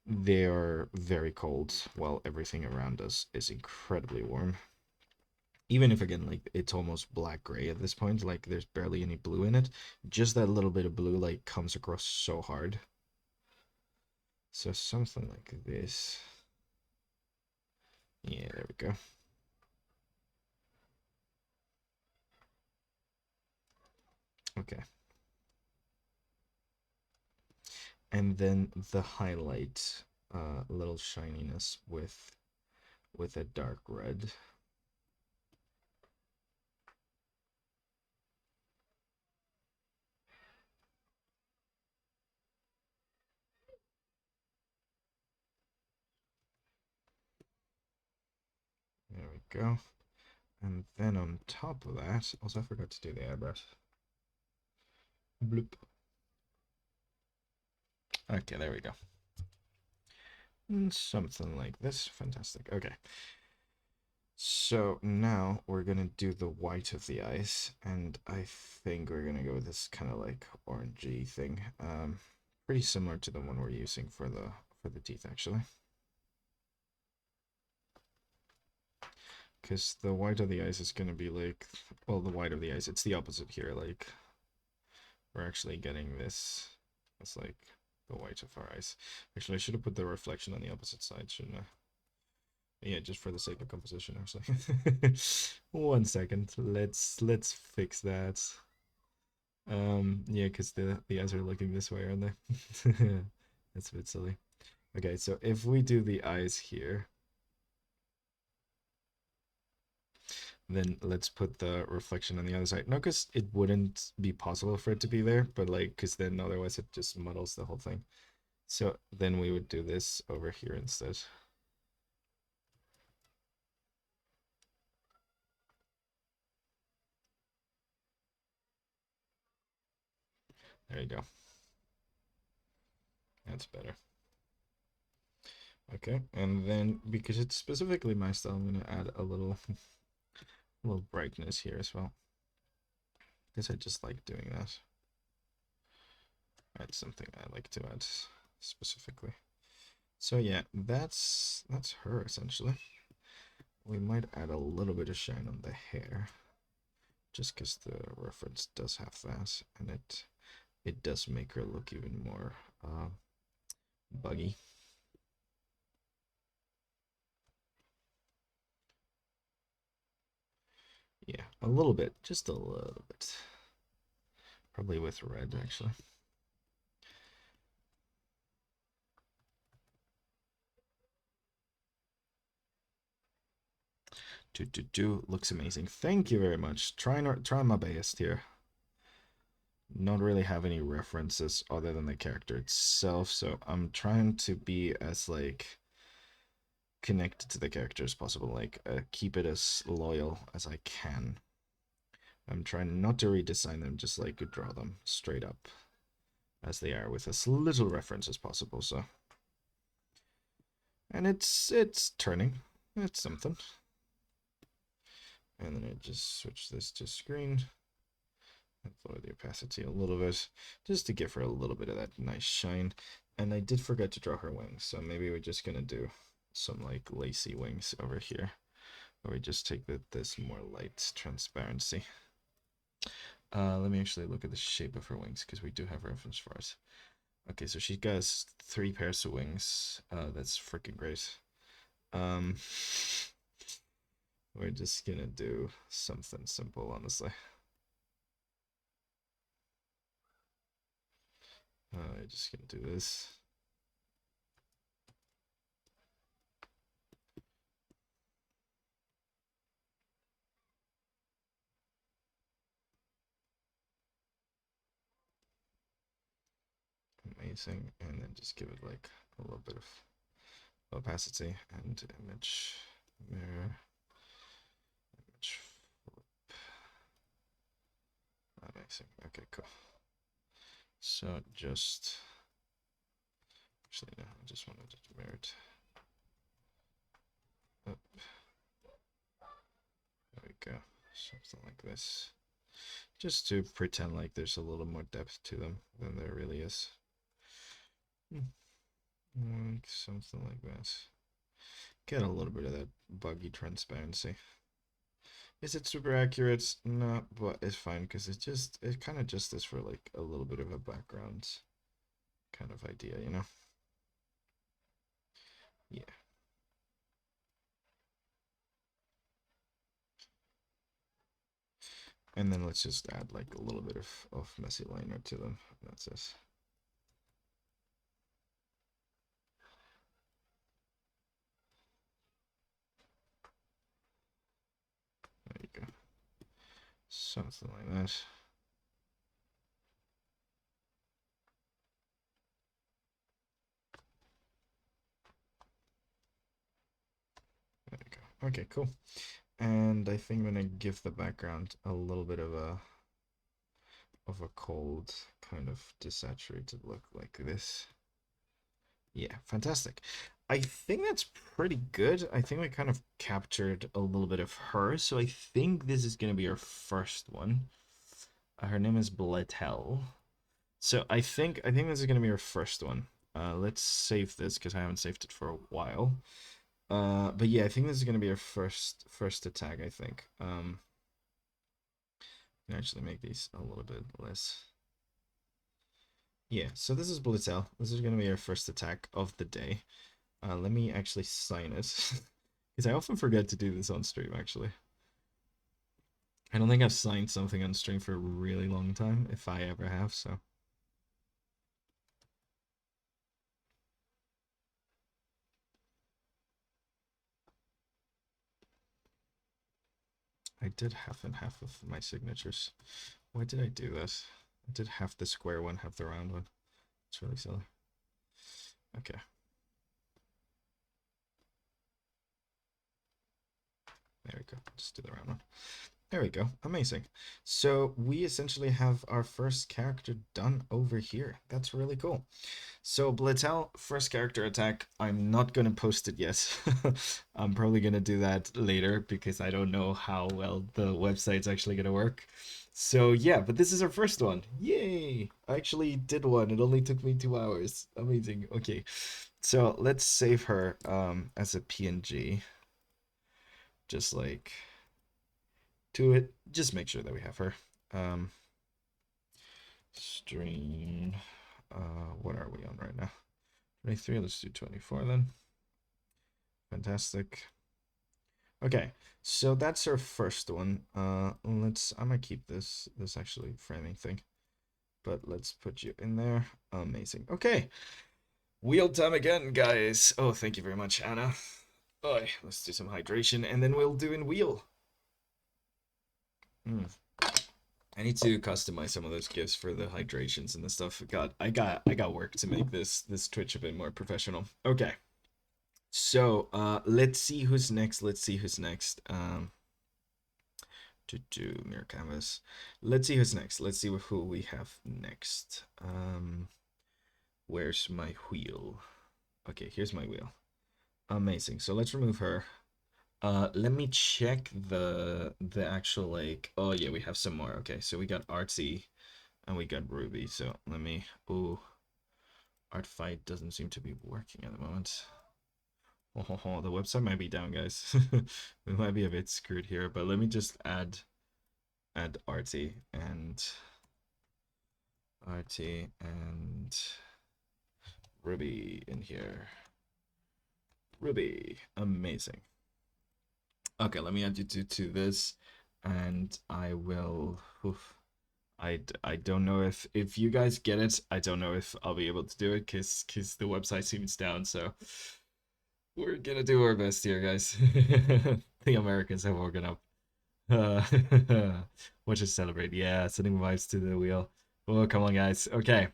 they are very cold while everything around us is incredibly warm. Even if again like it's almost black gray at this point, like there's barely any blue in it, just that little bit of blue like comes across so hard. So something like this. Yeah, there we go. Okay. And then the highlight, a little shininess with a dark red. There we go. And then on top of that, also I forgot to do the eyebrows. Bloop. Okay, there we go. Something like this. Fantastic. Okay. So now we're gonna do the white of the eyes, and I think we're gonna go with this kind of like orangey thing. Pretty similar to the one we're using for the teeth actually. Because the white of the eyes is gonna be like, well, the white of the eyes, it's the opposite here. Like we're actually getting this. It's like the white of our eyes. Actually, I should have put the reflection on the opposite side, shouldn't I? Yeah, just for the sake of composition, actually. 1 second. Let's fix that. Yeah, because the eyes are looking this way, aren't they? That's a bit silly. Okay, so if we do the eyes here, Then let's put the reflection on the other side. No, because it wouldn't be possible for it to be there, but like, because then otherwise it just muddles the whole thing. So then we would do this over here instead. There you go. That's better. Okay, and then because it's specifically my style, I'm gonna add a little brightness here as well. Because I just like doing that. That's something I like to add specifically. So yeah, that's her essentially. We might add a little bit of shine on the hair, just because the reference does have that, and it does make her look even more buggy. Yeah, a little bit, just a little bit. Probably with red, actually. Looks amazing. Thank you very much. Trying my best here. Not really have any references other than the character itself, so I'm trying to be as like connected to the character as possible, like keep it as loyal as I can. I'm trying not to redesign them, just like draw them straight up as they are with as little reference as possible. So, and it's turning. It's something. And then I just switch this to screen. Lower the opacity a little bit, just to give her a little bit of that nice shine. And I did forget to draw her wings, so maybe we're just gonna do some like lacy wings over here, where we just take this more light transparency. Let me actually look at the shape of her wings, because we do have reference for it. Okay, so she has 3 pairs of wings. That's freaking great. Um, we're just gonna do something simple, honestly. Just gonna do this. Amazing, and then just give it like a little bit of opacity and image mirror, image flip. Amazing. Okay, cool. So just actually no, I just wanted to mirror it up. There we go. Something like this. Just to pretend like there's a little more depth to them than there really is. Like something like that. Get a little bit of that buggy transparency. Is it super accurate? No, but it's fine because it kind of just is for like a little bit of a background kind of idea, you know? Yeah. And then let's just add like a little bit of messy liner to them. That's it. There you go. Something like that. There you go. Okay, cool. And I think I'm gonna give the background a little bit of a cold, kind of desaturated look like this. Yeah, fantastic. I think that's pretty good. I think we kind of captured a little bit of her, so I think this is gonna be our first one. Her name is Bletel. So I think this is gonna be our first one. Let's save this because I haven't saved it for a while. But yeah, I think this is gonna be our first attack. I think. Can actually make these a little bit less. Yeah, so this is Blitzel. This is gonna be our first attack of the day. Let me actually sign it. Because I often forget to do this on stream, actually. I don't think I've signed something on stream for a really long time, if I ever have, so. I did half and half of my signatures. Why did I do that? I did half the square one, half the round one. It's really silly. Okay. There we go. Just do the round one. There we go. Amazing. So we essentially have our first character done over here. That's really cool. So Blittel, first character attack. I'm not going to post it yet. I'm probably going to do that later because I don't know how well the website's actually going to work. So yeah, but this is our first one. Yay! I actually did one. It only took me 2 hours. Amazing. Okay. So let's save her as a PNG. Just like to it. Just make sure that we have her. Stream. What are we on right now? 23. Let's do 24 then. Fantastic. Okay, so that's our first one. I might keep this actually framing thing, but let's put you in there. Amazing. Okay, wheel time again, guys. Oh, thank you very much, Anna. Oh, let's do some hydration, and then we'll do in wheel. I need to customize some of those gifs for the hydrations and the stuff. God, I got work to make this Twitch a bit more professional. Okay. So, let's see who's next. Let's see who's next. To do mirror canvas. Let's see who's next. Let's see who we have next. Where's my wheel? Okay, here's my wheel. Amazing. So let's remove her. Let me check the actual like. Oh yeah, we have some more. Okay, so we got Artsy, and we got Ruby. So let me. Ooh, ArtFight doesn't seem to be working at the moment. Oh, the website might be down, guys. We might be a bit screwed here, but let me just add Arty and Ruby in here. Ruby, amazing. Okay, let me add you to this, and I will. Oof, I don't know if you guys get it. I don't know if I'll be able to do it because the website seems down. So we're gonna do our best here, guys. The Americans have woken up. Uh, we'll just celebrate. Yeah, sending vibes to the wheel. Oh, come on, guys. Okay.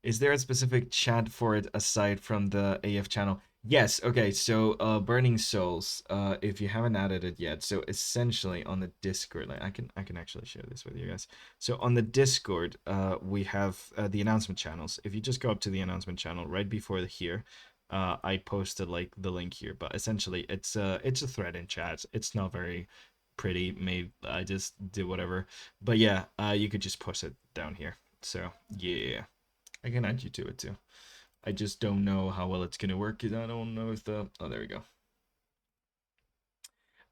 Is there a specific chat for it aside from the AF channel? Yes. Okay. So, Burning Souls. If you haven't added it yet, so essentially on the Discord, like I can actually share this with you guys. So on the Discord, we have the announcement channels. If you just go up to the announcement channel right before here, I posted like the link here. But essentially, it's a thread in chat. It's not very pretty. Maybe I just did whatever. But yeah, you could just push it down here. So yeah. I can add you to it too. I just don't know how well it's gonna work because I don't know if the there we go.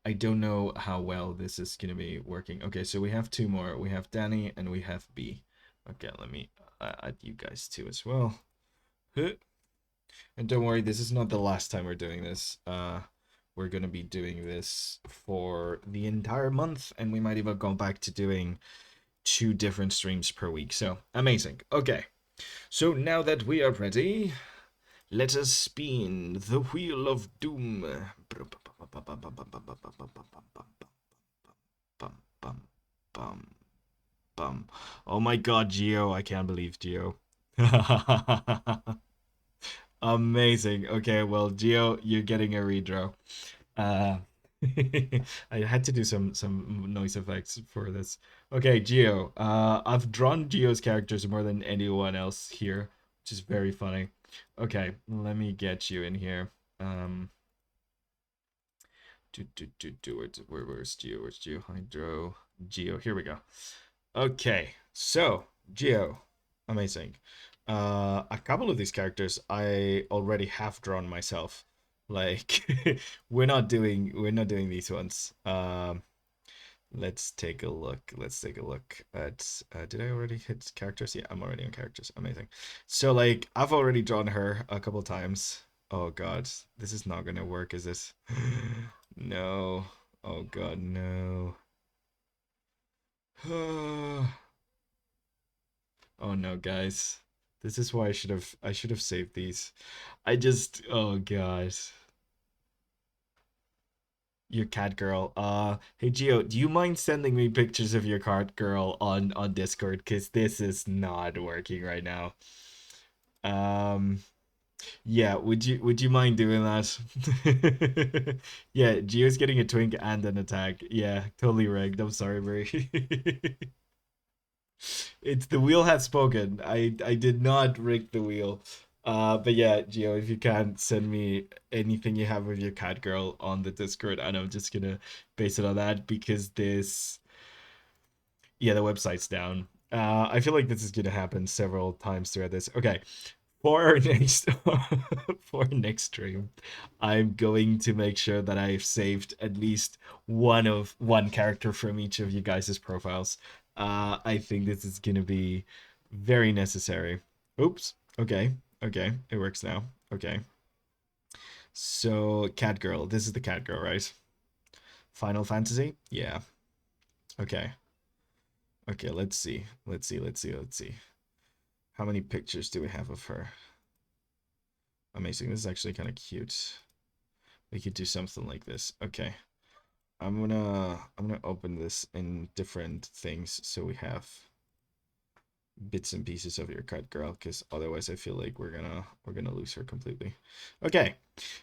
I don't know how well this is gonna be working. Okay, so we have two more. We have Danny and we have B. Okay, let me add you guys too as well. And don't worry, this is not the last time we're doing this. We're gonna be doing this for the entire month, and we might even go back to doing 2 different streams per week. So amazing. Okay. So now that we are ready, let us spin the wheel of doom. Oh my god, Geo, I can't believe Geo. Amazing. Okay, well, Geo, you're getting a redraw. Uh, I had to do some noise effects for this. Okay, Geo. I've drawn Geo's characters more than anyone else here, which is very funny. Okay, let me get you in here. Where's Geo? Where's Geo? Hydro. Geo. Here we go. Okay, so Geo, amazing. A couple of these characters I already have drawn myself. Like we're not doing these ones. Let's take a look. Let's take a look at did I already hit characters? Yeah, I'm already on characters. Amazing. So like I've already drawn her a couple times. Oh god, this is not gonna work, is this? No. Oh god, no. Oh no, guys. This is why I should have saved these. I just oh god. your cat girl. Hey Gio, do you mind sending me pictures of your cat girl on Discord? Cause this is not working right now. Um, yeah, would you mind doing that? Yeah, Gio's getting a twink and an attack. Yeah, totally rigged. I'm sorry, Brie. It's the wheel has spoken. I did not rig the wheel. But yeah, Gio, if you can send me anything you have with your cat girl on the Discord, and I'm just gonna base it on that because yeah, the website's down. I feel like this is gonna happen several times throughout this. Okay, for our next for our next stream, I'm going to make sure that I've saved at least one character from each of you guys' profiles. I think this is gonna be very necessary. Oops. Okay. Okay. It works now. Okay. So cat girl. This is the cat girl, right? Final Fantasy? Yeah. Okay. Okay, let's see. Let's see. Let's see. Let's see. How many pictures do we have of her? Amazing. This is actually kind of cute. We could do something like this. Okay. I'm gonna open this in different things so we have bits and pieces of your cut girl, because otherwise I feel like we're gonna lose her completely. Okay.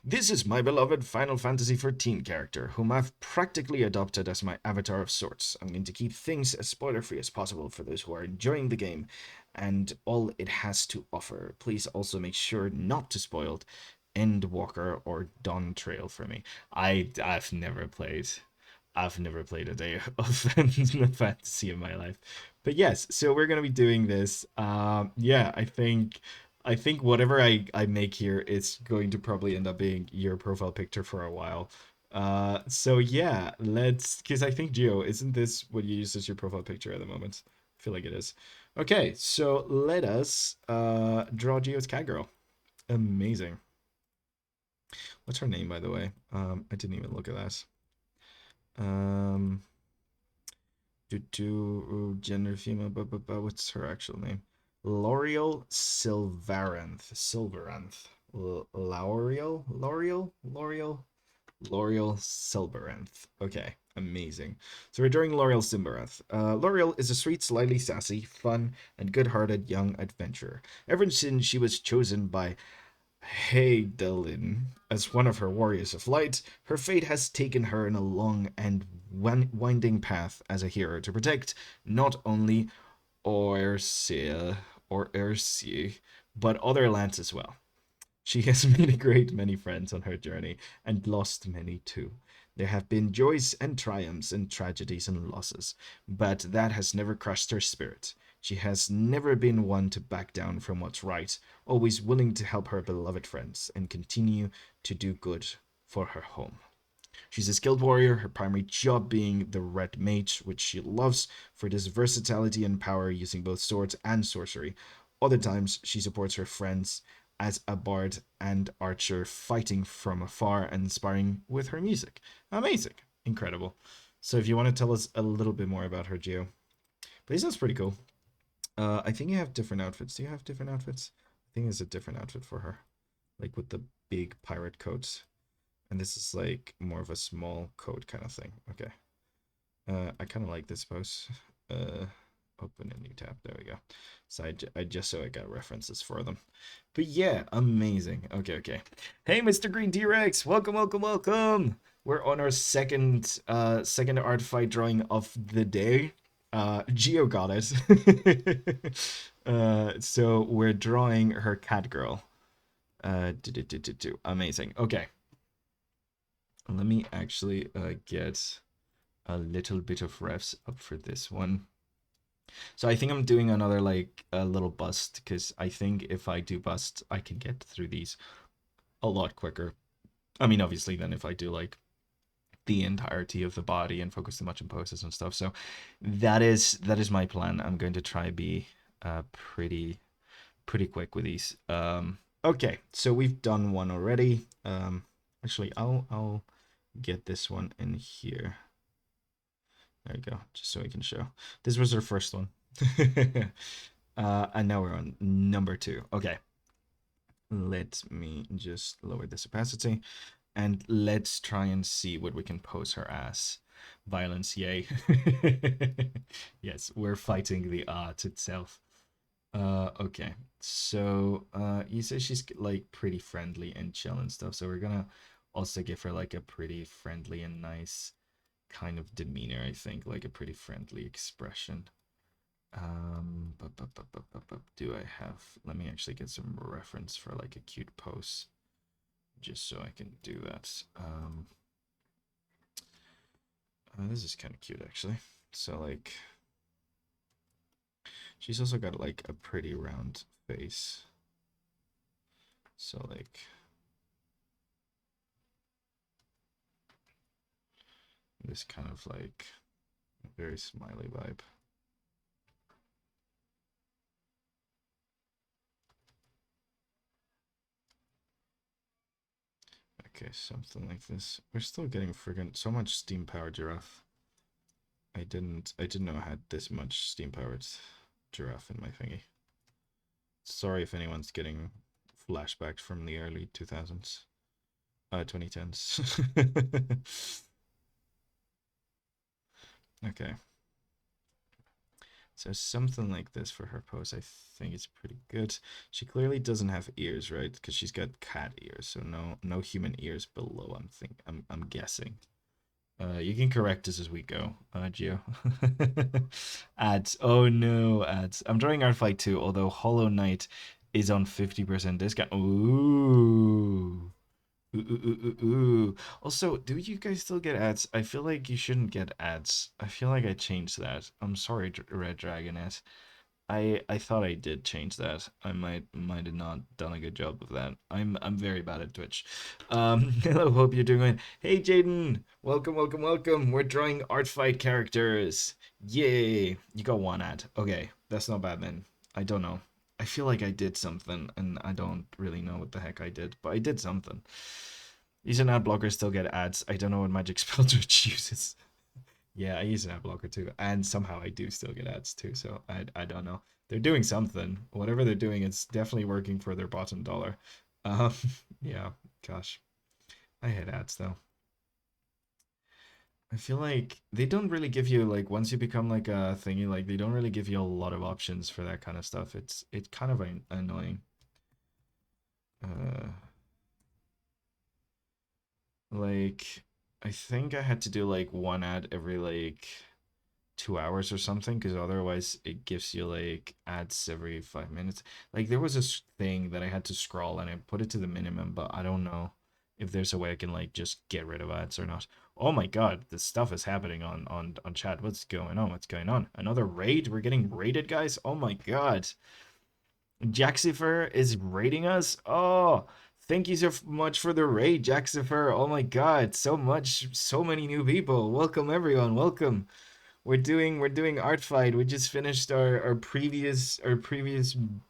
This is my beloved Final Fantasy XIV character, whom I've practically adopted as my avatar of sorts. I'm going to keep things as spoiler-free as possible for those who are enjoying the game and all it has to offer. Please also make sure not to spoil Endwalker or Dawn Trail for me. I've never played a day of fantasy in my life. But yes, so we're gonna be doing this. Yeah, I think whatever I make here is going to probably end up being your profile picture for a while. So yeah, because I think Geo, isn't this what you use as your profile picture at the moment? I feel like it is. Okay, so let us draw Geo's cat girl. Amazing. What's her name, by the way? I didn't even look at that. Um, gender female, but what's her actual name? L'Oreal Silveranth. L'Oreal Silveranth. Okay, amazing. So we're drawing L'Oreal Silveranth. L'Oreal is a sweet, slightly sassy, fun, and good-hearted young adventurer. Ever since she was chosen by Heidelin as one of her warriors of light, her fate has taken her in a long and winding path as a hero to protect not only Orsia or Ersi, but other lands as well. She has made a great many friends on her journey and lost many too. There have been joys and triumphs and tragedies and losses, but that has never crushed her spirit. She has never been one to back down from what's right, always willing to help her beloved friends and continue to do good for her home. She's a skilled warrior, her primary job being the Red Mage, which she loves for this versatility and power using both swords and sorcery. Other times, she supports her friends as a bard and archer, fighting from afar and inspiring with her music. Amazing. Incredible. So if you want to tell us a little bit more about her, Geo. But sounds pretty cool. I think you have different outfits. Do you have different outfits? I think it's a different outfit for her. Like with the big pirate coats. And this is like more of a small coat kind of thing. Okay. I kind of like this pose. Open a new tab. There we go. So I just so I got references for them. But yeah, amazing. Okay, okay. Hey, Mr. Green T-Rex. Welcome, welcome, welcome. We're on our second ArtFight drawing of the day. Geo got it. So we're drawing her cat girl. Amazing. Okay. Let me actually get a little bit of refs up for this one. So I think I'm doing another like a little bust because I think if I do bust, I can get through these a lot quicker. I mean, obviously, then if I do like the entirety of the body and focus too much on poses and stuff. So that is my plan. I'm going to try be pretty quick with these. Okay, so we've done one already. Actually, I'll get this one in here. There you go, just so we can show. This was our first one. And now we're on number 2. Okay. Let me just lower this opacity. And let's try and see what we can pose her as. Violence, yay. Yes, we're fighting the art itself. Okay. So, you say she's like pretty friendly and chill and stuff. So we're gonna also give her like a pretty friendly and nice kind of demeanor, I think, like a pretty friendly expression. Do I have, let me actually get some reference for like a cute pose just so I can do that. This is kind of cute actually. So like, she's also got like a pretty round face. So like, this kind of like very smiley vibe. Okay, something like this. We're still getting friggin' so much steam powered giraffe. I didn't know I had this much steam powered giraffe in my thingy. Sorry if anyone's getting flashbacks from the early 2000s. 2010s. Okay. So something like this for her pose, I think it's pretty good. She clearly doesn't have ears, right? Because she's got cat ears, so no human ears below. I'm guessing. You can correct us as we go, Gio. Ads. Oh no, ads. I'm drawing ArtFight too, although Hollow Knight is on 50% discount. Ooh. Ooh, ooh, ooh, ooh. Also, do you guys still get ads? I feel like you shouldn't get ads. I feel like I changed that. I'm sorry, Red Dragoness. I thought I did change that. I might have not done a good job of that. I'm very bad at Twitch. Hello, hope you're doing well. Hey Jaden, welcome, welcome, welcome. We're drawing art fight characters. Yay! You got one ad. Okay, that's not bad then. I don't know. I feel like I did something, and I don't really know what the heck I did, but I did something. Use an ad blocker, still get ads. I don't know what magic spell Twitch uses. Yeah, I use an ad blocker too, and somehow I do still get ads too. So I don't know. They're doing something. Whatever they're doing, it's definitely working for their bottom dollar. Um, yeah, gosh, I hate ads though. I feel like they don't really give you like once you become like a thingy, like they don't really give you a lot of options for that kind of stuff. It's kind of annoying. Uh, like I think I had to do like one ad every like 2 hours or something because otherwise it gives you like ads every 5 minutes. Like there was this thing that I had to scroll and I put it to the minimum, but I don't know if there's a way I can like just get rid of ads or not. Oh my god, this stuff is happening on chat. What's going on? What's going on? Another raid? We're getting raided, guys. Oh my god. Jaxifer is raiding us. Oh, thank you so much for the raid, Jaxifer. Oh my god, so much, so many new people. Welcome everyone. Welcome. We're doing ArtFight. We just finished our previous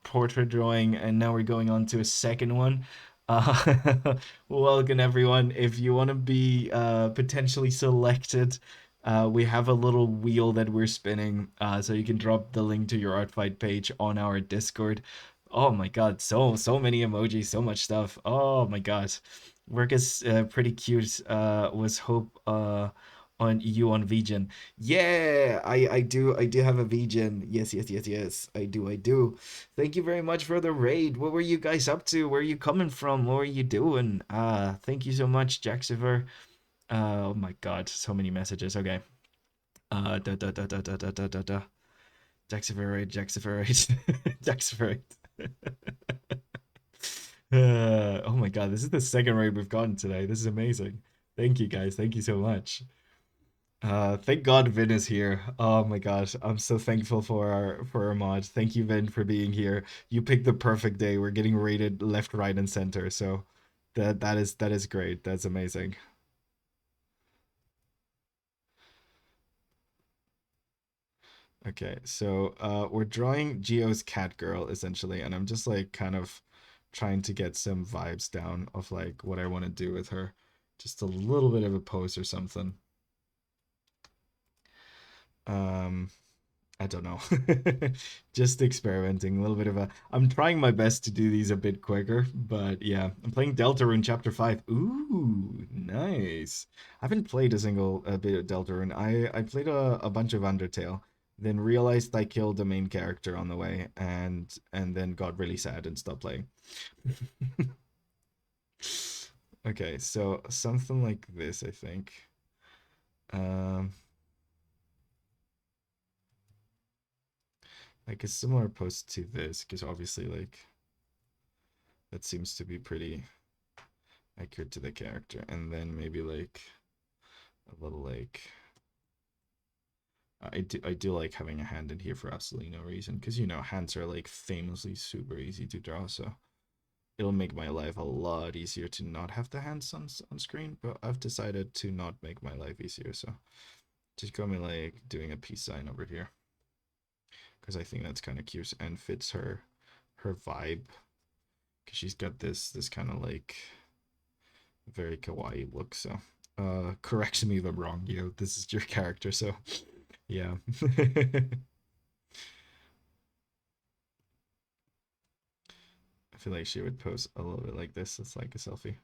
portrait drawing, and now we're going on to a second one. Welcome everyone. If you want to be potentially selected, we have a little wheel that we're spinning, so you can drop the link to your ArtFight page on our Discord. Oh my God, so many emojis, so much stuff. Oh my God, work is pretty cute. Was hope on you on Vegan. Yeah, I do have a Vegan. Yes, yes, yes, yes. I do. Thank you very much for the raid. What were you guys up to? Where are you coming from? What were you doing? Thank you so much, Jaxiver. Oh my God, so many messages. Okay. Da da da da da da da da da. Jaxiver raid, Jaxiver raid, Jaxiver raid. Oh my God, this is the second raid we've gotten today. This is amazing. Thank you guys. Thank you so much. Thank God Vin is here. Oh my God, I'm so thankful for our mod. Thank you, Vin, for being here. You picked the perfect day. We're getting rated left, right, and center. So that is great. That's amazing. Okay, so we're drawing Geo's cat girl essentially, and I'm just like kind of trying to get some vibes down of like what I want to do with her. Just a little bit of a pose or something. Um, I don't know. Just experimenting a little bit of a. I'm trying my best to do these a bit quicker, but yeah, I'm playing Deltarune Chapter 5. Ooh, nice. I haven't played a single bit of Deltarune. I played a bunch of Undertale, then realized I killed the main character on the way, and then got really sad and stopped playing. Okay, so something like this, I think. Um, like a similar post to this, because obviously, like, that seems to be pretty accurate to the character. And then maybe like a little like I do like having a hand in here for absolutely no reason, because you know hands are like famously super easy to draw, so it'll make my life a lot easier to not have the hands on screen. But I've decided to not make my life easier, so just got me like doing a peace sign over here, because I think that's kind of cute and fits her vibe, because she's got this kind of like very kawaii look. So correction me if I'm wrong, this is your character, so yeah. I feel like she would pose a little bit like this. It's like a selfie.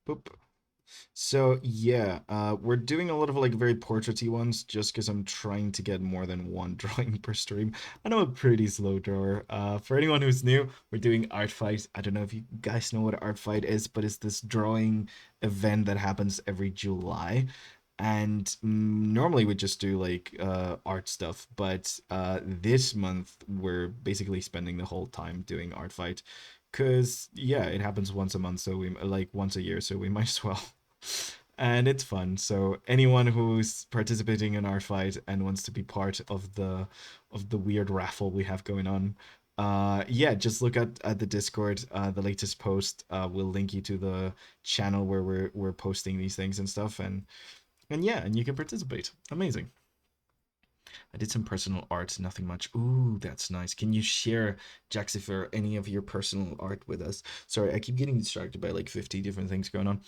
Boop. So yeah, we're doing a lot of like very portraity ones just because I'm trying to get more than one drawing per stream. I know I'm a pretty slow drawer. For anyone who's new, we're doing ArtFight. I don't know if you guys know what ArtFight is, but it's this drawing event that happens every July. And normally we just do like art stuff, but this month we're basically spending the whole time doing ArtFight, because yeah, it happens once a month, so we like once a year, so we might as well. And it's fun. So anyone who's participating in our fight and wants to be part of the weird raffle we have going on, yeah, just look at the Discord, the latest post. We'll link you to the channel where we're posting these things and stuff, and yeah, and you can participate. Amazing. I did some personal art, nothing much. Ooh, that's nice. Can you share, Jaxifer, any of your personal art with us? Sorry, I keep getting distracted by like 50 different things going on.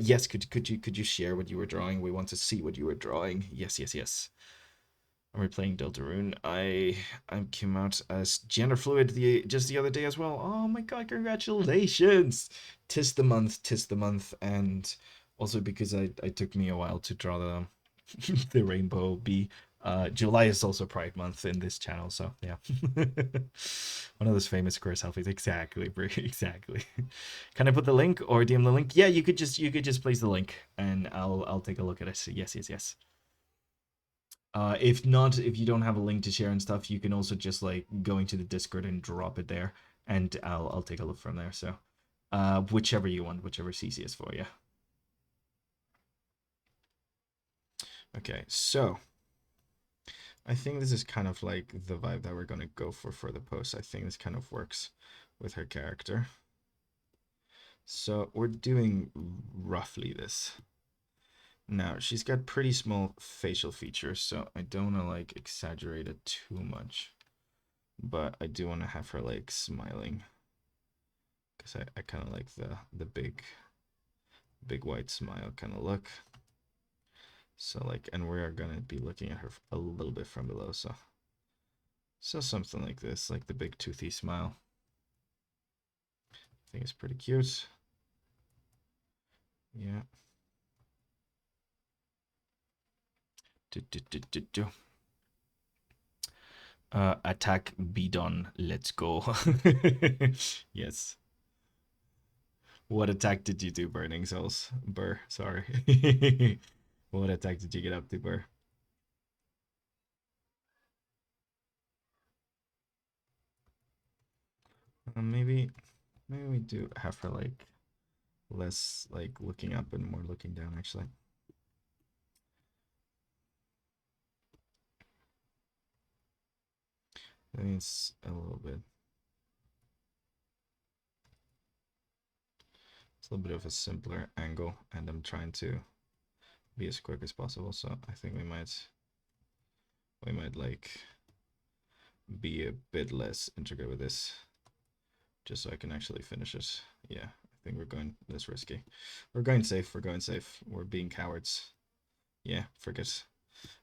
Yes, could you share what you were drawing? We want to see what you were drawing. Yes, yes, yes. I'm replaying Deltarune. I came out as gender fluid just the other day as well. Oh my god, congratulations! Tis the month, and also because I took me a while to draw the the rainbow bee. July is also Pride Month in this channel, so yeah. One of those famous square selfies. Exactly, bro. Exactly. Can I put the link or DM the link? Yeah, you could just place the link and I'll take a look at it. Yes, yes, yes. If not, if you don't have a link to share and stuff, you can also just like go into the Discord and drop it there, and I'll take a look from there. So, whichever you want, whichever's easiest for you. Okay, so I think this is kind of like the vibe that we're gonna go for the post. I think this kind of works with her character. So we're doing roughly this. Now, she's got pretty small facial features, so I don't want to like exaggerate it too much. But I do want to have her like smiling, because I kind of like the big white smile kind of look. So like, and we are gonna be looking at her a little bit from below, so something like this, like the big toothy smile. I think it's pretty cute. Yeah. Attack be done. Let's go. Yes. What attack did you do, Burning Souls? Burr, sorry. What attack did you get up to, Burr? Maybe we do have her like less like looking up and more looking down, actually. I think it's a little bit. It's a little bit of a simpler angle, and I'm trying to be as quick as possible. So I think we might like be a bit less intricate with this, just so I can actually finish it. Yeah, I think we're going this risky. We're going safe. We're going safe. We're being cowards. Yeah, forget.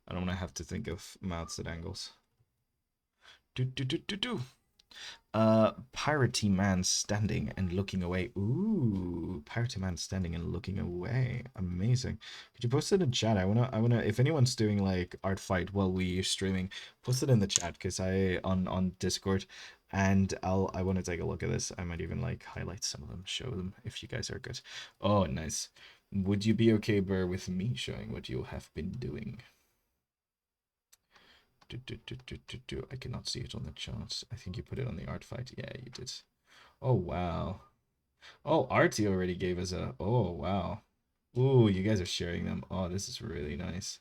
I don't want to have to think of mouths at angles. Do do do do do. Piratey man standing and looking away. Ooh, piratey man standing and looking away. Amazing. Could you post it in chat? I wanna. If anyone's doing like ArtFight while we streaming, post it in the chat because I on Discord, and I want to take a look at this. I might even like highlight some of them, show them if you guys are good. Oh, nice. Would you be okay, Burr, with me showing what you have been doing? I cannot see it on the charts. I think you put it on the ArtFight. Yeah, you did. Oh, wow. Oh, Artie already gave us a... Oh, wow. Ooh, you guys are sharing them. Oh, this is really nice.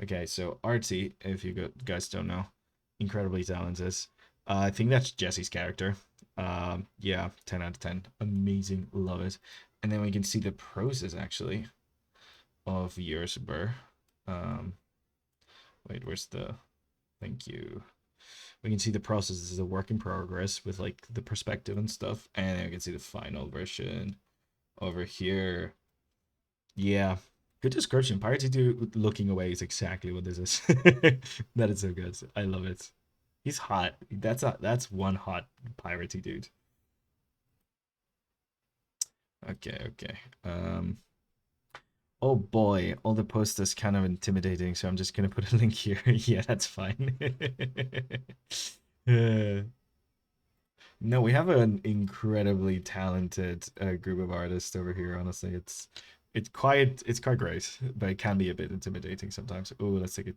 Okay, so Artie, if you guys don't know, incredibly talented. I think that's Jesse's character. Yeah, 10 out of 10. Amazing. Love it. And then we can see the process, actually, of yours, Burr. Um, wait, where's the... Thank you. We can see the process is a work in progress with like the perspective and stuff, and then we can see the final version over here. Yeah, good description. Pirates 2 looking away is exactly what this is. That is so good. I love it. He's hot. That's one hot piratey dude. Okay, okay. Oh boy, all the posts is kind of intimidating, so I'm just gonna put a link here. Yeah, that's fine. Uh, No, we have an incredibly talented group of artists over here. Honestly, it's quite great, but it can be a bit intimidating sometimes. Oh, let's take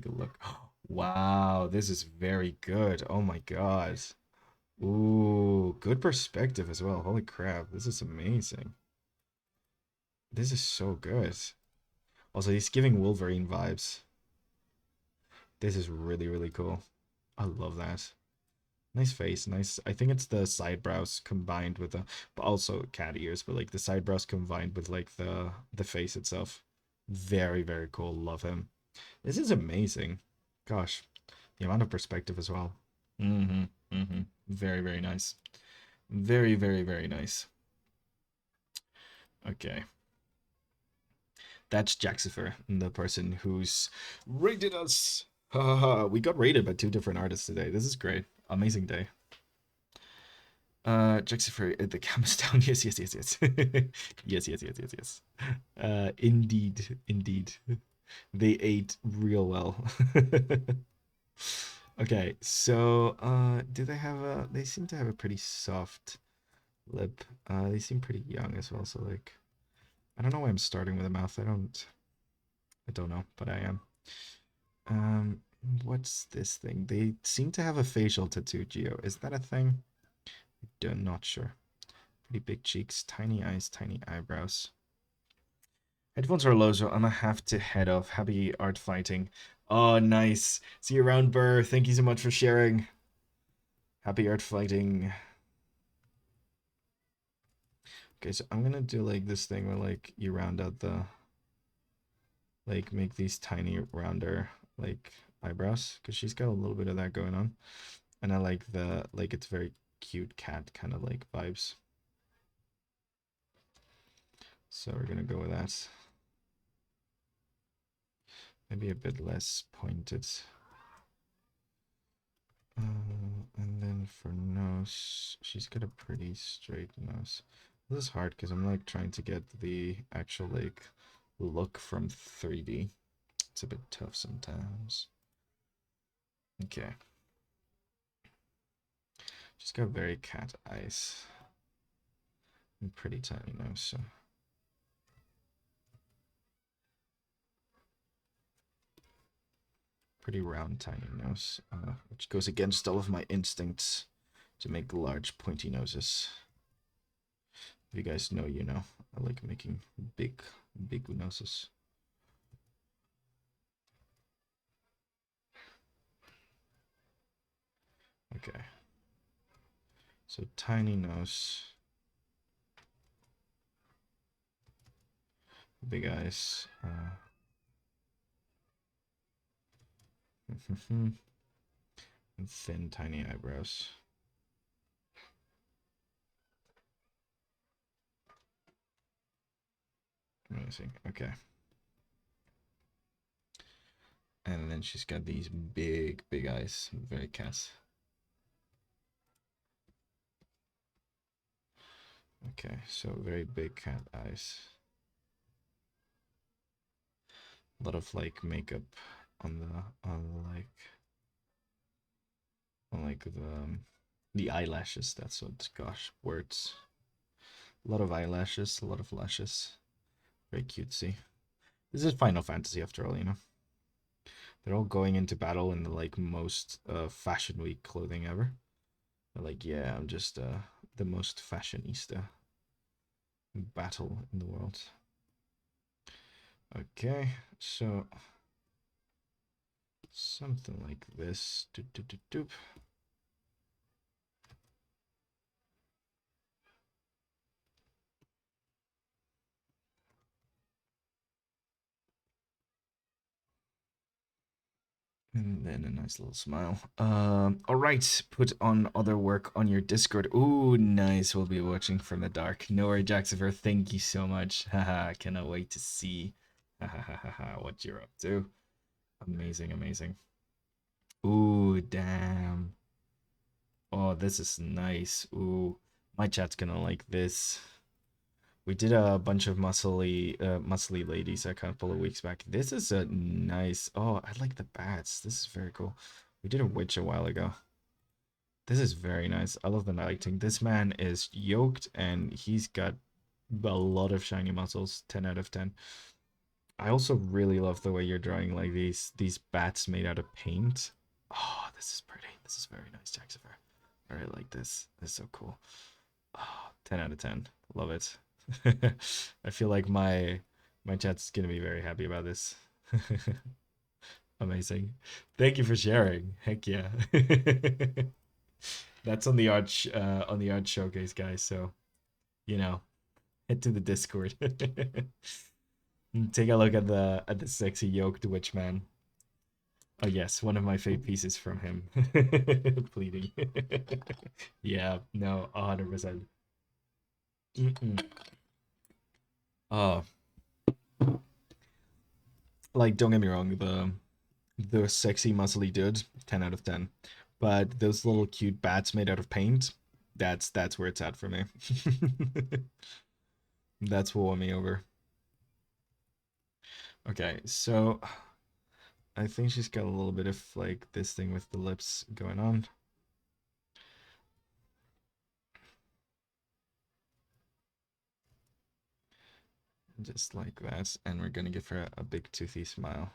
a look. Wow, this is very good. Oh my God. Ooh, good perspective as well. Holy crap, this is amazing. This is so good. Also, he's giving Wolverine vibes. This is really, really cool. I love that. Nice face, nice. I think it's the side brows combined with the, but also cat ears, but like the side brows combined with like the face itself. Very, very cool. Love him. This is amazing. Gosh, the amount of perspective as well. Mm-hmm. Mm-hmm. Very, very nice. Very, very, very nice. Okay. That's Jaxifer, the person who's rated us. Ha ha ha. We got rated by two different artists today. This is great. Amazing day. Jaxifer, the camera's down. Yes, yes, yes, yes. Yes, yes, yes, yes, yes. Indeed, indeed. They ate real well. Okay, so do they have a they seem to have a pretty soft lip. They seem pretty young as well, so like I don't know why I'm starting with a mouth. I don't know, but I am. Um what's this thing? They seem to have a facial tattoo, Geo. Is that a thing? Not sure. Pretty big cheeks, tiny eyes, tiny eyebrows. Headphones are low, so I'm gonna have to head off. Happy art fighting. Oh, nice. See you around, Burr. Thank you so much for sharing. Happy art fighting. Okay, so I'm gonna do like this thing where like you round out the like make these tiny rounder like eyebrows because she's got a little bit of that going on, and I like the like it's very cute cat kind of like vibes. So we're gonna go with that. Maybe a bit less pointed. And then for nose, she's got a pretty straight nose. This is hard because I'm like trying to get the actual like look from 3D. It's a bit tough sometimes. Okay. She's got very cat eyes and pretty tiny nose, so pretty round tiny nose, which goes against all of my instincts to make large pointy noses. If you guys know, you know. I like making big noses. Okay. So tiny nose, big eyes, and thin tiny eyebrows. Amazing. Okay. And then she's got these big, big eyes. Very Cass. Okay, so very big cat eyes. A lot of like makeup on the eyelashes. That's what, gosh, words. A lot of eyelashes, a lot of lashes. Very cutesy. This is Final Fantasy after all, you know. They're all going into battle in the like most fashion week clothing ever. They're like, yeah, I'm just the most fashionista battle in the world. Okay, so something like this. Doop, doop, doop, doop. And then a nice little smile. All right. Put on other work on your Discord. Ooh, nice. We'll be watching from the dark. No worry, Jaxifer. Thank you so much. Haha. Cannot wait to see. Haha. What you're up to. Amazing, amazing. Ooh, damn. Oh, this is nice. Ooh, my chat's gonna like this. We did a bunch of muscly ladies a couple of weeks back. This is a nice. Oh, I like the bats. This is very cool. We did a witch a while ago. This is very nice. I love the lighting. This man is yoked and he's got a lot of shiny muscles. 10 out of 10. I also really love the way you're drawing like these bats made out of paint. Oh, this is pretty. This is very nice, Jaxifer. I really like this. This is so cool. Oh, 10 out of 10. Love it. I feel like my chat's gonna be very happy about this. Amazing. Thank you for sharing. Heck yeah. That's on the art showcase, guys. So you know, head to the Discord. Take a look at the sexy yoked witch man. Oh yes, one of my fave pieces from him. Pleading. Yeah, no, 100%. Uh, like don't get me wrong, the sexy muscly dude, 10 out of 10. But those little cute bats made out of paint, that's where it's at for me. That's what won me over. Okay, so I think she's got a little bit of like this thing with the lips going on. Just like that. And we're gonna give her a big toothy smile.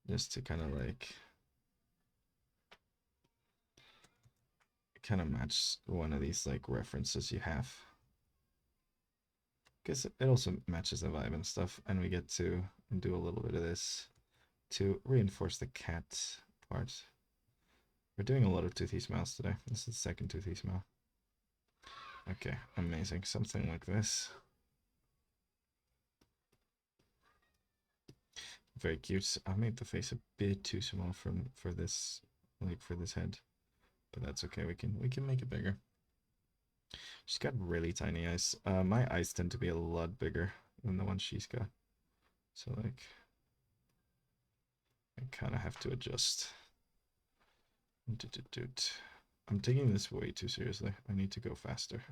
Just to kind of like kind of match one of these like references you have. Because it also matches the vibe and stuff. And we get to do a little bit of this to reinforce the cat part. We're doing a lot of toothy smiles today. This is the second toothy smile. Okay, amazing. Something like this. Very cute. I made the face a bit too small for this, like for this head, but that's okay. We can make it bigger. She's got really tiny eyes. My eyes tend to be a lot bigger than the ones she's got, so like I kind of have to adjust. I'm taking this way too seriously. I need to go faster.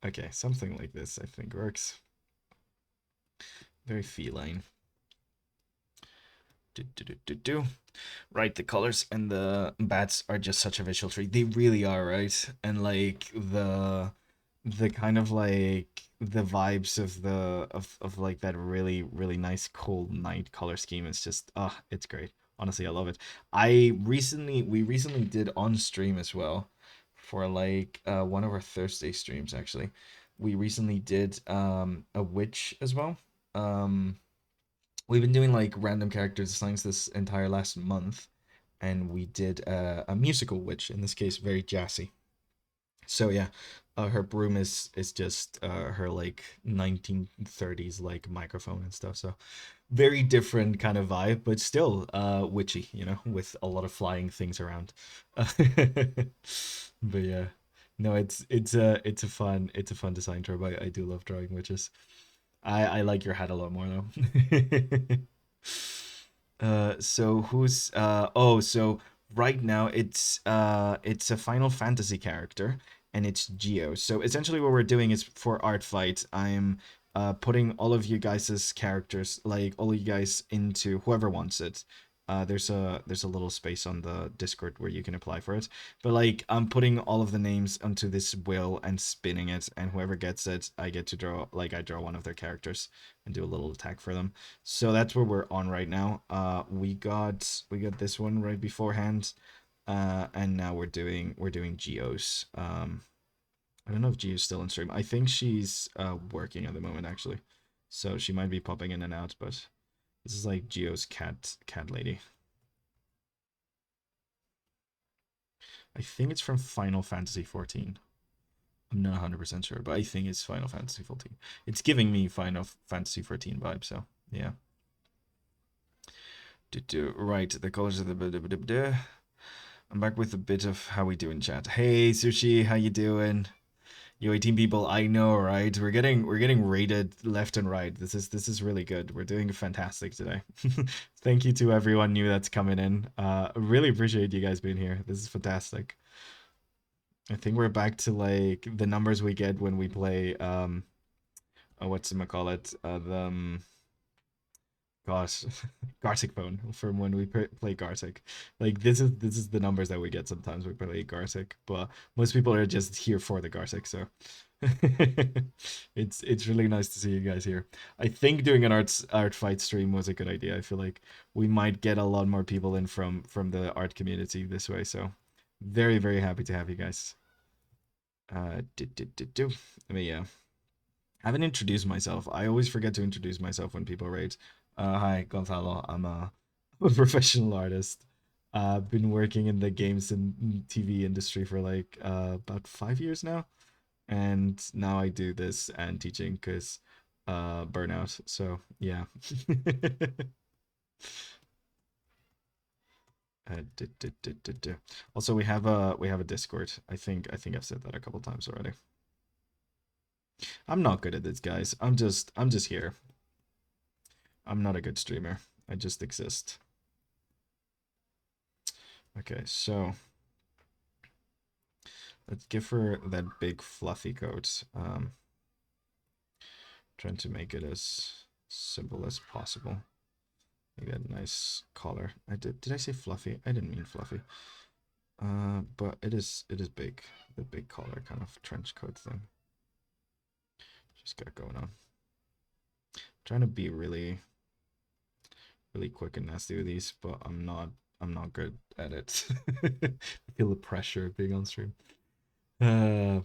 Okay, something like this I think works. Very feline. Right, the colors and the bats are just such a visual treat. They really are, right? And like the kind of like the vibes of of like that really nice cold night color scheme. It's just it's great. Honestly, I love it. We recently did on stream as well for like one of our Thursday streams actually. We recently did a witch as well. Um we've been doing like random character designs this entire last month, and we did a musical witch, in this case very jazzy. So yeah, her broom is just her like 1930s like microphone and stuff. So very different kind of vibe, but still witchy, you know, with a lot of flying things around. But yeah, no, it's a fun design term. I do love drawing witches. I like your hat a lot more though. So who's oh, so right now it's a Final Fantasy character and it's Geo. So essentially what we're doing is for ArtFight, I'm putting all of you guys' characters, like all of you guys into whoever wants it. There's a little space on the Discord where you can apply for it. But like I'm putting all of the names onto this wheel and spinning it, and whoever gets it, I get to draw, like I draw one of their characters and do a little attack for them. So that's where we're on right now. We got this one right beforehand, and now we're doing Geo's. I don't know if Geo's still in stream. I think she's working at the moment actually, so she might be popping in and out. But this is like Geo's cat lady. I think it's from Final Fantasy 14. I'm not 100% sure, but I think it's Final Fantasy 14. It's giving me Final Fantasy 14 vibes, so yeah. Right, the colors of the. I'm back with a bit of how we do in chat. Hey Sushi, how you doing? Yo, 18 people, I know, right? We're getting rated left and right. This is really good. We're doing fantastic today. Thank you to everyone new that's coming in. Really appreciate you guys being here. This is fantastic. I think we're back to like the numbers we get when we play what's it call it? Gosh, Gartic phone from when we play Gartic. Like this is the numbers that we get sometimes we play Gartic, but most people are just here for the Gartic, so it's really nice to see you guys here. I think doing an art fight stream was a good idea. I feel like we might get a lot more people in from the art community this way, so very very happy to have you guys. Do. I mean, yeah. I haven't introduced myself. I always forget to introduce myself when people rate. Hi, Gonzalo. I'm a professional artist. I've been working in the games and TV industry for like about 5 years now, and now I do this and teaching because burnout. So yeah. Also, we have a Discord. I think I've said that a couple times already. I'm not good at this, guys. I'm just here. I'm not a good streamer. I just exist. Okay, so let's give her that big fluffy coat. Trying to make it as simple as possible. Make that nice collar. Did I say fluffy? I didn't mean fluffy. But it is big. The big collar kind of trench coat thing. Just got going on. Trying to be really really quick and nasty with these, but I'm not good at it. I feel the pressure of being on stream. I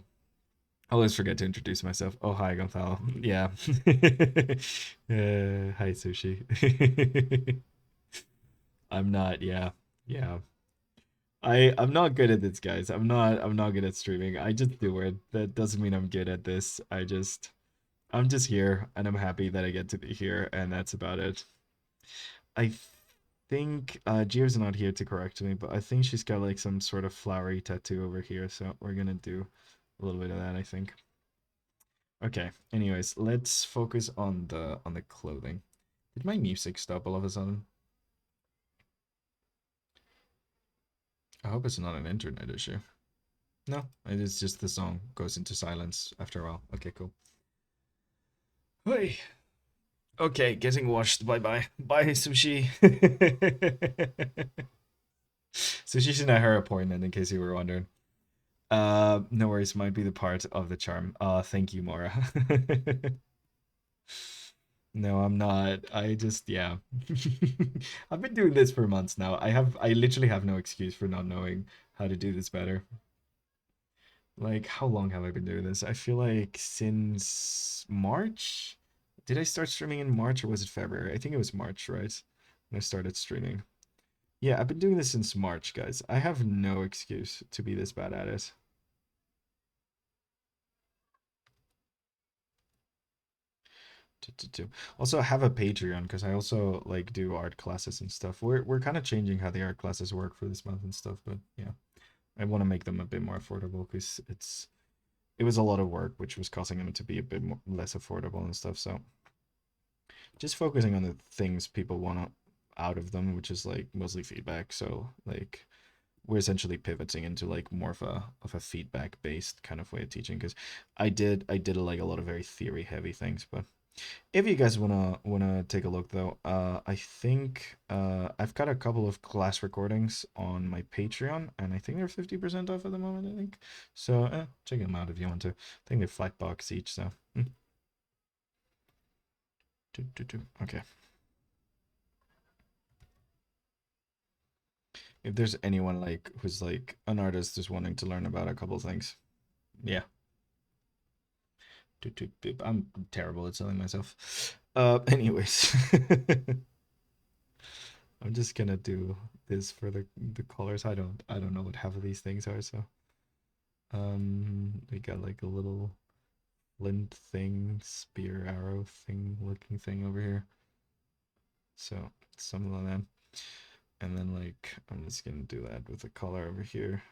always forget to introduce myself. Oh, hi, Gonzalo. Yeah. Hi, Sushi. I'm not, yeah. Yeah. I'm not good at this, guys. I'm not good at streaming. I just do it. That doesn't mean I'm good at this. I'm just here and I'm happy that I get to be here and that's about it. I think Gio's not here to correct me, but I think she's got like some sort of flowery tattoo over here, so we're gonna do a little bit of that, I think. Okay. Anyways, let's focus on the clothing. Did my music stop all of a sudden? I hope it's not an internet issue. No, it is just the song goes into silence after a while. Okay, cool. Hey. Okay, getting washed. Bye bye. Bye, Sushi. Sushi's in her appointment, in case you were wondering. No worries, might be the part of the charm. Thank you, Mora. No, I'm not. I just, yeah. I've been doing this for months now. I literally have no excuse for not knowing how to do this better. Like, how long have I been doing this? I feel like since March? Did I start streaming in March or was it February? I think it was March, right? When I started streaming. Yeah, I've been doing this since March, guys. I have no excuse to be this bad at it. Also, I have a Patreon because I also like do art classes and stuff. We're kind of changing how the art classes work for this month and stuff, but yeah, I want to make them a bit more affordable because it was a lot of work, which was causing them to be a bit less affordable and stuff. So just focusing on the things people want to out of them, which is like mostly feedback. So like we're essentially pivoting into like more of a feedback based kind of way of teaching, because I did like a lot of very theory heavy things. But if you guys wanna take a look though, I think I've got a couple of class recordings on my Patreon, and I think they're 50% off at the moment, I think. So check them out if you want to. I think they're $5 each, so okay. If there's anyone like who's like an artist who's wanting to learn about a couple things, yeah. I'm terrible at selling myself. Anyways, I'm just gonna do this for the colors. I don't know what half of these things are, so we got like a little flint thing, spear arrow thing looking thing over here. So something like that. And then like I'm just gonna do that with the color over here.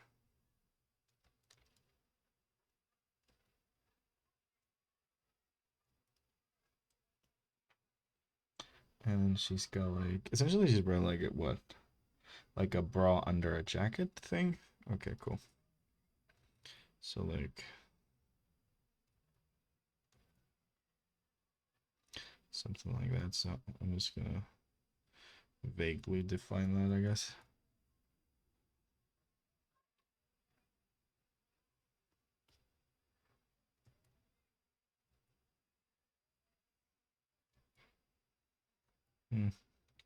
And she's got like essentially she's wearing like what? Like a bra under a jacket thing? Okay, cool. So like something like that. So I'm just gonna vaguely define that, I guess.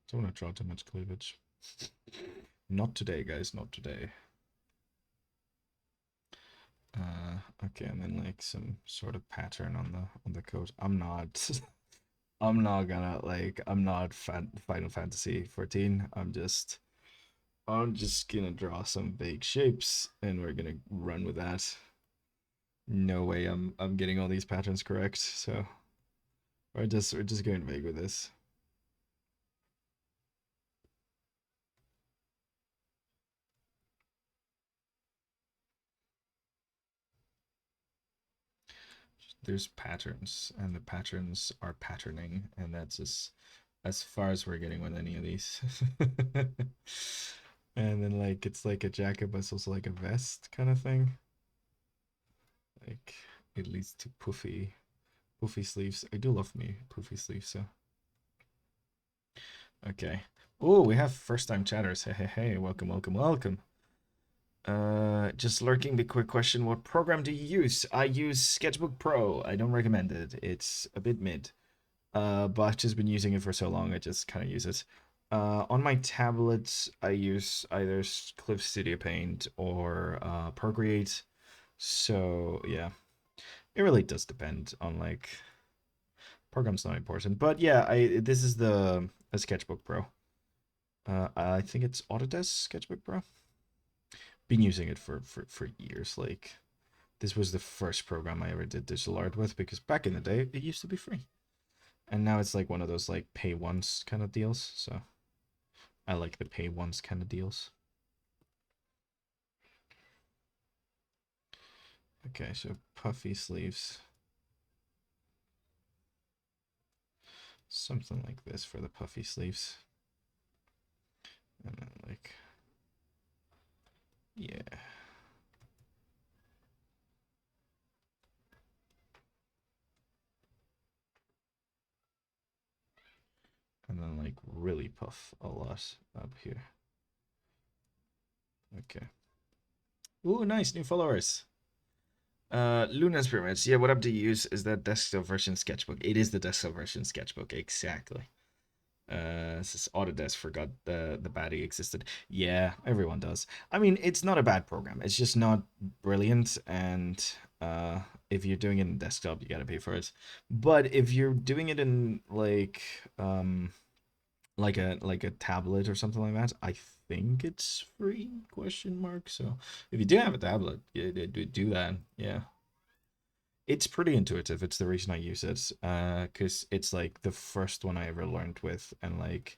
Don't want to draw too much cleavage. Not today, guys. Not today. Okay, and then like some sort of pattern on the coat. I'm not. I'm not gonna like. I'm not Final Fantasy 14. I'm just gonna draw some vague shapes, and we're gonna run with that. No way. I'm getting all these patterns correct. So we're just going vague with this. There's patterns, and the patterns are patterning, and that's as far as we're getting with any of these. And then like it's like a jacket, but it's also like a vest kind of thing. Like it leads to puffy sleeves. I do love me puffy sleeves, so okay. Oh, we have first time chatters. Hey, hey, hey, welcome, welcome, welcome. Just lurking, big quick question. What program do you use? I use Sketchbook Pro. I don't recommend it. It's a bit mid. But I've just been using it for so long, I just kind of use it. On my tablets, I use either Cliff Studio Paint or Procreate. So yeah, it really does depend on like program's not important. But yeah, I this is the a Sketchbook Pro. I think it's Autodesk Sketchbook Pro. Been using it for years. Like this was the first program I ever did digital art with, because back in the day it used to be free. And now it's like one of those like pay once kind of deals. So I like the pay once kind of deals. Okay, so puffy sleeves. Something like this for the puffy sleeves. And then like, yeah. And then like really puff a lot up here. Okay. Ooh, nice new followers. Luna's Pyramids. Yeah, what I'm to use is that desktop version sketchbook. It is the desktop version sketchbook, exactly. This is Autodesk forgot the baddie existed. Yeah, everyone does. I mean, it's not a bad program. It's just not brilliant, and if you're doing it in desktop, you gotta pay for it. But if you're doing it in like a tablet or something like that, I think it's free? Question mark. So if you do have a tablet, yeah, do that. Yeah, it's pretty intuitive. It's the reason I use it. Because it's like the first one I ever learned with, and like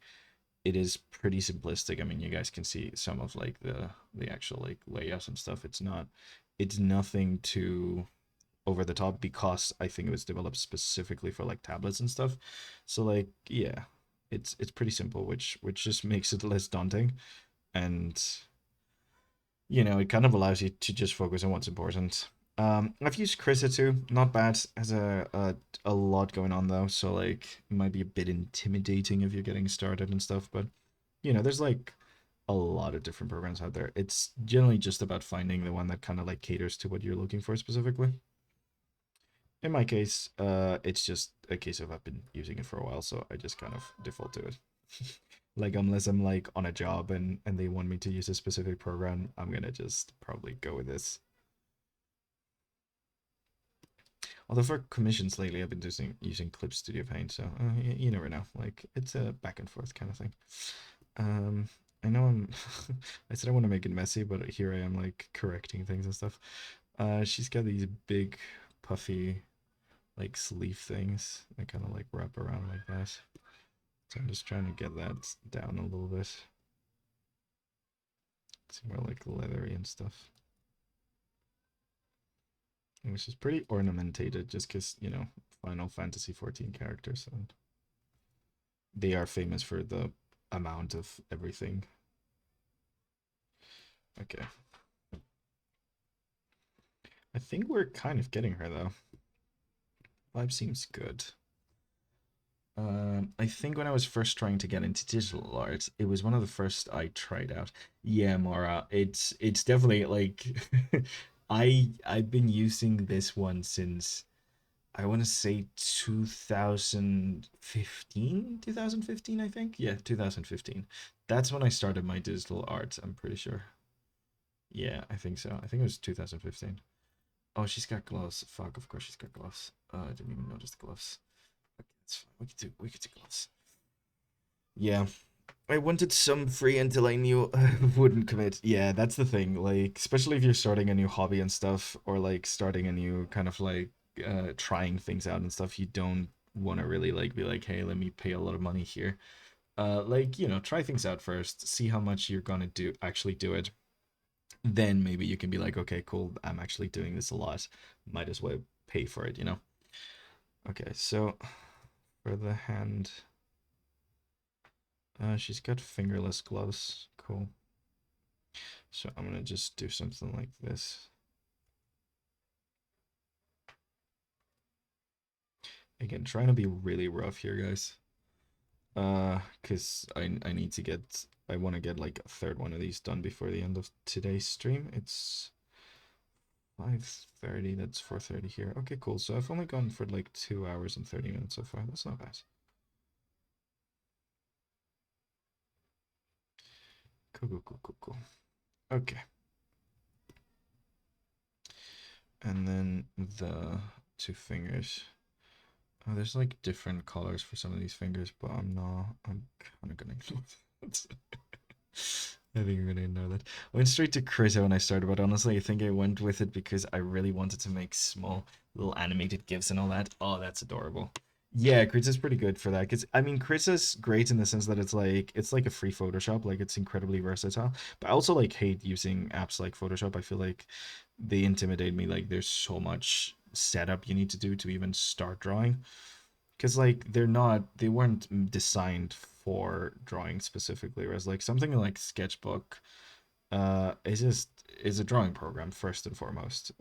it is pretty simplistic. I mean, you guys can see some of like the actual like layouts and stuff. It's nothing too over the top, because I think it was developed specifically for like tablets and stuff. So like yeah. it's pretty simple, which just makes it less daunting, and it kind of allows you to just focus on what's important. I've used Krita too, not bad. Has a lot going on though, so like it might be a bit intimidating if you're getting started and stuff, but there's like a lot of different programs out there. It's generally just about finding the one that kind of like caters to what you're looking for specifically. In my case, it's just a case of I've been using it for a while, so I just kind of default to it. Like unless I'm like on a job and they want me to use a specific program, I'm gonna just probably go with this. Although for commissions lately, I've been using Clip Studio Paint, so you never know. Like it's a back and forth kind of thing. Um, I know I said I want to make it messy, but here I am like correcting things and stuff. She's got these big, puffy, like sleeve things that kind of like wrap around like that. So I'm just trying to get that down a little bit. It's more like leathery and stuff. Which is pretty ornamentated just because, Final Fantasy 14 characters, and they are famous for the amount of everything. Okay. I think we're kind of getting her though. Vibe seems good. I think when I was first trying to get into digital art, it was one of the first I tried out. Yeah, Mara, it's definitely like I've been using this one since I want to say 2015, 2015, I think. Yeah, 2015. That's when I started my digital art, I'm pretty sure. Yeah, I think so. I think it was 2015. Oh, she's got gloves. Fuck, of course she's got gloves. I didn't even notice the gloves. Okay, that's fine. We could do gloves. Yeah. I wanted some free until I knew I wouldn't commit. Yeah, that's the thing. Like, especially if you're starting a new hobby and stuff, or like starting a new kind of like trying things out and stuff, you don't want to really like be like, hey, let me pay a lot of money here. Like, try things out first, see how much you're gonna actually do it. Then maybe you can be like, okay, cool, I'm actually doing this a lot. Might as well pay for it. Okay, so for the hand, she's got fingerless gloves. Cool. So I'm gonna just do something like this. Again, trying to be really rough here, guys. Cause I need to get I want to get like a third one of these done before the end of today's stream. It's 5:30. That's 4:30 here. Okay, cool. So I've only gone for like 2 hours and 30 minutes so far. That's not bad. Cool, cool, cool, cool, cool. Okay. And then the two fingers. Oh, there's like different colors for some of these fingers, but I'm kind of gonna ignore that. I think I'm gonna ignore that. I went straight to Krita when I started, but honestly, I think I went with it because I really wanted to make small little animated GIFs and all that. Oh, that's adorable. Yeah, Krita's pretty good for that. Because I mean, Krita's great in the sense that it's like a free Photoshop, like it's incredibly versatile. But I also like hate using apps like Photoshop. I feel like they intimidate me. Like there's so much setup you need to do to even start drawing. Because like they weren't designed for drawing specifically. Whereas like something like Sketchbook, is a drawing program first and foremost.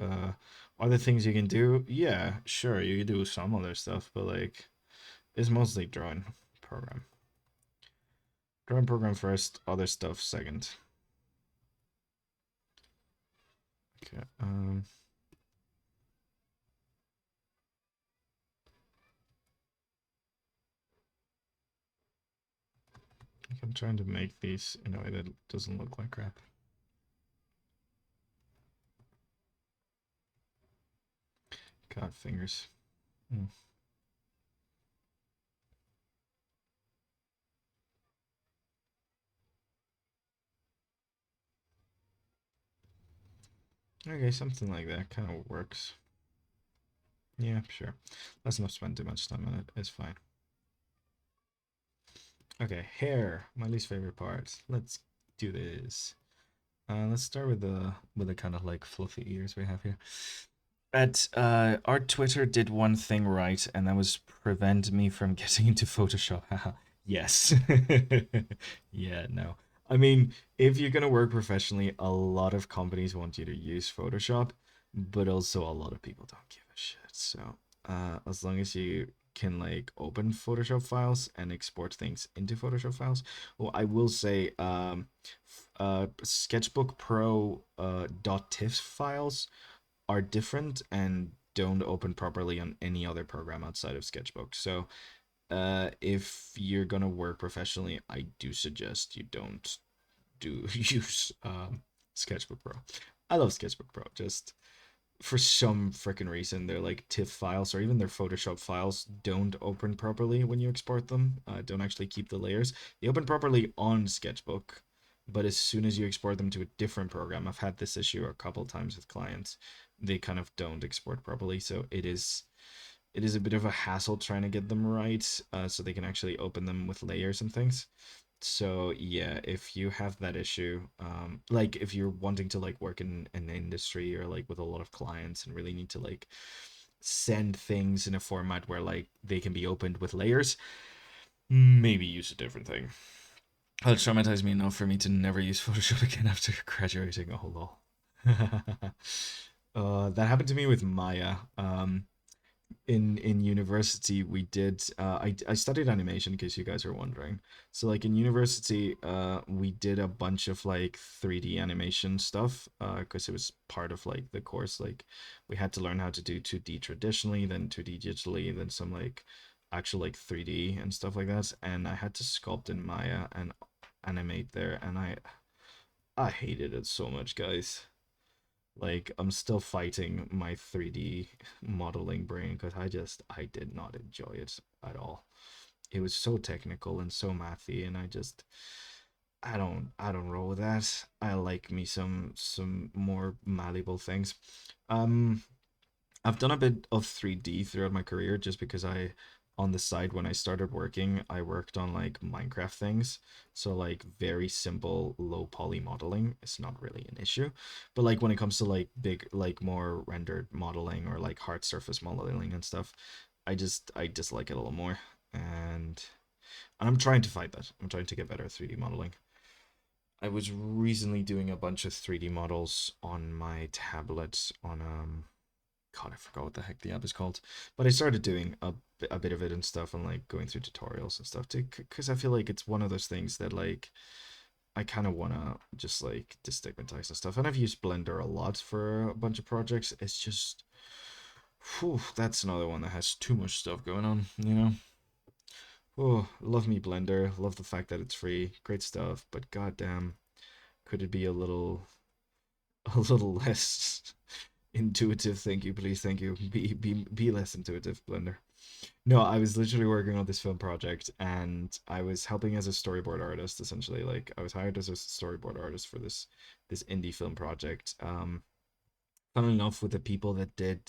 Other things you can do, yeah, sure, you can do some other stuff, but like it's mostly program. Drawing program first, other stuff second. Okay. I'm trying to make these in a way that doesn't look like crap. God, fingers. Hmm. Okay, something like that kind of works. Yeah, sure. Let's not spend too much time on it. It's fine. Okay, hair, my least favorite part. Let's do this. Let's start with the kind of like fluffy ears we have here. Our Twitter did one thing right, and that was prevent me from getting into Photoshop. Haha. Yes. Yeah, no. I mean, if you're gonna work professionally, a lot of companies want you to use Photoshop, but also a lot of people don't give a shit. So, as long as you can like open Photoshop files and export things into Photoshop files, well, I will say, Sketchbook Pro .tiff files are different and don't open properly on any other program outside of Sketchbook. So, if you're gonna work professionally, I do suggest you don't do use Sketchbook Pro. I love Sketchbook Pro. Just for some freaking reason, their like TIFF files or even their Photoshop files don't open properly when you export them. Don't actually keep the layers. They open properly on Sketchbook, but as soon as you export them to a different program, I've had this issue a couple times with clients. They kind of don't export properly, so it is a bit of a hassle trying to get them right, so they can actually open them with layers and things. So yeah, if you have that issue, like if you're wanting to like work in an industry or like with a lot of clients and really need to like send things in a format where like they can be opened with layers, maybe use a different thing. It traumatized me enough for me to never use Photoshop again after graduating. Oh lol. That happened to me with Maya. In university we did I studied animation in case you guys are wondering. So like in university we did a bunch of like 3D animation stuff because it was part of like the course. Like we had to learn how to do 2D traditionally, then 2D digitally, then some like actual like 3D and stuff like that, and I had to sculpt in Maya and animate there, and I hated it so much, guys. Like I'm still fighting my 3D modeling brain because I did not enjoy it at all. It was so technical and so mathy, and I don't roll with that. I like me some more malleable things. Um, I've done a bit of 3D throughout my career just because on the side when I started working, I worked on like Minecraft things. So like very simple low poly modeling is not really an issue. But like when it comes to like big like more rendered modeling or like hard surface modeling and stuff, I dislike it a little more. And I'm trying to fight that. I'm trying to get better at 3D modeling. I was recently doing a bunch of 3D models on my tablet on God, I forgot what the heck the app is called. But I started doing a bit of it and stuff and like going through tutorials and stuff too, because I feel like it's one of those things that like I kind of want to just like destigmatize and stuff. And I've used Blender a lot for a bunch of projects. It's just, whew, that's another one that has too much stuff going on, you know? Oh, love me Blender. Love the fact that it's free. Great stuff. But goddamn, could it be a little less intuitive? Thank you, please. Thank you. Be less intuitive, Blender. No, I was literally working on this film project and I was helping as a storyboard artist essentially. Like I was hired as a storyboard artist for this indie film project. Funnily enough with the people that did,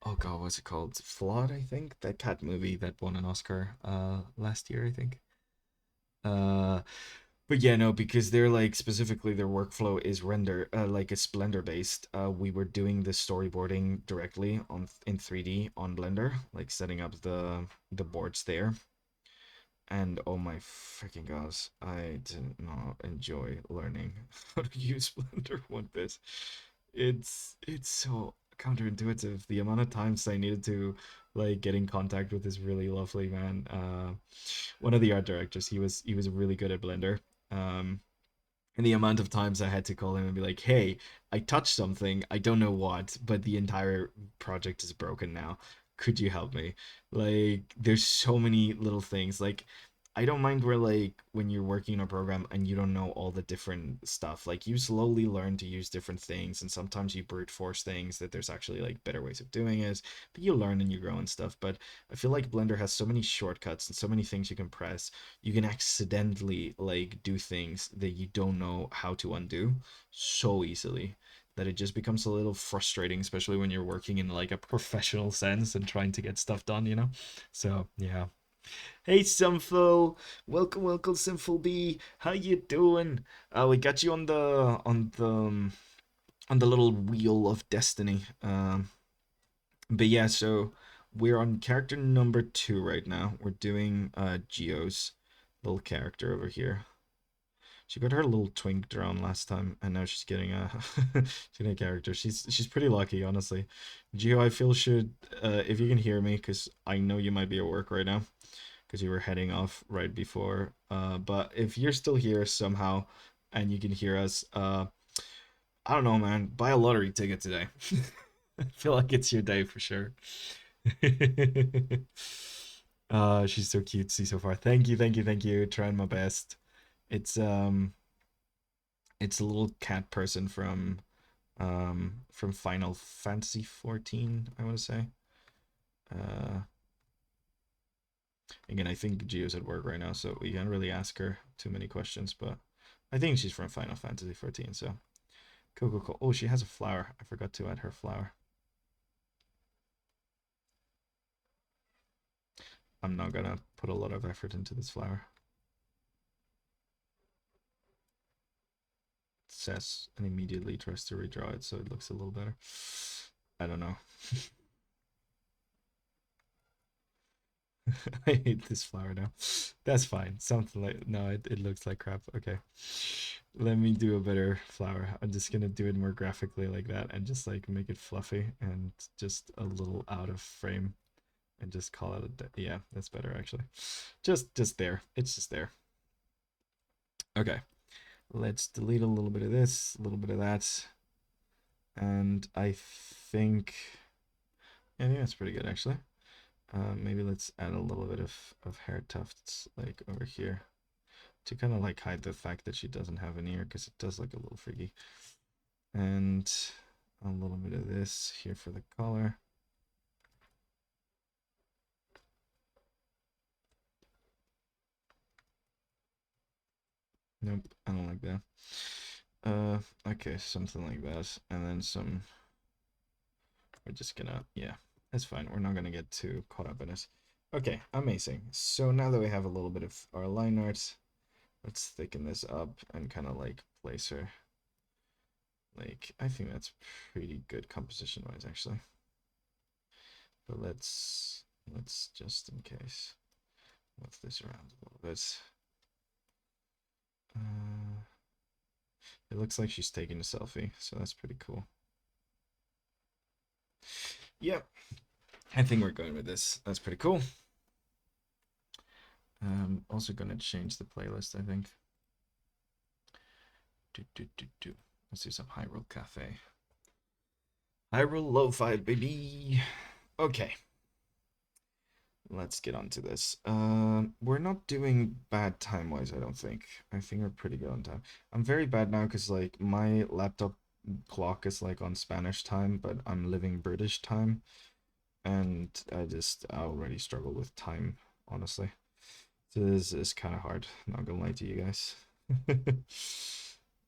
oh god, what's it called? Flawed, I think. That cat movie that won an Oscar last year, I think. Uh But yeah, no, because they're like specifically their workflow is render like it's Blender based. We were doing the storyboarding directly on in 3D on Blender, like setting up the boards there. And oh my freaking gosh, I did not enjoy learning how to use Blender one bit. It's so counterintuitive. The amount of times I needed to like get in contact with this really lovely man. One of the art directors, he was really good at Blender. Um, and the amount of times I had to call him and be like, "Hey, I touched something. I don't know what, but the entire project is broken now. Could you help me?" Like, there's so many little things. Like, I don't mind where like when you're working on a program and you don't know all the different stuff. Like, you slowly learn to use different things, and sometimes you brute force things that there's actually like better ways of doing it. But you learn and you grow and stuff. But I feel like Blender has so many shortcuts and so many things you can press, you can accidentally like do things that you don't know how to undo so easily that it just becomes a little frustrating, especially when you're working in like a professional sense and trying to get stuff done, you know? So yeah. Hey Simful, welcome, welcome Simful B. How you doing? We got you on the little wheel of destiny. But yeah, so we're on character number 2 right now. We're doing Geo's little character over here. She got her little twink drone last time, and now she's getting a she's getting a character. She's pretty lucky, honestly. Geo, I feel should if you can hear me, because I know you might be at work right now, because you were heading off right before. But if you're still here somehow, and you can hear us, I don't know, man. Buy a lottery ticket today. I feel like it's your day for sure. She's so cutesy so far. Thank you, thank you, thank you. Trying my best. It's it's a little cat person from Final Fantasy 14, I want to say. Uh Again, I think Gio's at work right now, so we can't really ask her too many questions, but I think she's from Final Fantasy 14, so cool, cool, cool. Oh, she has a flower. I forgot to add her flower. I'm not gonna put a lot of effort into this flower. It says and immediately tries to redraw it so it looks a little better. I don't know. I hate this flower now. That's fine. Something like no, it looks like crap. Okay. Let me do a better flower. I'm just gonna do it more graphically like that and just like make it fluffy and just a little out of frame and just call it a yeah, that's better actually. Just there. It's just there. Okay. Let's delete a little bit of this, a little bit of that. And I think that's pretty good actually. Maybe let's add a little bit of hair tufts like over here to kind of like hide the fact that she doesn't have an ear because it does look a little freaky. And a little bit of this here for the color. Nope, I don't like that. Okay, something like that. And then some, we're just gonna, yeah, that's fine. We're not gonna get too caught up in it. Okay, amazing. So now that we have a little bit of our line art, let's thicken this up and kind of like place her. Like, I think that's pretty good composition wise, actually. But let's just in case move this around a little bit. It looks like she's taking a selfie, so that's pretty cool. Yep, I think we're going with this. That's pretty cool. Also gonna change the playlist, I think. Let's do some Hyrule Cafe. Hyrule Lo-Fi, baby. Okay. Let's get on to this. We're not doing bad time-wise, I don't think. I think we're pretty good on time. I'm very bad now because like my laptop clock is like on Spanish time, but I'm living British time, and I already struggle with time, honestly. So this is kind of hard. Not gonna lie to you guys.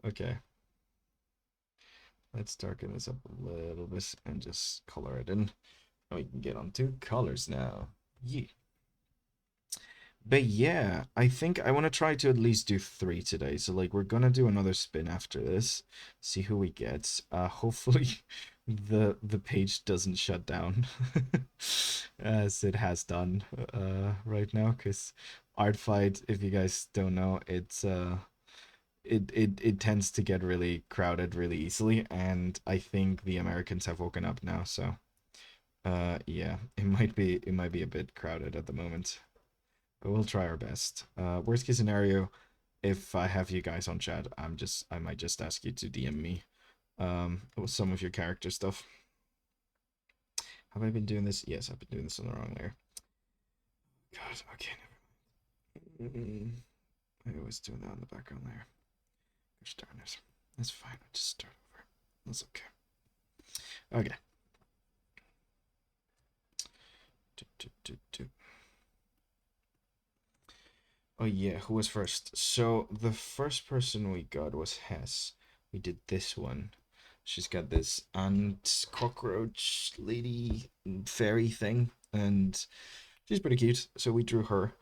Okay. Let's darken this up a little bit and just color it in. And we can get on to colors now. Yeah. But yeah, I think I want to try to at least do 3 today. So like we're gonna do another spin after this, see who we get. Hopefully the page doesn't shut down as it has done right now, because ArtFight, if you guys don't know, it tends to get really crowded really easily, and I think the Americans have woken up now, so yeah, it might be a bit crowded at the moment. But we'll try our best. Worst case scenario, if I have you guys on chat, I might just ask you to DM me with some of your character stuff. Have I been doing this? Yes, I've been doing this on the wrong layer. God, okay, never mind. I always do that on the background layer. Gosh darn it. That's fine. I'll just start over. That's okay. Okay. Oh yeah, who was first? So the first person we got was Hess. We did this one. She's got this ant cockroach lady fairy thing, and she's pretty cute. So we drew her.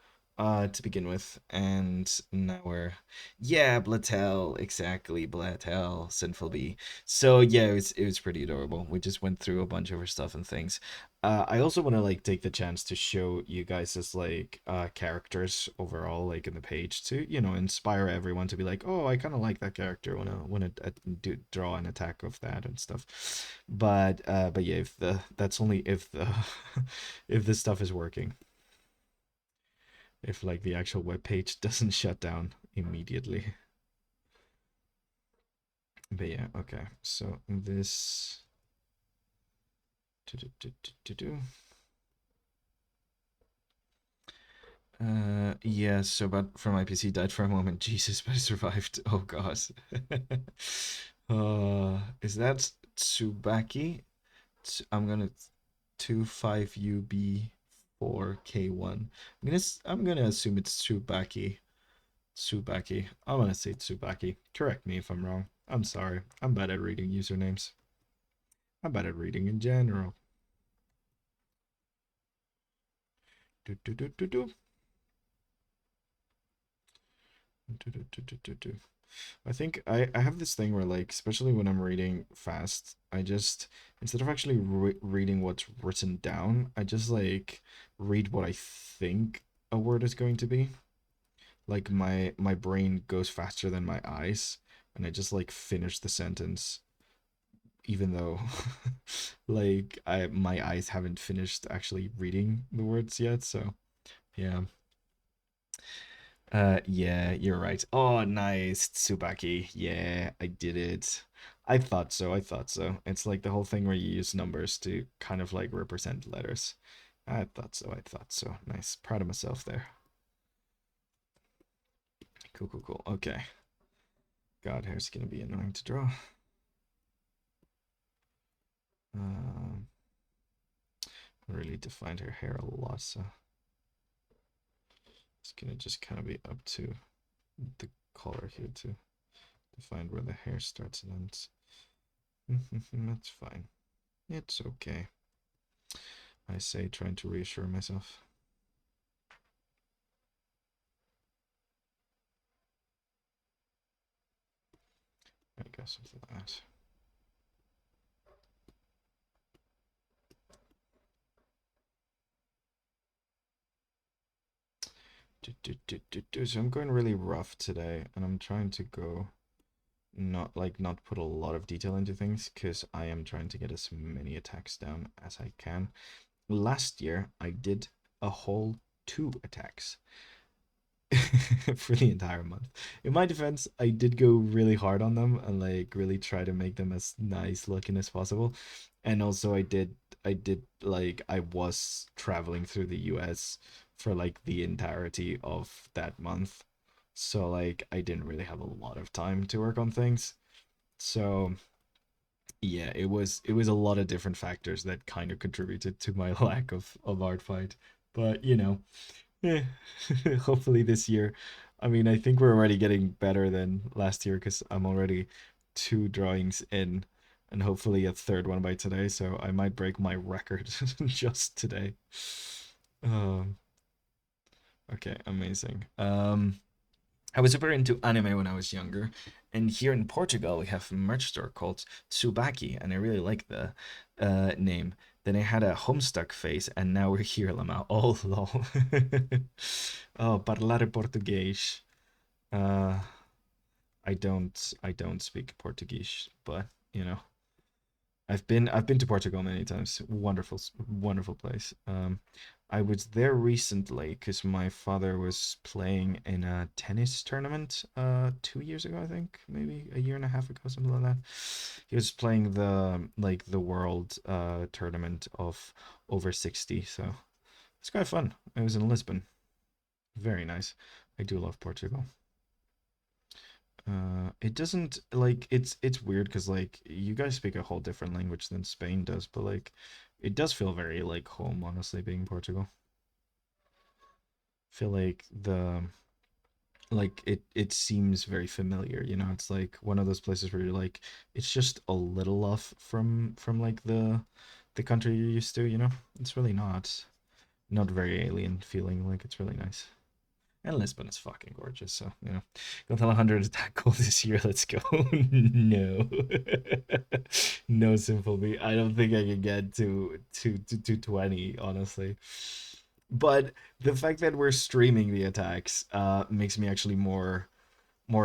to begin with, and now we're yeah, Blatel, exactly, Blatel, Sinful Bee. So yeah, it was pretty adorable. We just went through a bunch of her stuff and things. I also want to like take the chance to show you guys as like characters overall, like in the page, to inspire everyone to be like, oh, I kind of like that character. Want to do draw an attack of that and stuff. But yeah, if the that's only if the if this stuff is working, if like the actual web page doesn't shut down immediately. But yeah, okay. So this yeah, so but from my PC died for a moment. Jesus, but I survived. Oh god. Is that Tsubaki? I'm gonna 25UB4K1. I'm gonna assume it's Tsubaki. Tsubaki. I want to say Tsubaki. Correct me if I'm wrong. I'm sorry. I'm bad at reading usernames. I'm bad at reading in general. Do, do, do, do, do. Do, do, do, do, do, do. I think I have this thing where, like, especially when I'm reading fast, I just, instead of actually reading what's written down, I just, like, read what I think a word is going to be. Like, my brain goes faster than my eyes, and I just, like, finish the sentence even though like I my eyes haven't finished actually reading the words yet. So yeah. Yeah, you're right. Oh, nice, Tsubaki. Yeah, I did it. I thought so. I thought so. It's like the whole thing where you use numbers to kind of like represent letters. I thought so. I thought so. Nice. Proud of myself there. Cool, cool, cool. Okay. God, hair's gonna be annoying to draw. Um, really defined her hair a lot, so it's gonna just kind of be up to the collar here to find where the hair starts and ends. That's fine. It's okay. I say, trying to reassure myself. I guess something like that. So I'm going really rough today, and I'm trying to go not put a lot of detail into things because I am trying to get as many attacks down as I can. Last year I did a whole 2 attacks for the entire month. In my defense, I did go really hard on them and like really try to make them as nice looking as possible. And also I did like I was traveling through the US for like the entirety of that month. So like I didn't really have a lot of time to work on things. So yeah, it was a lot of different factors that kind of contributed to my lack of art fight. But yeah, hopefully this year. I mean, I think we're already getting better than last year because I'm already 2 drawings in, and hopefully a third one by today. So I might break my record just today. Um, okay, amazing. I was super into anime when I was younger, and here in Portugal we have a merch store called Tsubaki, and I really like the name. Then I had a Homestuck face, and now we're here, Lama. Oh, lol. Oh, parlare português. Uh, I don't speak Portuguese, but you know, I've been to Portugal many times. Wonderful, wonderful place. I was there recently because my father was playing in a tennis tournament 2 years ago, I think, maybe a year and a half ago, something like that. He was playing the world tournament of over 60, so it's quite fun. It was in Lisbon. Very nice. I do love Portugal. It doesn't like it's weird because like you guys speak a whole different language than Spain does, but like it does feel very like home, honestly, being Portugal. I feel like it seems very familiar, it's like one of those places where you're like it's just a little off from like the country you're used to. It's really not very alien feeling, like it's really nice. And Lisbon is fucking gorgeous, so you know. Gonzalo 100 attack goal this year. Let's go. No, no simple me. I don't think I can get to 20, honestly. But the fact that we're streaming the attacks makes me actually more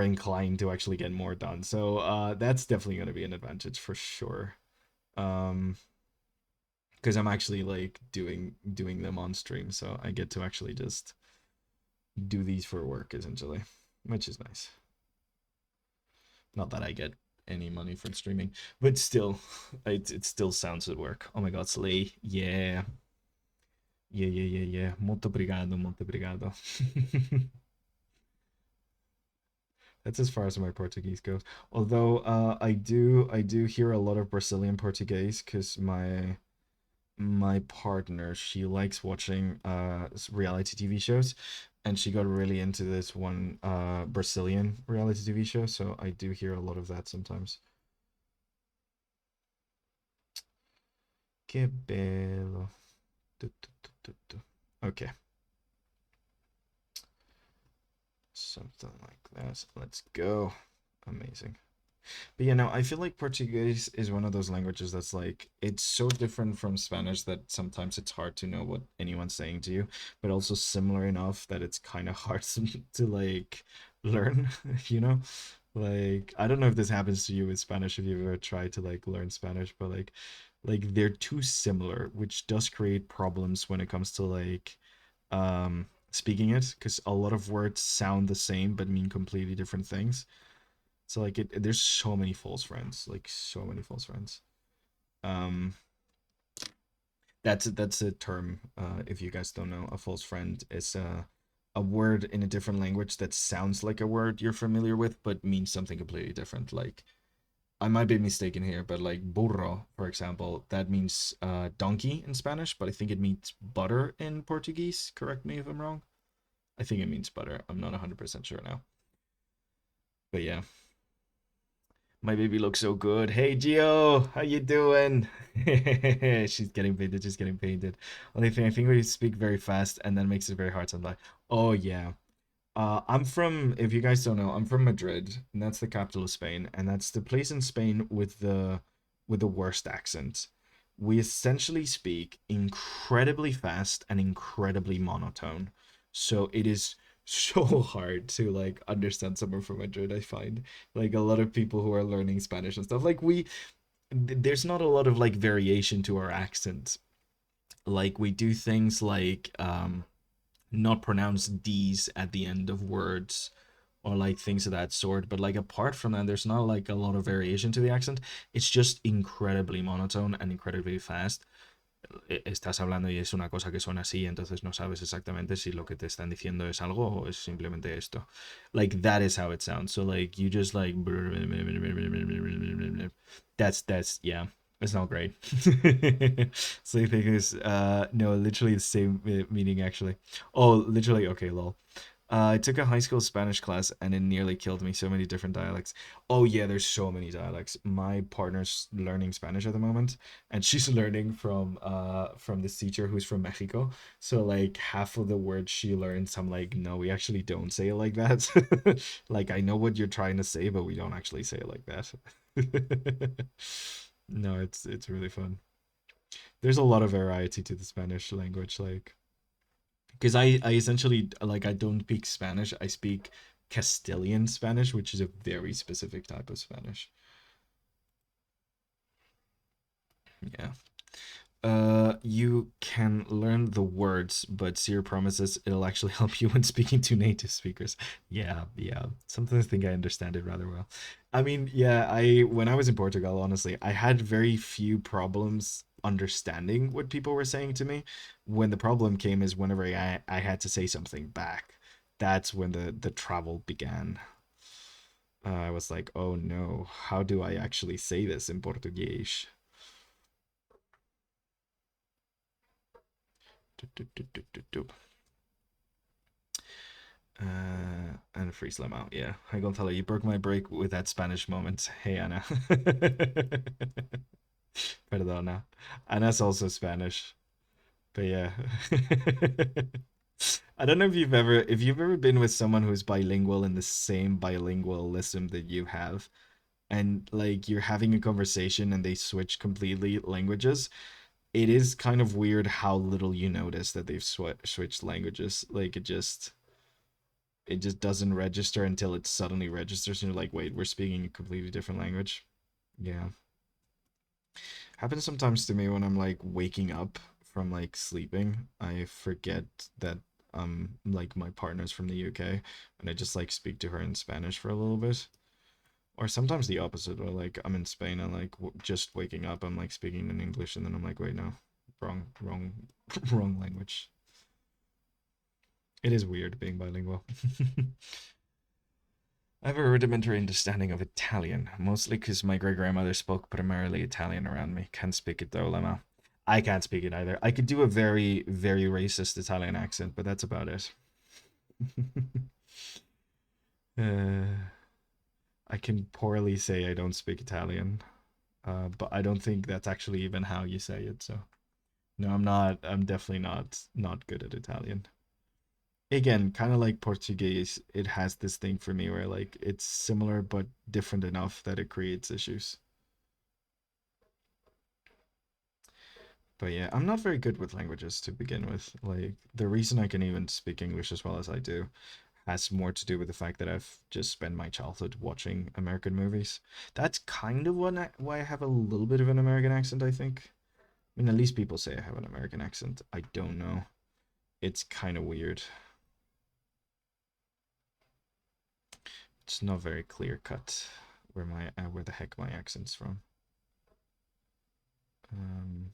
inclined to actually get more done. So that's definitely going to be an advantage for sure. Um, because I'm actually like doing them on stream, so I get to actually just do these for work essentially, which is nice. Not that I get any money from streaming, but still, it still sounds at work. Oh my god, Slay, yeah, yeah. Muito obrigado, muito obrigado. That's as far as my Portuguese goes. Although I do hear a lot of Brazilian Portuguese because my partner, she likes watching reality TV shows, and she got really into this one Brazilian reality TV show, so I do hear a lot of that sometimes. Que bello. Tu. Okay, something like that. Let's go. Amazing. But yeah, no, I feel like Portuguese is one of those languages that's like it's so different from Spanish that sometimes it's hard to know what anyone's saying to you, but also similar enough that it's kind of hard to like learn, you know? Like I don't know if this happens to you with Spanish if you've ever tried to like learn Spanish, but like they're too similar, which does create problems when it comes to like speaking it because a lot of words sound the same but mean completely different things. So like there's so many false friends, like so many false friends. Um, that's a term. If you guys don't know, a false friend is a word in a different language that sounds like a word you're familiar with, but means something completely different. Like I might be mistaken here, but like burro, for example, that means donkey in Spanish, but I think it means butter in Portuguese. Correct me if I'm wrong. I think it means butter. I'm not 100% sure now. But yeah. My baby looks so good. Hey Gio, how you doing? She's getting painted, just getting painted. Only thing I think we speak very fast and that makes it very hard sometimes. Oh yeah. I'm from, if you guys don't know, I'm from Madrid, and that's the capital of Spain, and that's the place in Spain with the worst accent. We essentially speak incredibly fast and incredibly monotone. So it is so hard to like understand someone from Madrid, I find. Like a lot of people who are learning Spanish and stuff, like there's not a lot of like variation to our accent. Like we do things like not pronounce D's at the end of words or like things of that sort. But like apart from that, there's not like a lot of variation to the accent. It's just incredibly monotone and incredibly fast. Estás hablando y es una cosa que suena así, entonces no sabes exactamente si lo que te están diciendo es algo o es simplemente esto. Like that is how it sounds. So like you just like that's yeah. It's not great. Sleeping is no, literally the same meaning actually. Oh, literally okay, lol. I took a high school Spanish class and it nearly killed me. So many different dialects. Oh yeah, there's so many dialects. My partner's learning Spanish at the moment, and she's learning from this teacher who's from Mexico. So like half of the words she learns, I'm like, no, we actually don't say it like that. Like I know what you're trying to say, but we don't actually say it like that. No, it's really fun. There's a lot of variety to the Spanish language, like because I essentially like I don't speak Spanish. I speak Castilian Spanish, which is a very specific type of Spanish. Yeah. You can learn the words, but Seer promises it'll actually help you when speaking to native speakers. Yeah. Sometimes I think I understand it rather well. I mean, yeah, I when I was in Portugal, honestly, I had very few problems understanding what people were saying to me. When the problem came is whenever I had to say something back. That's when the travel began. I was like, oh no, how do I actually say this in Portuguese? And a free slam out. Yeah, I gonna tell you, you broke my break with that Spanish moment. Hey, Anna. Perdona. Anna's also Spanish, but yeah. I don't know if you've ever been with someone who's bilingual in the same bilingualism that you have, and like you're having a conversation and they switch completely languages. It is kind of weird how little you notice that they've switched languages. Like it just doesn't register until it suddenly registers, and you're like, wait, we're speaking a completely different language. Yeah, happens sometimes to me when I'm like waking up from like sleeping. I forget that like my partner's from the UK, and I just like speak to her in Spanish for a little bit. Or sometimes the opposite, where like I'm in Spain and like just waking up, I'm like speaking in English, and then I'm like, wait, no, wrong, wrong language. It is weird being bilingual. I have a rudimentary understanding of Italian, mostly because my great grandmother spoke primarily Italian around me. Can't speak it though, Lama. I can't speak it either. I could do a very, very racist Italian accent, but that's about it. uh, I can poorly say I don't speak Italian, but I don't think that's actually even how you say it. So no, I'm not. I'm definitely not good at Italian. Again, kind of like Portuguese, it has this thing for me where like it's similar but different enough that it creates issues. But yeah, I'm not very good with languages to begin with. Like the reason I can even speak English as well as I do has more to do with the fact that I've just spent my childhood watching American movies. That's kind of why I have a little bit of an American accent, I think. I mean, at least people say I have an American accent. I don't know. It's kind of weird. It's not very clear cut where the heck my accent's from. Um,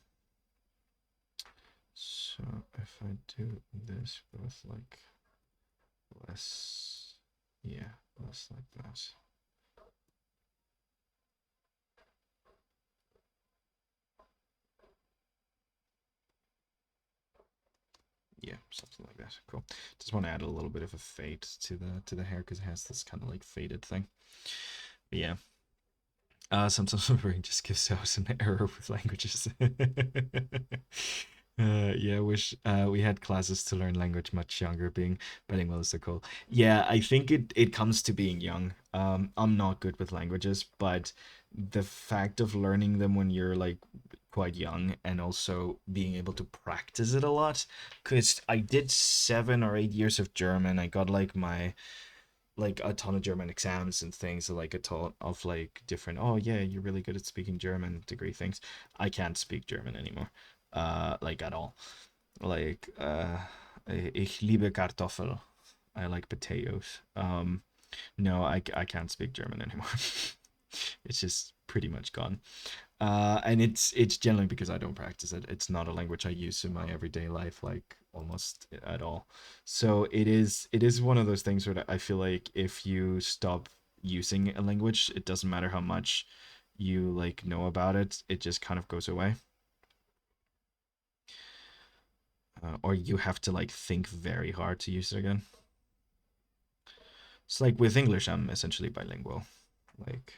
so if I do this with like less, yeah, less like that. Yeah, something like that. Cool. Just want to add a little bit of a fade to the hair because it has this kind of like faded thing. But yeah. Sometimes my brain just gives out an error with languages. Yeah, I wish we had classes to learn language much younger. Being bilingual is so cool. Yeah, I think it comes to being young. I'm not good with languages, but the fact of learning them when you're like quite young and also being able to practice it a lot, because I did 7 or 8 years of German. I got like a ton of German exams and things, like a ton of like different, oh yeah, you're really good at speaking German degree things. I can't speak German anymore. Like at all. Like ich liebe Kartoffel. I like potatoes. No, I can't speak German anymore. It's just pretty much gone. And it's generally because I don't practice it. It's not a language I use in my everyday life, like almost at all. So it is one of those things where I feel like if you stop using a language, it doesn't matter how much you like know about it, it just kind of goes away. Or you have to like think very hard to use it again. It's like with English, I'm essentially bilingual. Like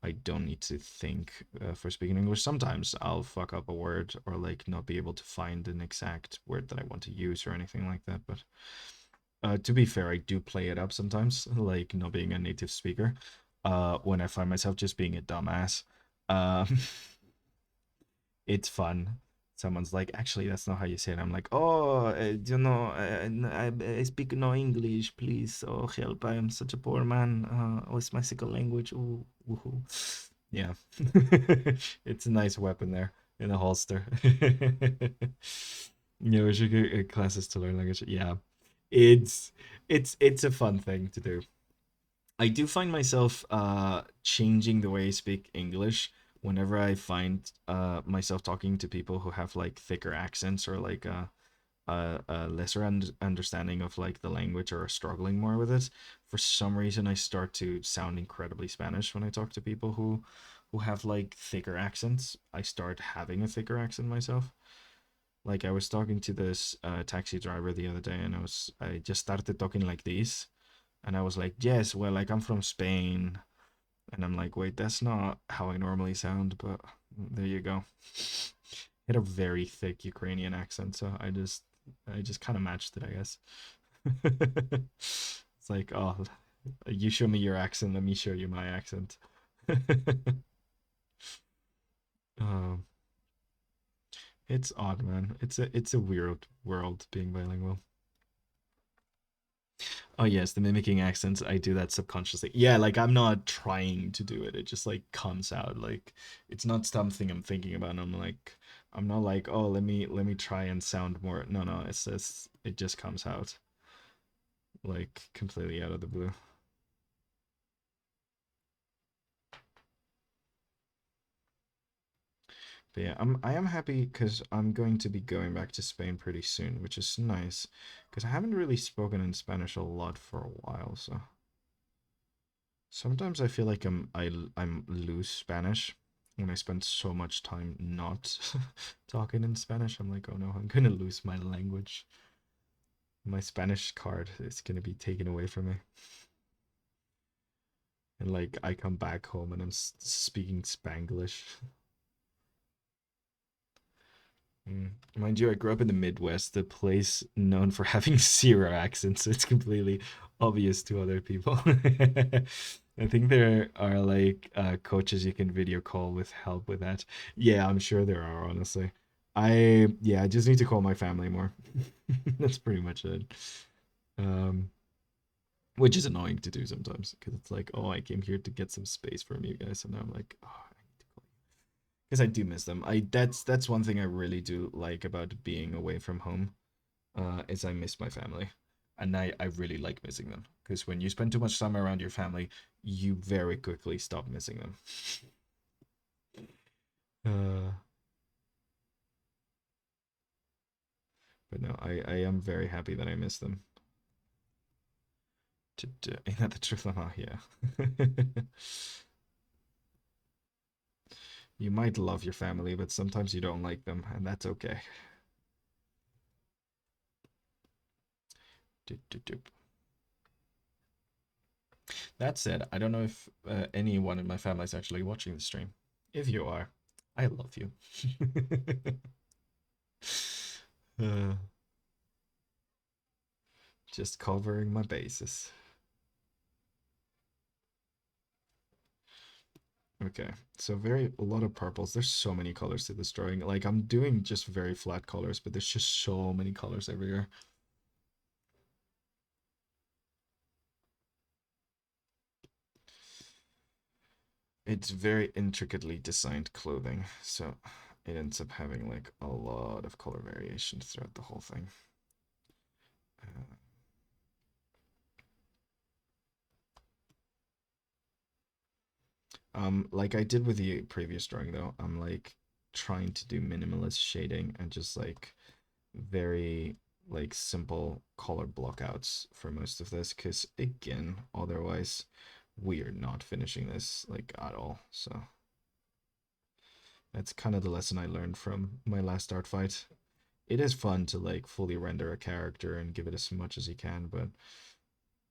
I don't need to think for speaking English. Sometimes I'll fuck up a word or like not be able to find an exact word that I want to use or anything like that. But to be fair, I do play it up sometimes, like not being a native speaker. When I find myself just being a dumbass, um, it's fun. Someone's like, actually, that's not how you say it. I'm like, oh, I speak no English, please. Oh, help! I am such a poor man. Oh, it's my second language. Ooh, woohoo. Yeah, it's a nice weapon there in a holster. Yeah, we should get classes to learn language. Yeah, it's it's a fun thing to do. I do find myself changing the way I speak English whenever I find myself talking to people who have like thicker accents or like a lesser understanding of like the language or are struggling more with it. For some reason, I start to sound incredibly Spanish when I talk to people who have like thicker accents. I start having a thicker accent myself. Like I was talking to this taxi driver the other day, and I just started talking like this, and I was like, yes, well, like I'm from Spain. And I'm like, wait, that's not how I normally sound, but there you go. Had a very thick Ukrainian accent, so I just I just kind of matched it, I guess. It's like, oh, you show me your accent, let me show you my accent. um, it's odd, man. It's a weird world being bilingual. Oh yes, the mimicking accents. I do that subconsciously. Yeah, like I'm not trying to do it. It just like comes out. Like it's not something I'm thinking about. I'm like, I'm not like, oh, let me try and sound more. No, no, it's just it just comes out like completely out of the blue. But yeah, I am happy because I'm going to be going back to Spain pretty soon, which is nice because I haven't really spoken in Spanish a lot for a while. So sometimes I feel like I'm lose Spanish when I spend so much time not talking in Spanish. I'm like, oh no, I'm gonna lose my language. My Spanish card is gonna be taken away from me. And like I come back home and I'm speaking Spanglish. Mind you, I grew up in the Midwest, the place known for having zero accents, so it's completely obvious to other people. I think there are like coaches you can video call with help with that. Yeah, I'm sure there are, honestly. I just need to call my family more. That's pretty much it. Um, which is annoying to do sometimes because it's like, oh, I came here to get some space from you guys, and now I'm like, oh, I need to call because I do miss them. That's one thing I really do like about being away from home. Is I miss my family, and I really like missing them because when you spend too much time around your family, you very quickly stop missing them. Uh, but no, I am very happy that I miss them. Ain't that the truth, Lama? Yeah. You might love your family, but sometimes you don't like them, and that's okay. That said, I don't know if anyone in my family is actually watching the stream. If you are, I love you. uh, just covering my bases. Okay, so a lot of purples. There's so many colors to this drawing. Like I'm doing just very flat colors, but there's just so many colors everywhere. It's very intricately designed clothing, so it ends up having like a lot of color variation throughout the whole thing. Uh, like I did with the previous drawing though, I'm like trying to do minimalist shading and just like very like simple color blockouts for most of this because again, otherwise we are not finishing this like at all. So that's kind of the lesson I learned from my last art fight. It is fun to like fully render a character and give it as much as you can, but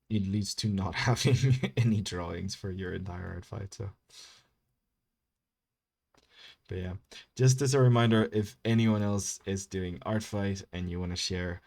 it leads to not having any drawings for your entire art fight. So but yeah, just as a reminder, if anyone else is doing art fight and you want to share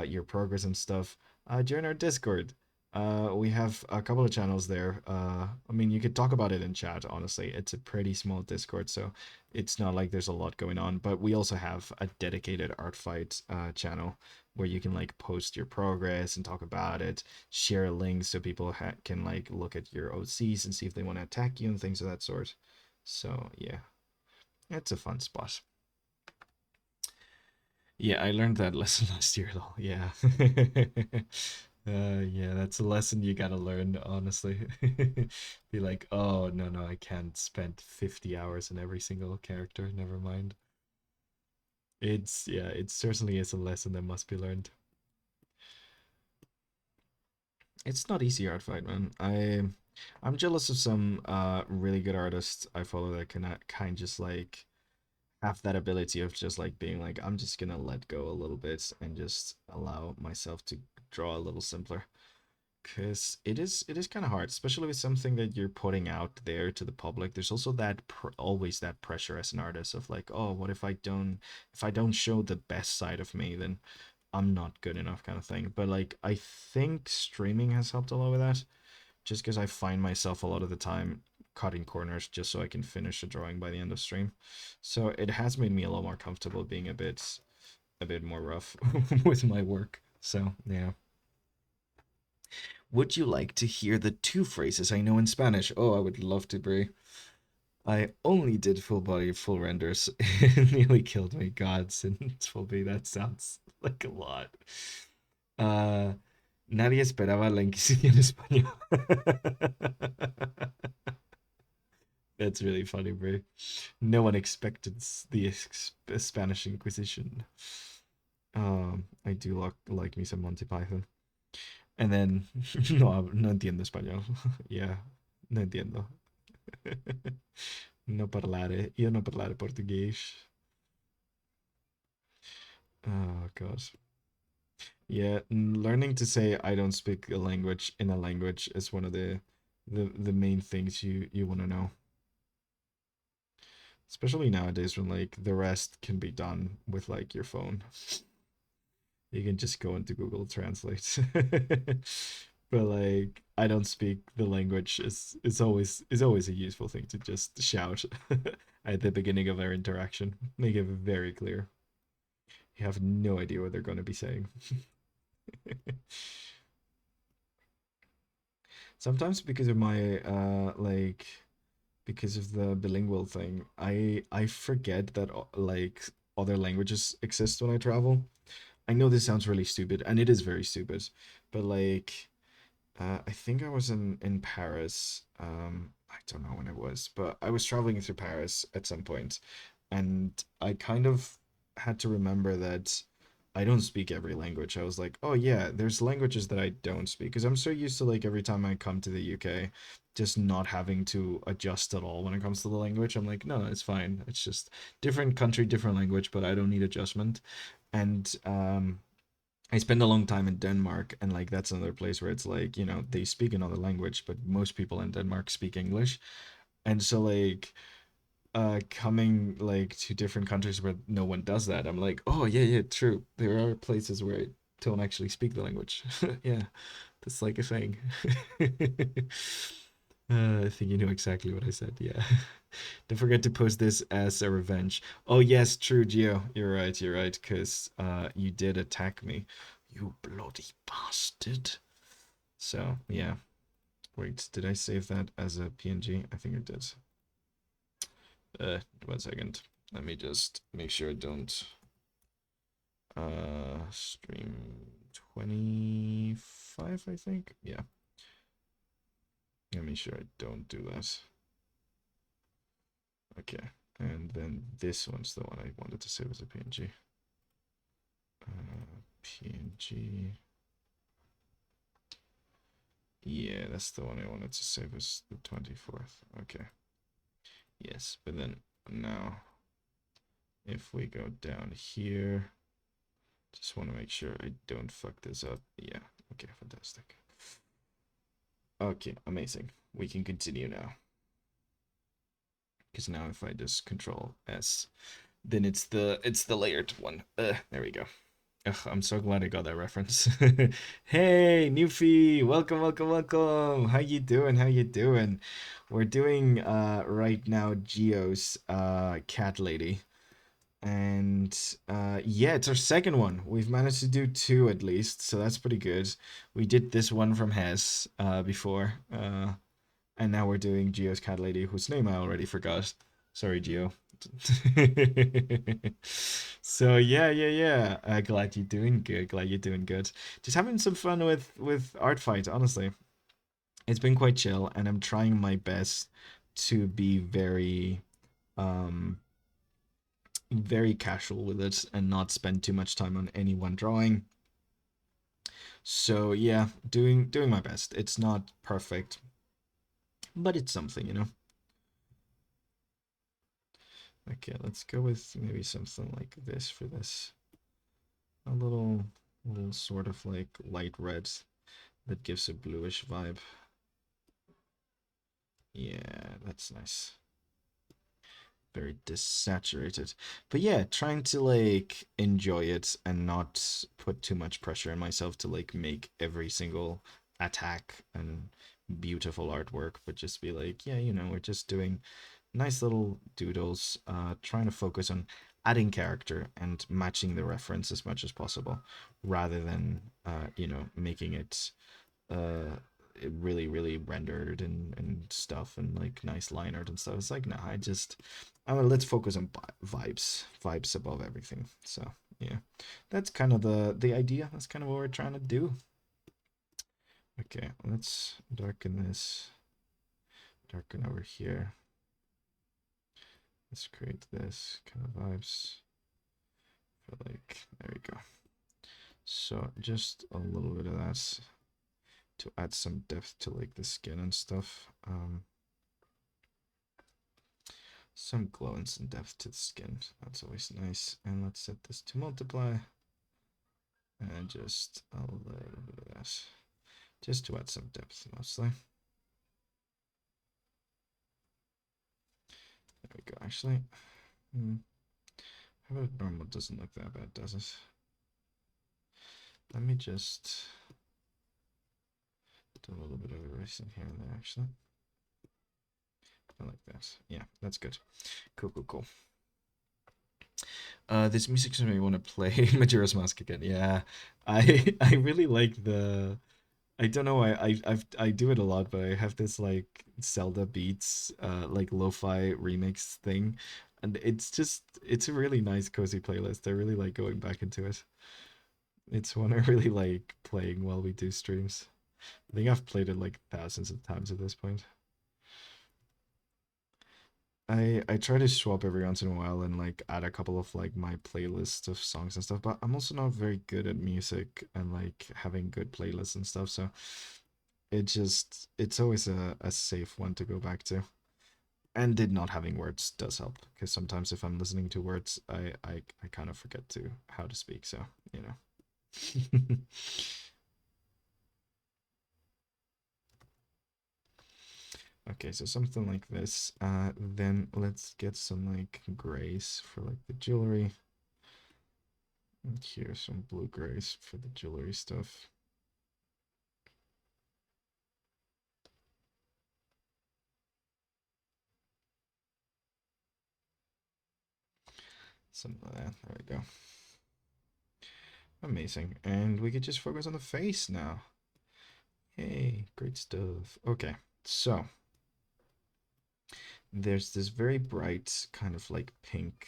your progress and stuff, join our Discord. We have a couple of channels there. I mean, you could talk about it in chat. Honestly, it's a pretty small Discord, so it's not like there's a lot going on. But we also have a dedicated art fight channel where you can like post your progress and talk about it, share links so people can like look at your OCs and see if they want to attack you and things of that sort. So yeah. It's a fun spot. Yeah, I learned that lesson last year though. Yeah. Yeah, that's a lesson you gotta learn, honestly. Be like, oh, no, no, I can't spend 50 hours in every single character. Never mind. Yeah, it certainly is a lesson that must be learned. It's not easy art fight, man. I'm jealous of some really good artists I follow that can kind just like have that ability of just like being like I'm just gonna let go a little bit and just allow myself to draw a little simpler because it is kind of hard, especially with something that you're putting out there to the public. There's also that always that pressure as an artist of like, oh, what if I don't show the best side of me, then I'm not good enough kind of thing. But like I think streaming has helped a lot with that, just because I find myself a lot of the time cutting corners just so I can finish a drawing by the end of stream. So it has made me a lot more comfortable being a bit more rough with my work. So yeah. Would you like to hear the two phrases I know in Spanish? Oh, I would love to, Brie. I only did full body, full renders. It nearly killed me. God, Sin told me that sounds like a lot. Uh, Nadie esperaba la Inquisición española. That's really funny, bro. No one expected the Spanish Inquisition. I do like me some Monty Python. And then, no, no entiendo español. Yeah, no entiendo. No parlare, io non parlare português. Oh, God. Yeah, learning to say I don't speak a language in a language is one of the main things you want to know. Especially nowadays when like the rest can be done with like your phone. You can just go into Google Translate. But like I don't speak the language is always a useful thing to just shout at the beginning of our interaction. Make it very clear. You have no idea what they're going to be saying. Sometimes because of my like because of the bilingual thing, I forget that like other languages exist when I travel. I know this sounds really stupid, and it is very stupid, but like I think I was in Paris. I don't know when it was, but I was traveling through Paris at some point, and I kind of had to remember that I don't speak every language. I was like, oh yeah, there's languages that I don't speak because I'm so used to like every time I come to the UK, just not having to adjust at all when it comes to the language. I'm like, no, it's fine. It's just different country, different language, but I don't need adjustment. And I spend a long time in Denmark, and like that's another place where it's like, they speak another language, but most people in Denmark speak English. And so like coming like to different countries where no one does that, I'm like, oh yeah, yeah, true. There are places where I don't actually speak the language. Yeah, that's like a thing. I think you know exactly what I said. Yeah. Don't forget to post this as a revenge. Oh yes, true, Gio. You're right. You're right. Because you did attack me, you bloody bastard. So yeah. Wait, did I save that as a PNG? I think I did. 1 second. Let me just make sure I don't stream 25, I think. Yeah. Let me sure I don't do that. Okay. And then this one's the one I wanted to save as a PNG. PNG. Yeah, that's the one I wanted to save as the 24th. Okay. Yes, but then now if we go down here, just want to make sure I don't fuck this up. Yeah, okay, fantastic. Okay, amazing. We can continue now. Because now if I just control S, then it's the layered one. There we go. Ugh, I'm so glad I got that reference. Hey, Newfie, welcome, welcome, welcome. How you doing? How you doing? We're doing right now Geo's cat lady. And yeah, it's our second one. We've managed to do two at least, so that's pretty good. We did this one from Hess before. And now we're doing Geo's cat lady, whose name I already forgot. Sorry, Geo. So yeah, yeah, yeah. Glad you're doing good. Glad you're doing good. Just having some fun with ArtFight. Honestly, it's been quite chill, and I'm trying my best to be um very casual with it and not spend too much time on any one drawing. So yeah, doing my best. It's not perfect, but it's something. Okay, let's go with maybe something like this for this. A little sort of like light red that gives a bluish vibe. Yeah, that's nice. very desaturated. But yeah, trying to like enjoy it and not put too much pressure on myself to like make every single attack and beautiful artwork, but just be like, yeah, we're just doing nice little doodles, trying to focus on adding character and matching the reference as much as possible, rather than making it uh really really rendered and stuff and like nice line art and stuff. It's like, no, let's focus on vibes above everything. So yeah, that's kind of the idea. That's kind of what we're trying to do. Okay, let's darken this, darken over here. Let's create this kind of vibes. Feel like, there we go. So just a little bit of that to add some depth to like the skin and stuff. Some glow and some depth to the skin. That's always nice. And let's set this to multiply. And just a little bit of that. Just to add some depth mostly. There we go, actually. How about normal? Doesn't look that bad, does it? Let me just do a little bit of erasing here and there, actually. I like that. Yeah, that's good. Cool. This music makes me want to play Majora's Mask again. Yeah, I really like the. I don't know why I do it a lot, but I have this like Zelda beats, like lo-fi remix thing, and it's a really nice cozy playlist. I really like going back into it. It's one I really like playing while we do streams. I think I've played it like thousands of times at this point. I try to swap every once in a while and like add a couple of like my playlists of songs and stuff, but I'm also not very good at music and like having good playlists and stuff, so it's always a safe one to go back to. And it not having words does help, because sometimes if I'm listening to words, I kind of forget to how to speak, so you know. Okay, so something like this. Then let's get some like grays for like the jewelry. And here's some blue grays for the jewelry stuff. Something like that. There we go. Amazing. And we could just focus on the face now. Hey, great stuff. Okay, so there's this very bright kind of like pink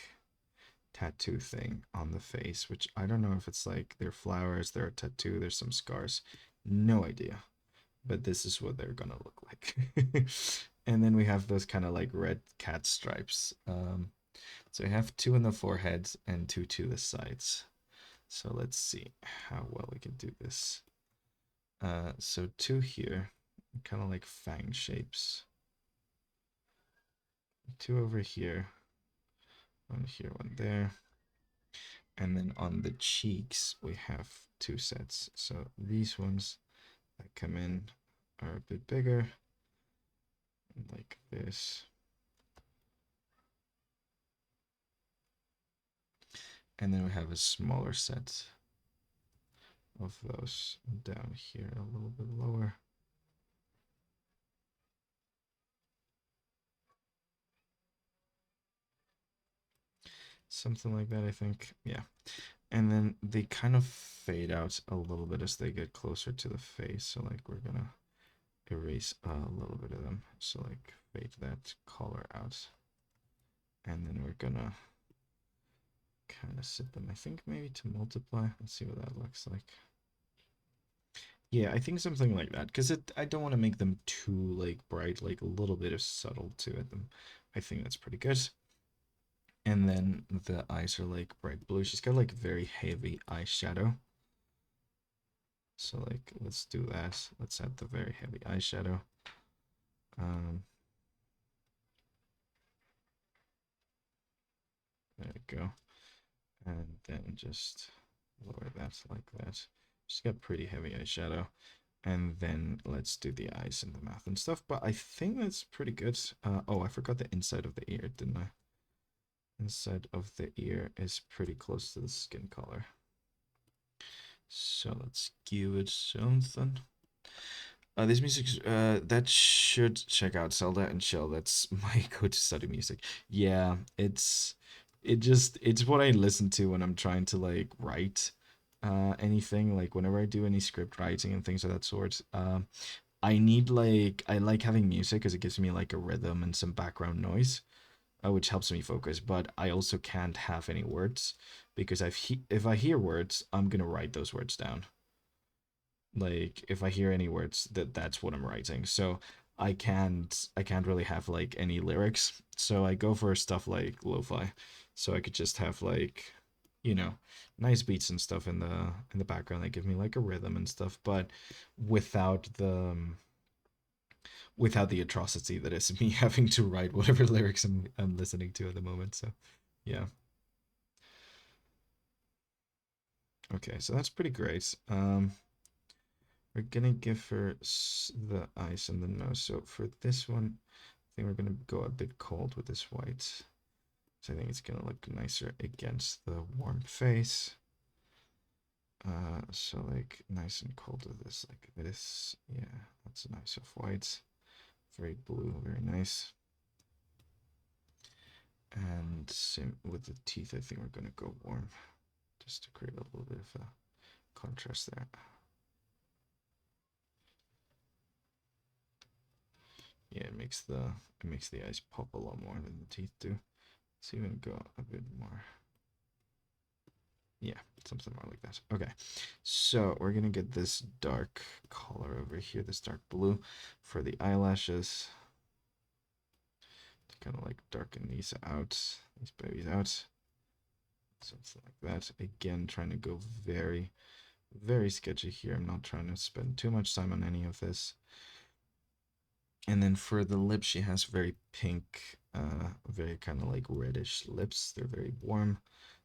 tattoo thing on the face, which I don't know if it's like they're flowers, they're a tattoo, there's some scars. No idea. But this is what they're gonna look like. And then we have those kind of like red cat stripes. So we have two in the forehead and two to the sides. So let's see how well we can do this. So two here, kind of like fang shapes. Two over here, one here, one there. And then on the cheeks, we have two sets. So these ones that come in are a bit bigger, like this. And then we have a smaller set of those down here, a little bit lower. Something like that, I think. Yeah. And then they kind of fade out a little bit as they get closer to the face. So like we're gonna erase a little bit of them. So like fade that color out. And then we're gonna kind of set them, I think maybe to multiply. Let's see what that looks like. Yeah, I think something like that, because I don't want to make them too like bright, like a little bit of subtle to it. I think that's pretty good. And then the eyes are like bright blue. She's got like very heavy eyeshadow. So like let's do that. Let's add the very heavy eyeshadow. There we go. And then just lower that like that. She's got pretty heavy eyeshadow. And then let's do the eyes and the mouth and stuff. But I think that's pretty good. Oh, I forgot the inside of the ear, didn't I? inside of the ear is pretty close to the skin color. So let's give it something. This music, that should check out Zelda and Chill. That's my go-to study music. Yeah, it's what I listen to when I'm trying to like write anything. Like whenever I do any script writing and things of that sort. I like having music because it gives me like a rhythm and some background noise, which helps me focus. But I also can't have any words because if I hear words, I'm gonna write those words down. Like if I hear any words, that's what I'm writing. So I can't really have like any lyrics. So I go for stuff like lo-fi. So I could just have like, you know, nice beats and stuff in the background that give me like a rhythm and stuff, but without the atrocity that is me having to write whatever lyrics I'm listening to at the moment. So yeah. Okay, so that's pretty great. We're gonna give her the eyes and the nose. So for this one, I think we're gonna go a bit cold with this white. So I think it's gonna look nicer against the warm face. So like nice and cold with this, like this. Yeah, that's nice of white. Very blue, very nice. And same with the teeth, I think we're gonna go warm, just to create a little bit of a contrast there. Yeah, it makes the eyes pop a lot more than the teeth do. Let's even go a bit more. Yeah, something more like that. Okay, so we're gonna get this dark color over here, this dark blue for the eyelashes. To kind of like darken these babies out. Something like that. Again, trying to go very, very sketchy here. I'm not trying to spend too much time on any of this. And then for the lips, she has very pink, very kind of like reddish lips. They're very warm.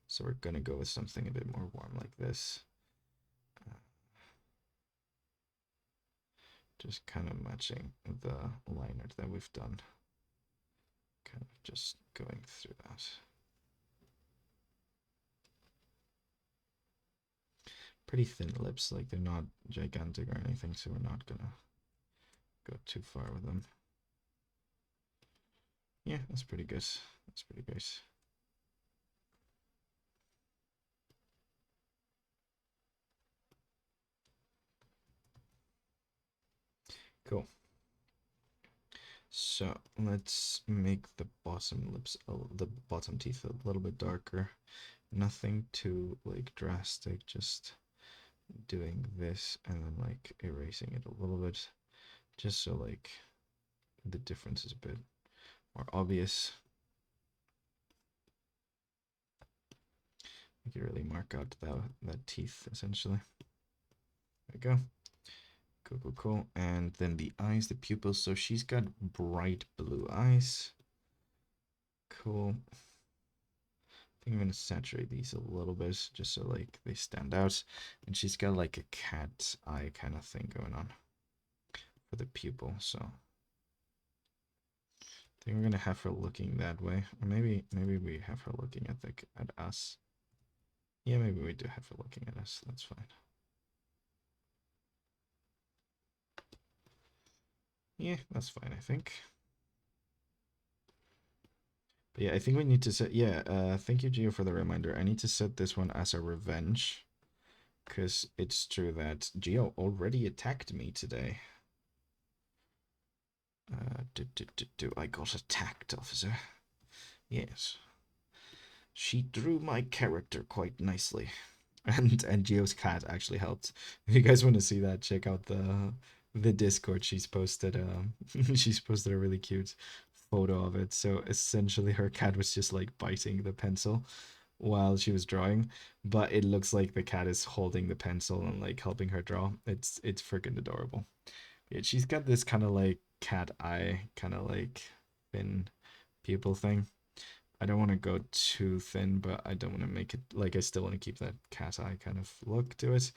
So we're gonna go with something a bit more warm like this. Just kind of matching the liner that we've done. Kind of just going through that. Pretty thin lips, like they're not gigantic or anything, so we're not gonna go too far with them. Yeah, that's pretty good. That's pretty great. Cool. So let's make the bottom lips, the bottom teeth a little bit darker. Nothing too like drastic, just doing this and then like erasing it a little bit, just so like the difference is a bit more obvious. You can really mark out that teeth essentially. There we go. Cool, cool, cool. And then the eyes, the pupils. So she's got bright blue eyes. Cool. I think I'm gonna saturate these a little bit just so like they stand out. And she's got like a cat eye kind of thing going on for the pupil. So I think we're gonna have her looking that way. Or maybe we have her looking at us. Yeah, maybe we do have her looking at us. That's fine. Yeah, that's fine, I think. But yeah, I think we need to set, yeah, thank you, Gio, for the reminder. I need to set this one as a revenge, because it's true that Gio already attacked me today. I got attacked, officer. Yes. She drew my character quite nicely. And Gio's cat actually helped. If you guys want to see that, check out the Discord. She's posted she's posted a really cute photo of it. So essentially her cat was just like biting the pencil while she was drawing, but it looks like the cat is holding the pencil and like helping her draw. It's freaking adorable. Yeah, she's got this kind of like cat eye, kind of like thin pupil thing. I don't want to go too thin, but I don't want to make it like I still want to keep that cat eye kind of look to it.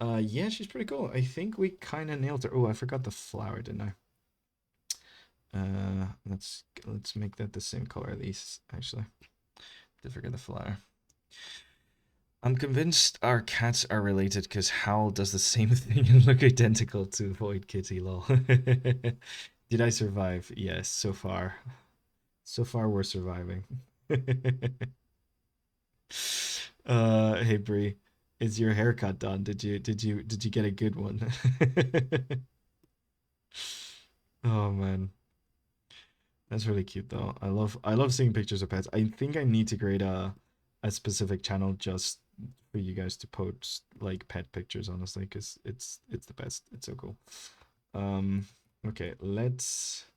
Yeah, she's pretty cool. I think we kind of nailed her. Oh, I forgot the flower, didn't I? Let's make that the same color, these actually. Did forget the flower. I'm convinced our cats are related because Howl does the same thing and look identical to Void Kitty, lol. Did I survive? Yes, so far. So far we're surviving. Hey Bree, is your haircut done? Did you get a good one? Oh man. That's really cute though. I love seeing pictures of pets. I think I need to create a specific channel just for you guys to post like pet pictures, honestly, because it's the best. It's so cool. Um, okay, let's.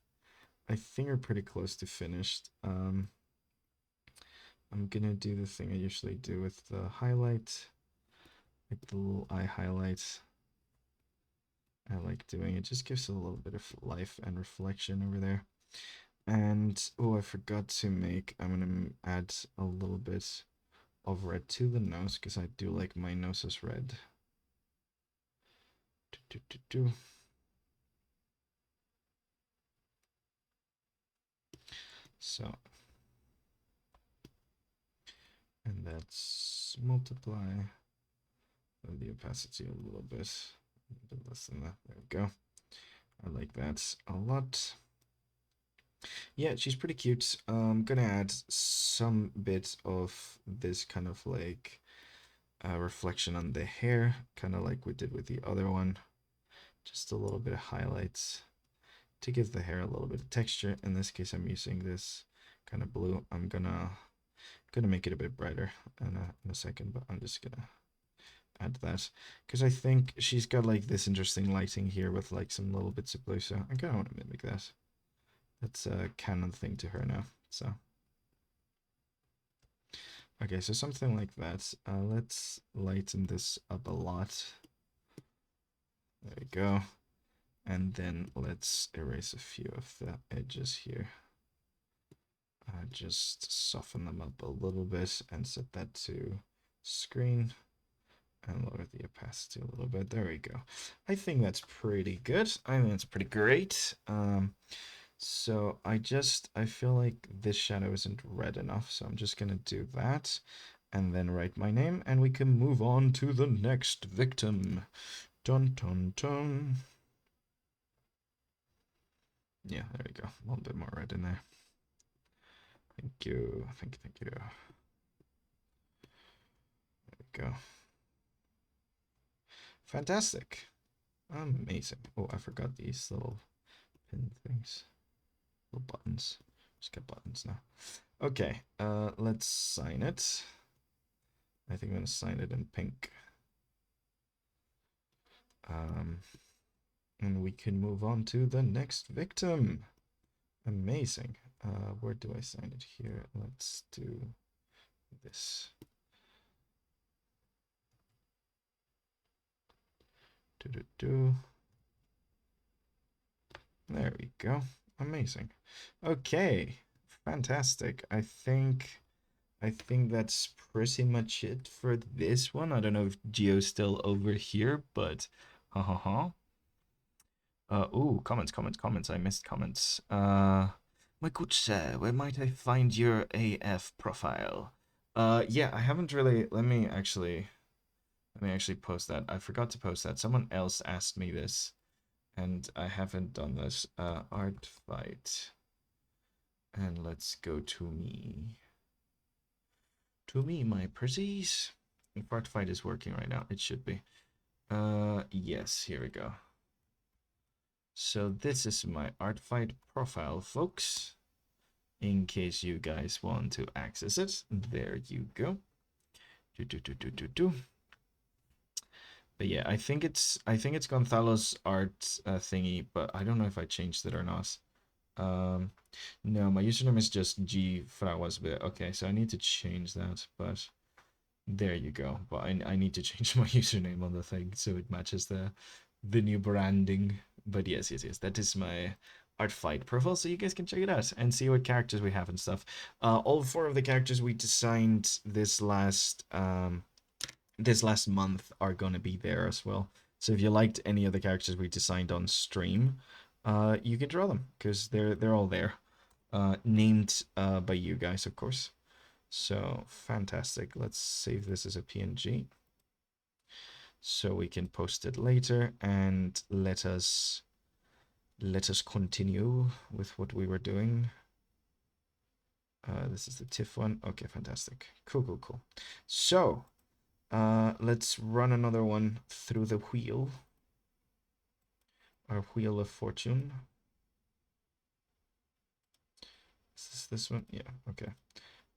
I think we're pretty close to finished. I'm gonna do the thing I usually do with the highlight, like the little eye highlight. I like doing it. Just gives it a little bit of life and reflection over there. And oh, I forgot to make. I'm gonna add a little bit of red to the nose because I do like my noses red. Do, do, do, do. So, and that's multiply the opacity a little bit less than that. There we go. I like that a lot. Yeah, she's pretty cute. I'm gonna add some bit of this kind of like reflection on the hair, kind of like we did with the other one. Just a little bit of highlights to give the hair a little bit of texture. In this case, I'm using this kind of blue. I'm gonna make it a bit brighter in a second, but I'm just gonna add that because I think she's got like this interesting lighting here with like some little bits of blue. So I kind of want to mimic that. That's a canon thing to her now. So okay, so something like that. Let's lighten this up a lot. There we go. And then let's erase a few of the edges here. Just soften them up a little bit and set that to screen and lower the opacity a little bit. There we go. I think that's pretty good. I think that's pretty great. So I feel like this shadow isn't red enough, so I'm just gonna do that and then write my name and we can move on to the next victim. Dun dun dun. Yeah, there we go. A little bit more red in there. Thank you. Thank you. There we go. Fantastic. Amazing. Oh, I forgot these little pin things. Little buttons. Just got buttons now. Okay, let's sign it. I think I'm gonna sign it in pink. And we can move on to the next victim. Amazing. Where do I sign it here? Let's do this. Do. There we go. Amazing. Okay. Fantastic. I think that's pretty much it for this one. I don't know if Gio's still over here, but ha ha ha. Ooh, comments. I missed comments. My good sir, where might I find your AF profile? Yeah, I haven't really. Let me actually post that. I forgot to post that. Someone else asked me this, and I haven't done this. ArtFight, and let's go to me. To me, my pretties. If ArtFight is working right now, it should be. Yes, here we go. So this is my ArtFight profile, folks. In case you guys want to access it, there you go. But yeah, I think it's Gonzalo's art thingy, but I don't know if I changed it or not. No, my username is just G Frauasbe. Okay, so I need to change that, but there you go. But I need to change my username on the thing so it matches the new branding. But yes, that is my ArtFight profile, so you guys can check it out and see what characters we have and stuff. All 4 of the characters we designed this last month are gonna be there as well. So if you liked any of the characters we designed on stream, you can draw them because they're all there, named by you guys, of course. So fantastic. Let's save this as a PNG so we can post it later, and let us continue with what we were doing. This is the TIFF one. Okay, fantastic. Cool, cool, cool. So let's run another one through the wheel. Our wheel of fortune. Is this one? Yeah, okay.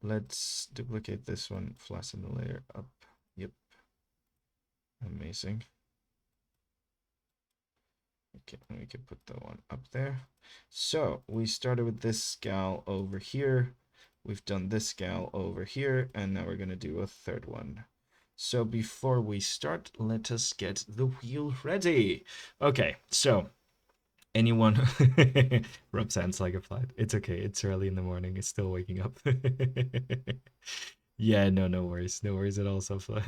Let's duplicate this one, flatten the layer up. Yep. Amazing. Okay, and we can put the one up there. So we started with this gal over here. We've done this gal over here, and now we're gonna do a third one. So before we start, let us get the wheel ready. Okay, so anyone Rob sounds like a flight. It's okay, it's early in the morning, it's still waking up. Yeah, no worries. No worries at all, Sofla.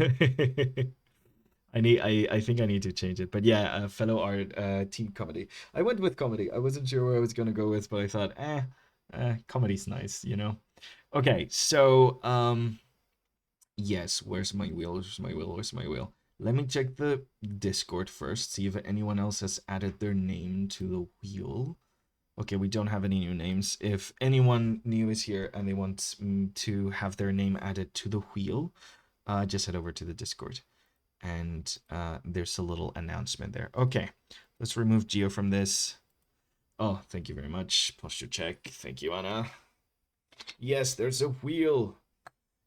I think I need to change it. But yeah, fellow art, team comedy. I went with comedy. I wasn't sure where I was gonna go with, but I thought, comedy's nice, you know? Okay, so yes, where's my wheel? Where's my wheel? Where's my wheel? Let me check the Discord first, see if anyone else has added their name to the wheel. Okay, we don't have any new names. If anyone new is here and they want to have their name added to the wheel, just head over to the Discord. And there's a little announcement there. Okay, let's remove Geo from this. Oh, thank you very much. Posture check. Thank you, Anna. Yes, there's a wheel.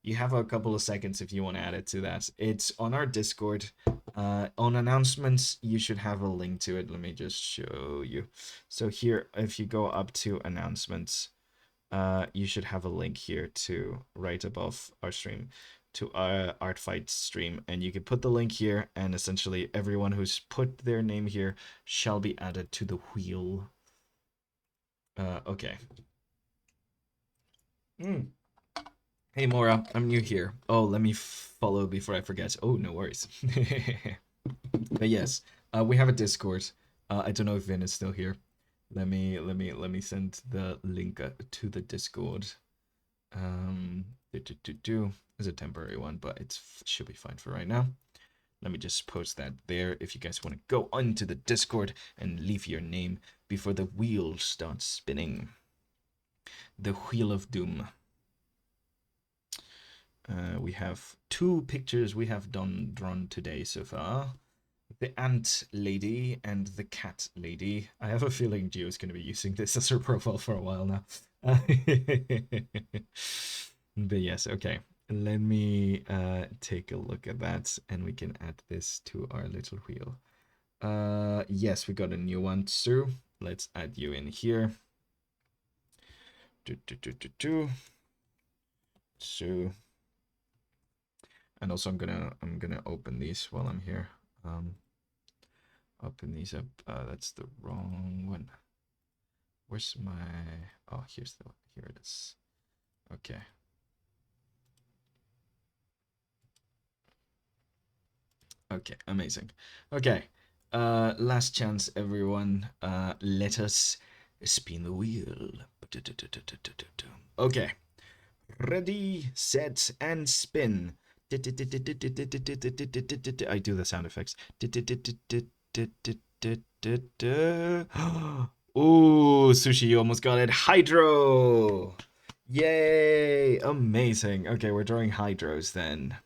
You have a couple of seconds if you want to add it to that. It's on our Discord. On announcements, you should have a link to it. Let me just show you. So here, if you go up to announcements, you should have a link here to right above our stream to our ArtFight stream, and you can put the link here, and essentially everyone who's put their name here shall be added to the wheel. Okay. Hey Mora, I'm new here. Oh, let me follow before I forget. Oh, no worries. But yes, we have a Discord. I don't know if Vin is still here. Let me send the link to the Discord. Is a temporary one, but it should be fine for right now. Let me just post that there if you guys want to go onto the Discord and leave your name before the wheel starts spinning. The Wheel of Doom. We have 2 pictures we have drawn today so far. The ant lady and the cat lady. I have a feeling Gio's going to be using this as her profile for a while now. But yes, okay. Let me take a look at that, and we can add this to our little wheel. Yes, we got a new one too. Let's add you in here. So, and also I'm gonna open these while I'm here. Open these up. That's the wrong one. Where's my? Oh, here it is. Okay. Okay, amazing. Okay, last chance, everyone. Let us spin the wheel. Okay, ready, set, and spin. I do the sound effects. Ooh, Sushi, you almost got it. Hydro! Yay! Amazing. Okay, we're drawing hydros then.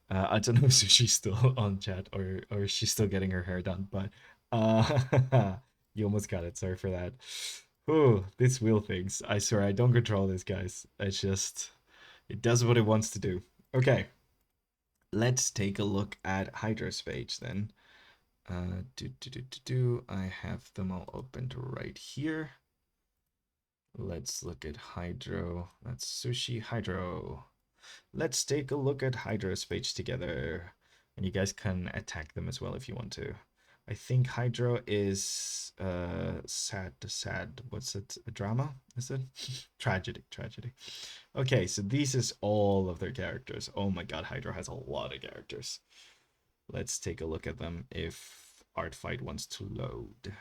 I don't know if Sushi's still on chat or she's still getting her hair done, but you almost got it. Sorry for that. Oh, this wheel things. I swear I don't control this, guys. It's just it does what it wants to do. Okay. Let's take a look at Hydra's page then. I have them all opened right here. Let's look at Hydro. That's Sushi Hydro. Let's take a look at Hydra's page together. And you guys can attack them as well if you want to. I think Hydro is sad. What's it? A drama? Is it? Tragedy. Okay, so this is all of their characters. Oh my god, Hydro has a lot of characters. Let's take a look at them if ArtFight wants to load.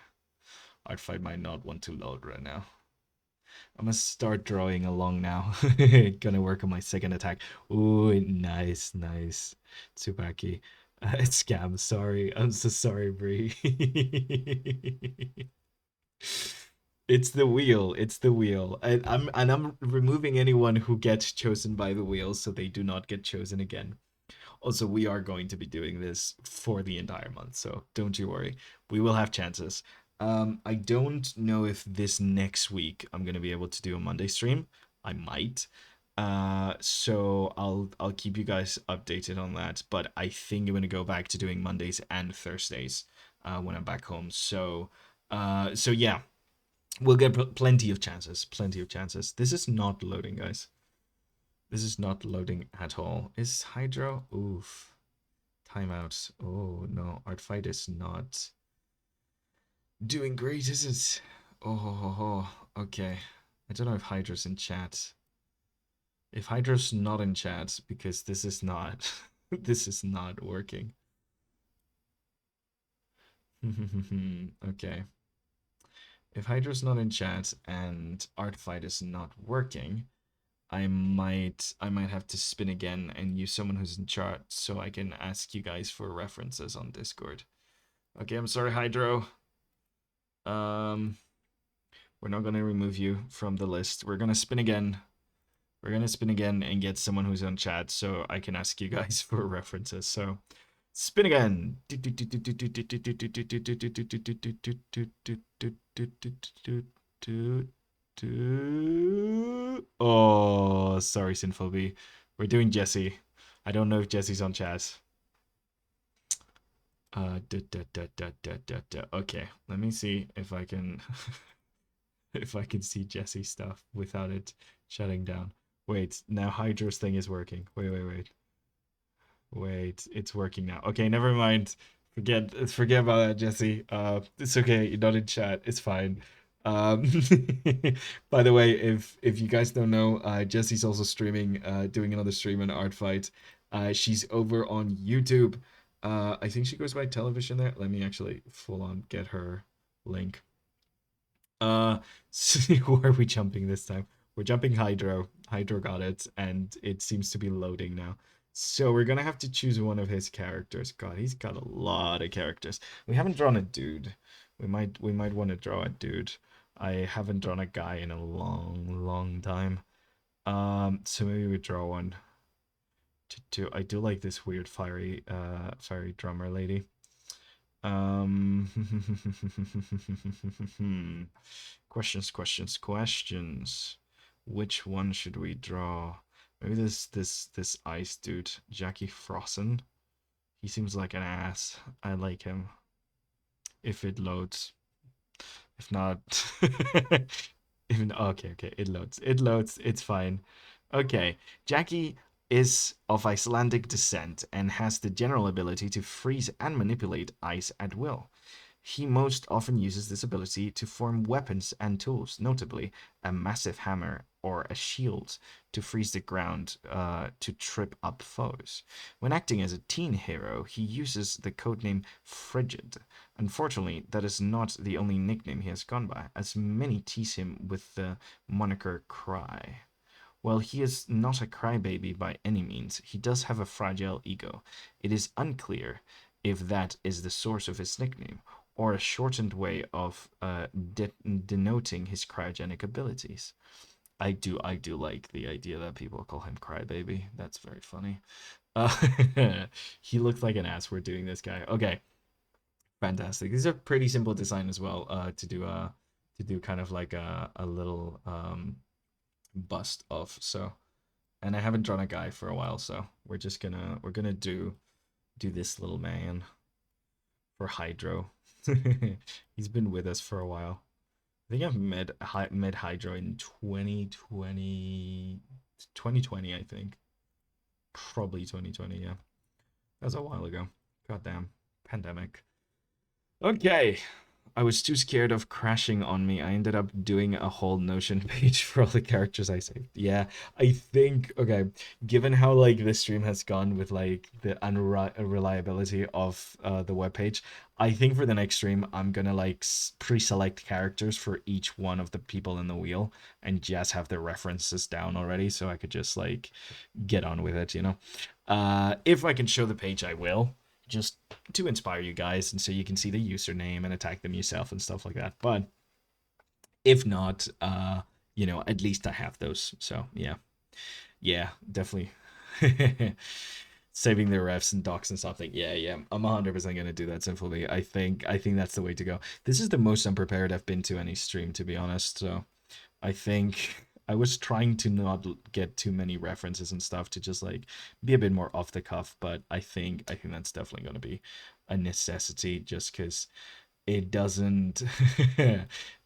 ArtFight might not want to load right now. I'm gonna start drawing along now. Gonna work on my second attack. Ooh, nice, nice. Tsubaki. It's scam. Sorry. I'm so sorry, Bree. It's the wheel. It's the wheel. I'm removing anyone who gets chosen by the wheel so they do not get chosen again. Also, we are going to be doing this for the entire month, so don't you worry. We will have chances. I don't know if this next week I'm gonna be able to do a Monday stream. I might. So I'll keep you guys updated on that. But I think I'm gonna go back to doing Mondays and Thursdays when I'm back home. So yeah, we'll get plenty of chances. Plenty of chances. This is not loading, guys. This is not loading at all. Is Hydro? Oof. Timeout. Oh no, ArtFight is not doing great, is it? Oh, okay. I don't know if Hydra's in chat. If Hydra's not in chat, because this is not, this is not working. Okay. If Hydra's not in chat and ArtFight is not working, I might have to spin again and use someone who's in chat so I can ask you guys for references on Discord. Okay, I'm sorry, Hydro. Um, we're not gonna remove you from the list. We're gonna spin again. We're gonna spin again and get someone who's on chat so I can ask you guys for references. So spin again. Oh, sorry, Sinphobie. We're doing Jesse. I don't know if Jesse's on chat. Okay, let me see if I can if I can see Jesse stuff without it shutting down. Wait, now Hydra's thing is working. Wait, it's working now. Okay, never mind. Forget about that, Jesse. It's okay. You're not in chat. It's fine. Um, by the way, if you guys don't know, Jesse's also streaming, doing another stream on ArtFight. She's over on YouTube. I think she goes by television there. Let me actually full on get her link. Where are we jumping this time? We're jumping Hydro. Hydro got it, and it seems to be loading now. So we're gonna have to choose one of his characters. God, he's got a lot of characters. We haven't drawn a dude. We might want to draw a dude. I haven't drawn a guy in a long time. So maybe we draw one. I do like this weird fiery drummer lady. Um, questions. Which one should we draw? Maybe this ice dude, Jackie Frossen. He seems like an ass. I like him. If it loads. If not, even okay, it loads. It loads. It's fine. Okay, Jackie is of Icelandic descent and has the general ability to freeze and manipulate ice at will. He most often uses this ability to form weapons and tools, notably a massive hammer or a shield to freeze the ground to trip up foes. When acting as a teen hero, he uses the codename Frigid. Unfortunately, that is not the only nickname he has gone by, as many tease him with the moniker Cry. While he is not a crybaby by any means, he does have a fragile ego. It is unclear if that is the source of his nickname, or a shortened way of denoting his cryogenic abilities. I do like the idea that people call him Crybaby. That's very funny. He looks like an ass. We're doing this guy. Okay, fantastic. These are pretty simple design as well. To do kind of like a little bust of. So, and I haven't drawn a guy for a while, so we're gonna do this little man for Hydro. He's been with us for a while. I think I've met Hydro in 2020, I think. Probably 2020, yeah. That was a while ago. God damn. Pandemic. Okay. I was too scared of crashing on me. I ended up doing a whole Notion page for all the characters I saved. Yeah, I think okay, given how like the stream has gone with like the unreliability of the web page, I think for the next stream I'm gonna like pre-select characters for each one of the people in the wheel and just have the references down already, so I could just like get on with it, you know. If I can show the page, I will, just to inspire you guys, and so you can see the username and attack them yourself and stuff like that. But if not, you know, at least I have those. So yeah, yeah, definitely. Saving the refs and docs and something. Yeah, yeah. I'm 100% gonna do that sinfully. I think that's the way to go. This is the most unprepared I've been to any stream, to be honest. So I think I was trying to not get too many references and stuff to just like be a bit more off the cuff, but I think that's definitely going to be a necessity just cuz it doesn't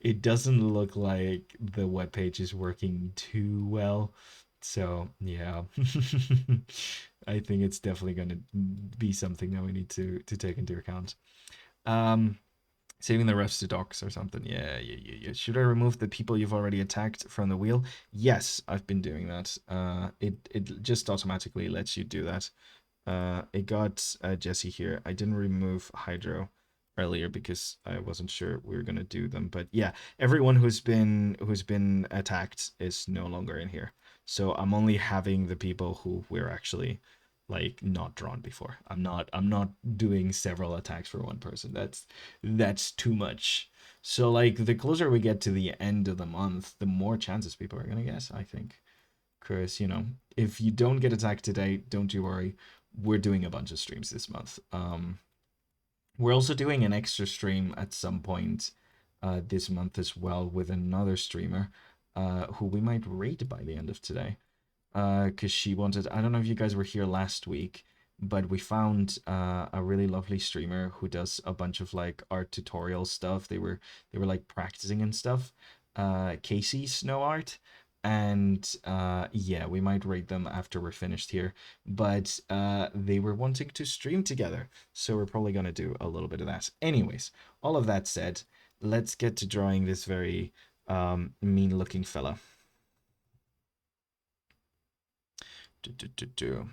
it doesn't look like the web page is working too well. So, yeah. I think it's definitely going to be something that we need to take into account. Um Saving the refs to docs or something. Yeah, yeah, yeah, yeah. Should I remove the people you've already attacked from the wheel? Yes, I've been doing that. It just automatically lets you do that. It got Jesse here. I didn't remove Hydro earlier because I wasn't sure we were gonna do them. But yeah, everyone who's been attacked is no longer in here. So I'm only having the people who we're actually like not drawn before. I'm not doing several attacks for one person. That's too much. So like the closer we get to the end of the month, the more chances people are gonna guess, I think. Because, you know, if you don't get attacked today, don't you worry. We're doing a bunch of streams this month. We're also doing an extra stream at some point this month as well with another streamer who we might rate by the end of today. Because she wanted, I don't know if you guys were here last week, but we found a really lovely streamer who does a bunch of like art tutorial stuff. They were like practicing and stuff. Casey Snow Art. And yeah, we might rate them after we're finished here. But they were wanting to stream together, so we're probably gonna do a little bit of that. Anyways, all of that said, let's get to drawing this very mean-looking fella.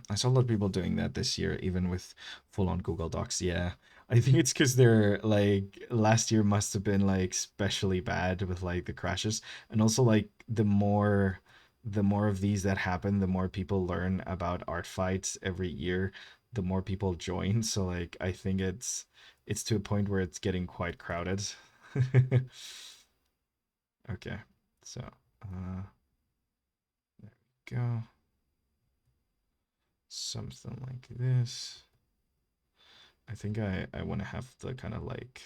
I saw a lot of people doing that this year, even with full-on Google Docs. Yeah, I think it's because they're like last year must have been like especially bad with like the crashes, and also like the more of these that happen, the more people learn about art fights every year, the more people join. So like I think it's to a point where it's getting quite crowded. Okay, so there we go. Something like this. I think I want to have the kind of like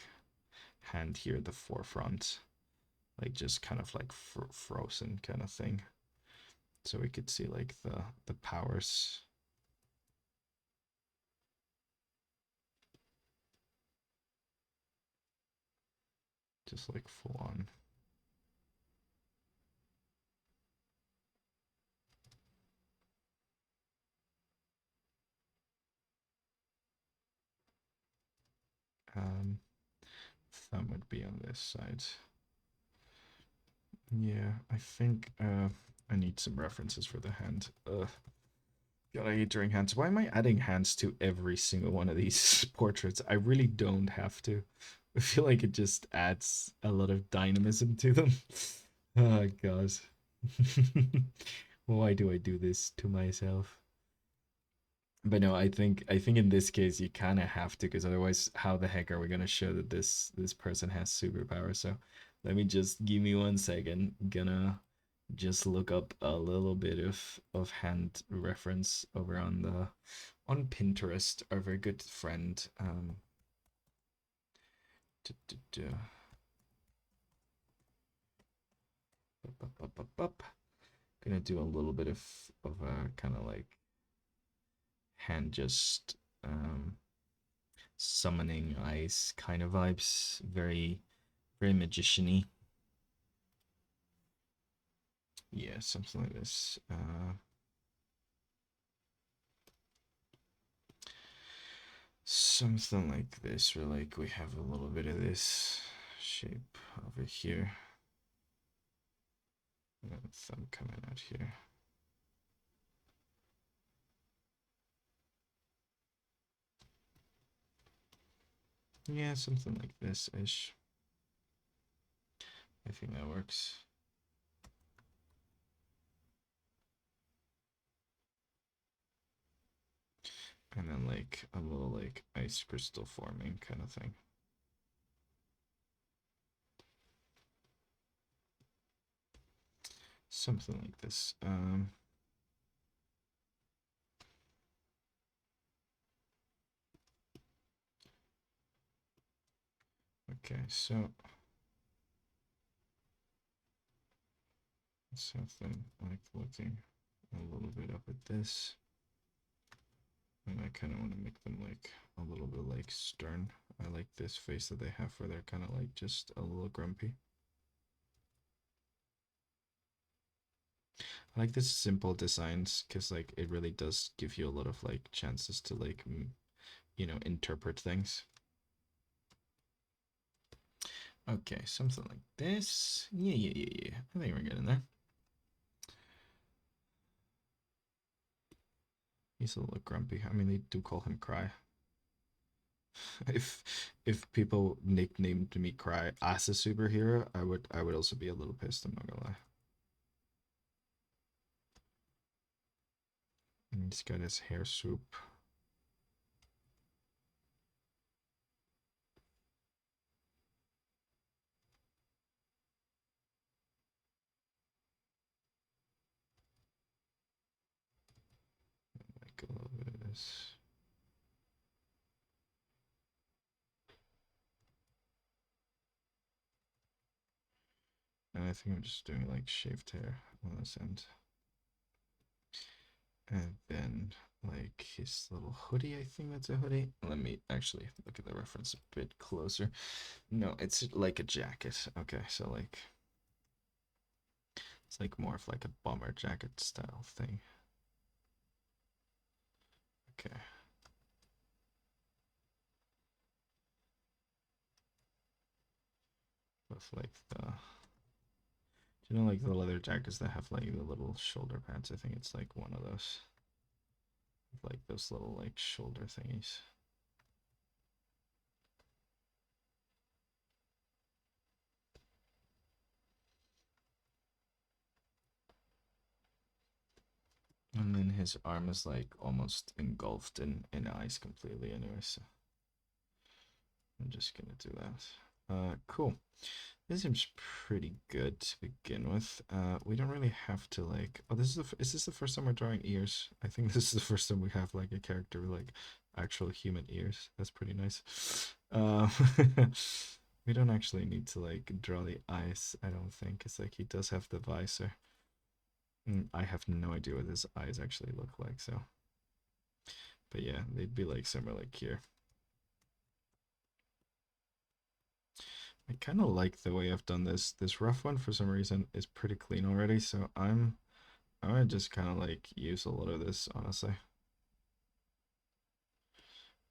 hand here at the forefront, like just kind of like frozen kind of thing, so we could see like the powers. Just like full on. Um, Thumb would be on this side. Yeah, I think I need some references for the hand. God, I hate drawing hands. Why am I adding hands to every single one of these portraits? I really don't have to. I feel like it just adds a lot of dynamism to them. Oh god. Why do I do this to myself? But no, I think in this case you kind of have to, because otherwise, how the heck are we gonna show that this person has superpower? So let me just give me 1 second. Gonna just look up a little bit of hand reference over on Pinterest, our very good friend. duh, duh, duh. Gonna do a little bit of a kind of like hand just summoning ice kind of vibes, very magician-y. Yeah, something like this. Something like this, where like we have a little bit of this shape over here. And then thumb coming out here. Yeah, something like this-ish. I think that works. And then like a little like ice crystal forming kind of thing. Something like this. Okay, so something like looking a little bit up at this. And I kind of want to make them like a little bit like stern. I like this face that they have where they're kind of like just a little grumpy. I like this simple designs because like it really does give you a lot of like chances to like, you know, interpret things. Okay, something like this. Yeah. I think we're getting there. He's a little grumpy. I mean, they do call him Cry. If people nicknamed me Cry as a superhero, I would also be a little pissed. I'm not gonna lie. And he's got his hair swoop. Like a little bit of this. And I think I'm just doing like shaved hair on this end. And then like his little hoodie, I think that's a hoodie. Let me actually look at the reference a bit closer. No, it's like a jacket. Okay, so like it's like more of like a bomber jacket style thing. Okay. With like the, do you know like the leather jackets that have like the little shoulder pads? I think it's like one of those. Like those little like shoulder thingies. And then his arm is like almost engulfed in ice completely anyway, so I'm just gonna do that. Cool. This seems pretty good to begin with. We don't really have to like. Oh, is this the first time we're drawing ears? I think this is the first time we have like a character with like actual human ears. That's pretty nice. Uh, we don't actually need to like draw the eyes. I don't think it's like he does have the visor. I have no idea what his eyes actually look like. So, but yeah, they'd be like somewhere like here. I kind of like the way I've done this. This rough one, for some reason, is pretty clean already. So I'm gonna just kind of like use a lot of this, honestly.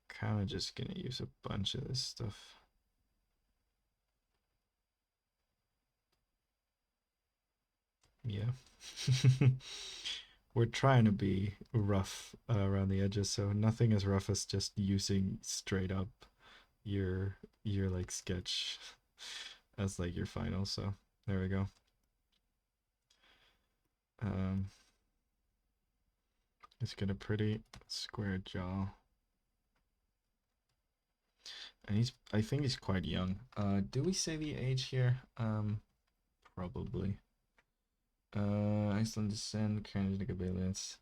Kind of just gonna use a bunch of this stuff. Yeah. We're trying to be rough around the edges, so nothing as rough as just using straight up your like sketch as like your final. So there we go. Um, it's got a pretty square jaw. And I think he's quite young. Do we say the age here? Probably. Iceland descent, Carnage abilities.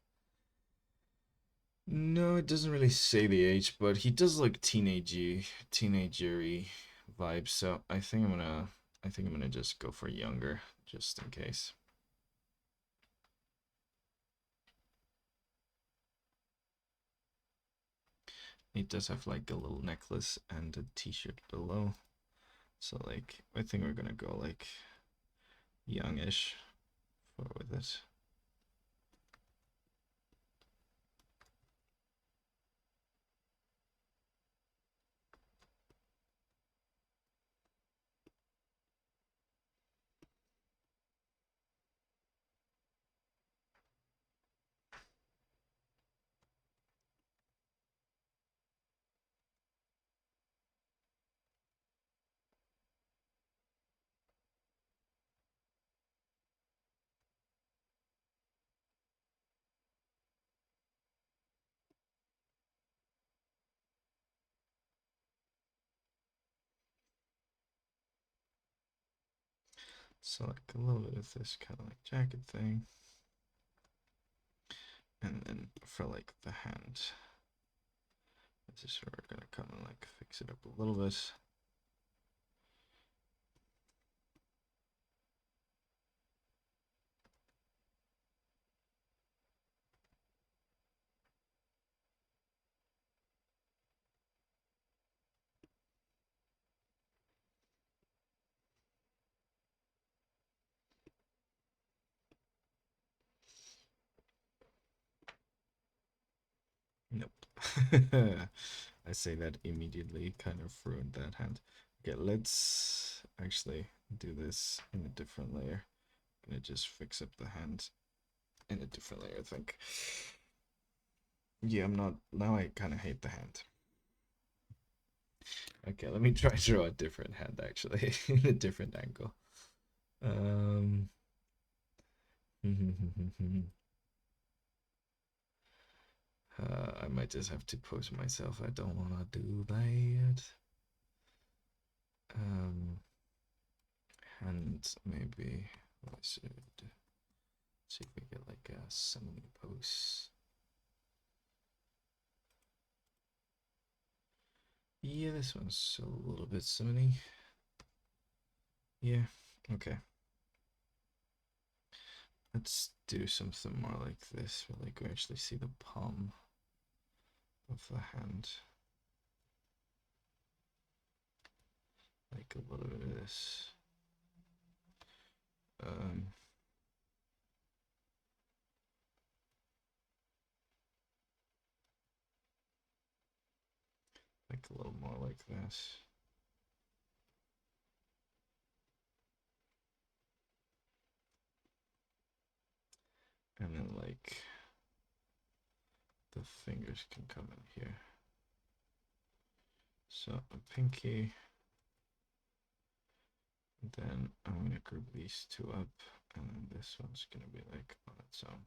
No, it doesn't really say the age, but he does look teenagery vibes. So I think I'm gonna just go for younger, just in case. He does have like a little necklace and a t-shirt below. So like, I think we're gonna go like youngish with it. So like a little bit of this kind of like jacket thing. And then for like the hand, this is where we're gonna come and like fix it up a little bit. Nope. I say that immediately kind of ruined that hand. Okay, let's actually do this in a different layer. I'm gonna just fix up the hand in a different layer, I think. Yeah, I'm not, now I kind of hate the hand. Okay, let me try to draw a different hand actually, in a different angle. I might just have to pose myself. I don't want to do that. And maybe I should see if we get like a summon pose. Yeah, this one's a little bit summony. Yeah, okay. Let's do something more like this, where like we actually see the palm of the hand. Like a little bit of this. Like a little more like this. And then like the fingers can come in here. So a pinky. Then I'm gonna group these two up, and then this one's gonna be like on its own.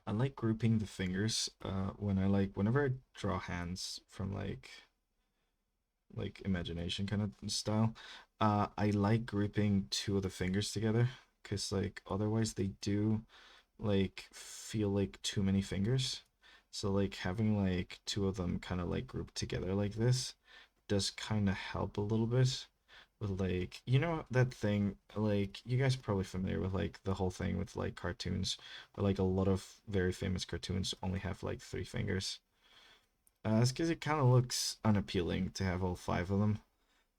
I like grouping the fingers whenever I draw hands from like imagination kind of style. I like grouping two of the fingers together because like otherwise they do like feel like too many fingers. So like having like two of them kind of like grouped together like this does kind of help a little bit with like, you know, that thing, like you guys are probably familiar with like the whole thing with like cartoons where like a lot of very famous cartoons only have like three fingers. It's because it kind of looks unappealing to have all five of them.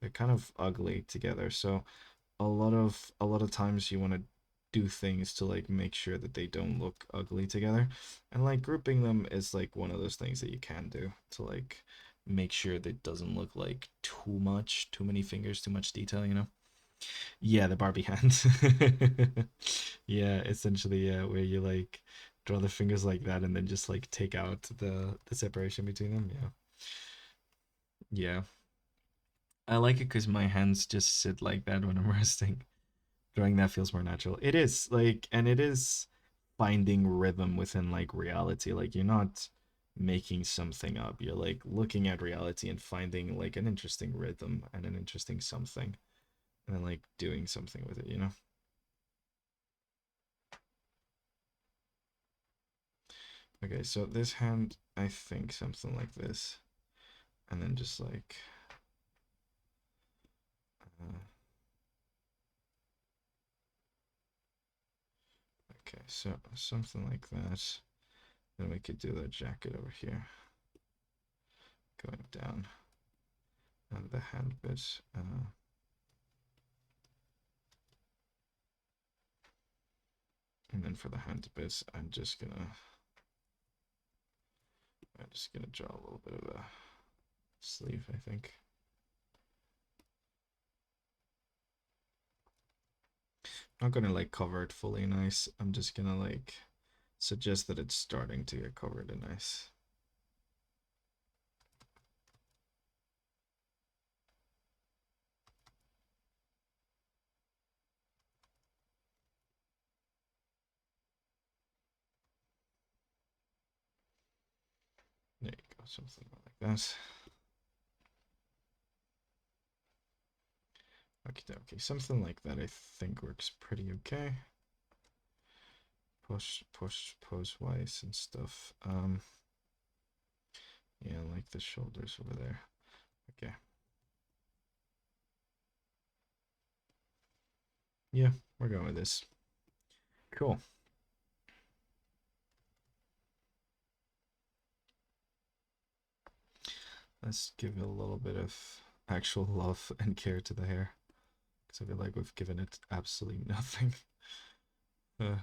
They're kind of ugly together. So a lot of times you want to do things to like make sure that they don't look ugly together. And like grouping them is like one of those things that you can do to like make sure that it doesn't look like too many fingers, too much detail, you know? Yeah, the Barbie hand. Yeah, essentially, yeah, where you like draw the fingers like that and then just like take out the separation between them. Yeah. Yeah. I like it because my hands just sit like that when I'm resting. Drawing that feels more natural. It is like, and it is finding rhythm within like reality. Like you're not making something up. You're like looking at reality and finding like an interesting rhythm and an interesting something, and then like doing something with it, you know? Okay, so this hand, I think something like this, and then just like, uh, okay, so something like that. Then we could do the jacket over here, going down, and the hand bit. And then for the hand bits, I'm just gonna draw a little bit of a sleeve, I think. I'm not gonna like cover it fully nice. I'm just gonna like suggest that it's starting to get covered in nice. There you go, something like that. Okay, something like that I think works pretty okay. Push, pose wise and stuff. Yeah, like the shoulders over there. Okay. Yeah, we're going with this. Cool. Let's give it a little bit of actual love and care to the hair. Because I feel like we've given it absolutely nothing. I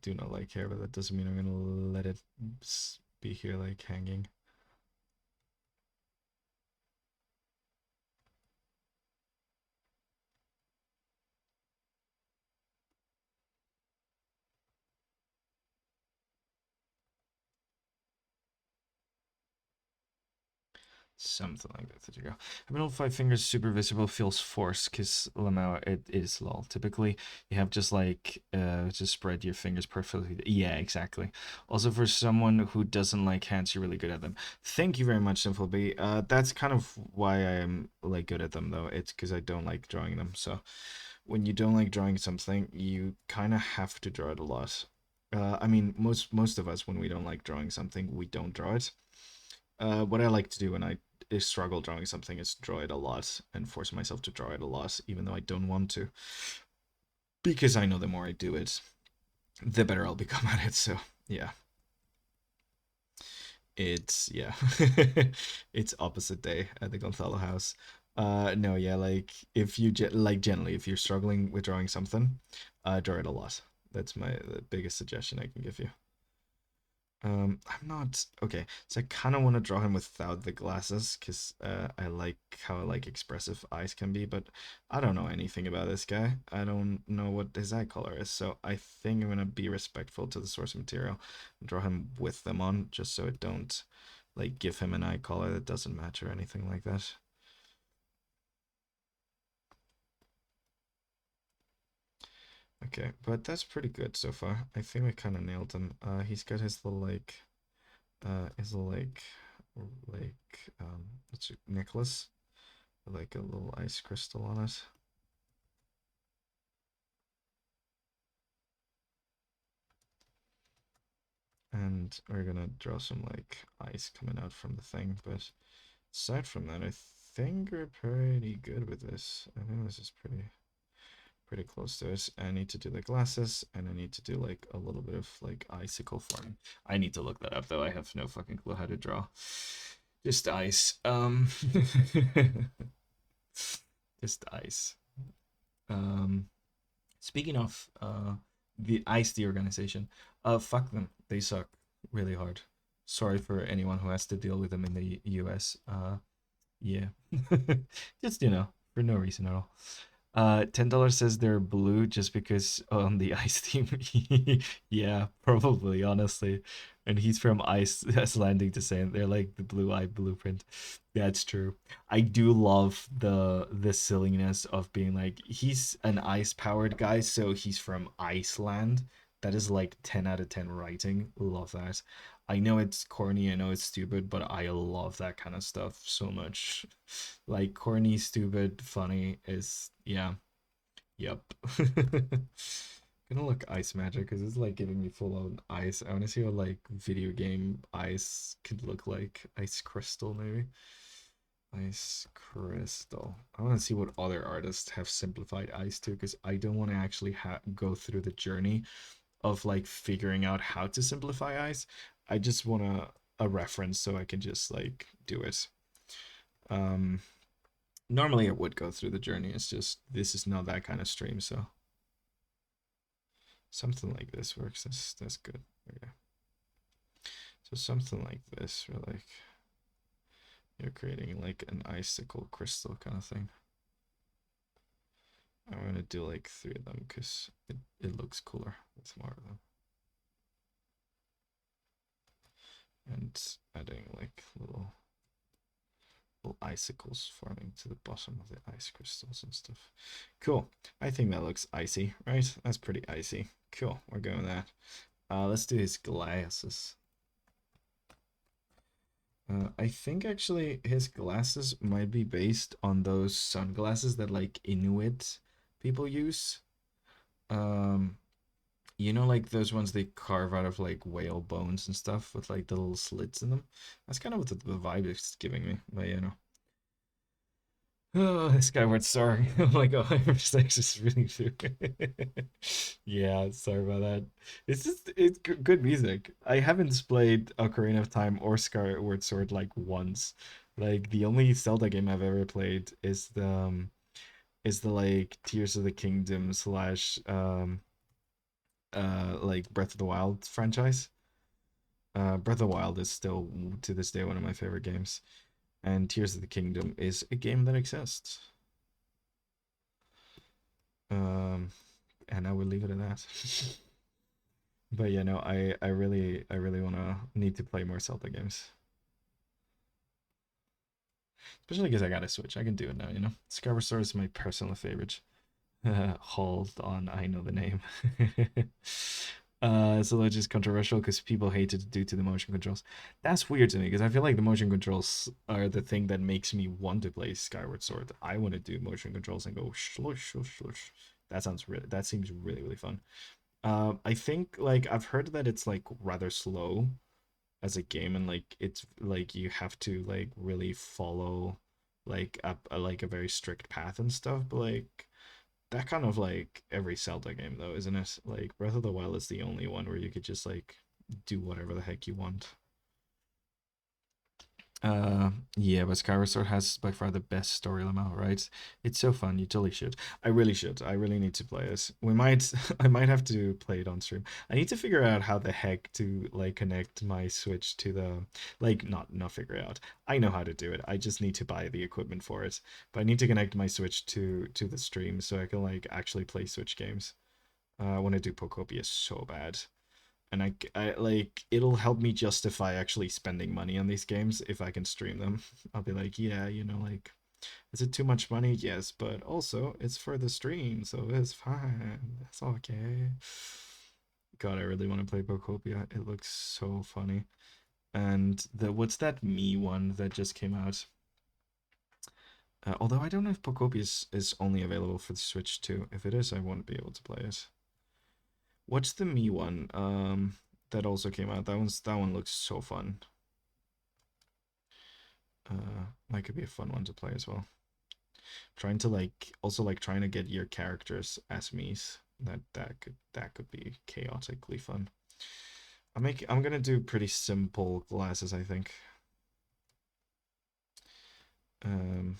do not like hair, but that doesn't mean I'm gonna let it be here like hanging. Something like that. There you go. Having all 5 fingers super visible feels forced because Lamau it is lol. Typically you have just spread your fingers perfectly. Yeah, exactly. Also for someone who doesn't like hands, you're really good at them. Thank you very much, Simple B. That's kind of why I am like good at them though. It's because I don't like drawing them. So when you don't like drawing something, you kind of have to draw it a lot. I mean, most of us when we don't like drawing something, we don't draw it. What I like to do when I struggle drawing something is draw it a lot and force myself to draw it a lot, even though I don't want to, because I know the more I do it, the better I'll become at it. So yeah, it's yeah, it's opposite day at the Gonzalo house. No, yeah, like if you like generally, if you're struggling with drawing something, draw it a lot. That's the biggest suggestion I can give you. I'm not okay. So I kind of want to draw him without the glasses because I like how like expressive eyes can be, but I don't know anything about this guy. I don't know what his eye color is, so I think I'm gonna be respectful to the source material and draw him with them on, just so it don't like give him an eye color that doesn't match or anything like that. Okay, but that's pretty good so far. I think we kind of nailed him. He's got his little like is like what's it, necklace with like a little ice crystal on it. And we're gonna draw some like ice coming out from the thing, but aside from that, I think we're pretty good with this. I think this is pretty close to it. I need to do the glasses, and I need to do like a little bit of like icicle forming. I need to look that up though. I have no fucking clue how to draw. Just ice. Just ice. Um, Speaking of the ICE the organization, fuck them. They suck really hard. Sorry for anyone who has to deal with them in the US. Yeah. Just for no reason at all. $10 says they're blue just because on the ice team. Yeah, probably, honestly. And he's from Icelandic descent. They're like the blue eye blueprint. That's true. I do love the silliness of being like he's an ice powered guy, so he's from Iceland. That is like 10 out of 10 writing. Love that. I know it's corny, I know it's stupid, but I love that kind of stuff so much. Like corny, stupid, funny is yeah. Yep. Gonna look ice magic because it's like giving me full on ice. I want to see what like video game ice could look like. Ice crystal maybe. Ice crystal. I want to see what other artists have simplified ice to because I don't want to actually go through the journey of like figuring out how to simplify ice. I just want a reference so I can just like do it. Um, Normally I would go through the journey. It's just this is not that kind of stream, so something like this works. That's good. Okay. So something like this, where like you're creating like an icicle crystal kind of thing. I'm gonna do like 3 of them because it looks cooler with more of them. And adding like little icicles forming to the bottom of the ice crystals and stuff. Cool. I think that looks icy, right? That's pretty icy. Cool. We're going with that. Let's do his glasses. I think actually his glasses might be based on those sunglasses that like Inuit people use. Um, like those ones they carve out of like whale bones and stuff with like the little slits in them. That's kind of what the vibe is giving me. But oh, Skyward Sword. Oh my god, Versace is really through. Yeah, sorry about that. It's good music. I haven't played Ocarina of Time or Skyward Sword like once. Like the only Zelda game I've ever played is the like Tears of the Kingdom slash like Breath of the Wild franchise. Breath of the Wild is still to this day one of my favorite games, and Tears of the Kingdom is a game that exists. Um, and I will leave it at that. But no, I really wanna need to play more Zelda games, especially because I got a Switch. I can do it now. Skyward Sword is my personal favorite. Hold on, I know the name. So that's just controversial because people hate it due to the motion controls. That's weird to me because I feel like the motion controls are the thing that makes me want to play Skyward Sword. I want to do motion controls and go shlush, shlush, shlush. That seems really, really fun. I think like I've heard that it's like rather slow as a game, and like it's like you have to like really follow like like a very strict path and stuff. But like that kind of like every Zelda game though, isn't it? Like Breath of the Wild is the only one where you could just like do whatever the heck you want. Yeah, but Skyward Sword has by far the best story lemma, right? It's so fun. You totally should. I really should. I really need to play this. We might, I might have to play it on stream. I need to figure out how the heck to like connect my Switch to the, like, not figure it out. I know how to do it. I just need to buy the equipment for it. But I need to connect my Switch to the stream so I can like actually play Switch games. I want to do Pokopia so bad, and I like it'll help me justify actually spending money on these games if I can stream them. I'll be like, yeah, like, is it too much money? Yes, but also it's for the stream, so it's fine. That's okay. God, I really want to play Bocopia. It looks so funny. And the what's that me one that just came out? Although I don't know if Pocopia is only available for the Switch too. If it is, I won't be able to play it. What's the me one? That also came out. That one looks so fun. That could be a fun one to play as well. Trying to like also like trying to get your characters as me's. That could be chaotically fun. I'm gonna do pretty simple glasses, I think. Um,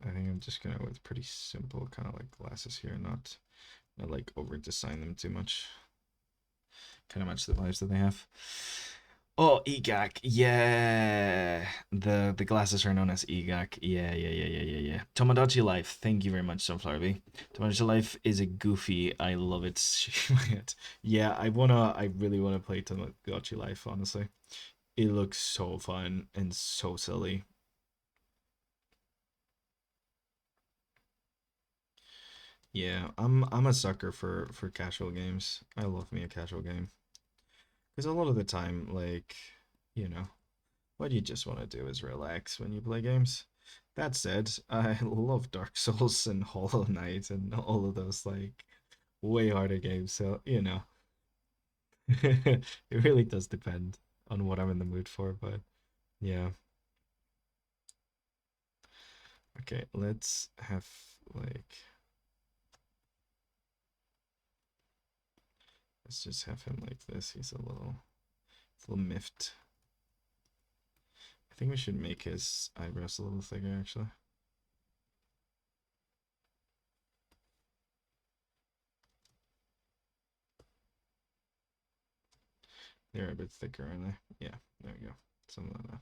I think I'm just gonna go with pretty simple kind of like glasses here, not like over design them too much. Kind of match the vibes that they have. Oh, EGAC. Yeah. The glasses are known as EGAC. Yeah, yeah, yeah, yeah, yeah, yeah. Tomodachi Life. Thank you very much, Sunflower Bee. Tomodachi Life is a goofy. I love it. Yeah, I really wanna play Tomodachi Life, honestly. It looks so fun and so silly. Yeah, I'm a sucker for casual games. I love me a casual game. Because a lot of the time, like, you know, what you just want to do is relax when you play games. That said, I love Dark Souls and Hollow Knight and all of those like way harder games. So, it really does depend on what I'm in the mood for, but yeah. Okay, let's have like let's just have him like this. He's a little miffed. I think we should make his eyebrows a little thicker actually. They're a bit thicker, aren't they? Yeah, there we go. Something like that.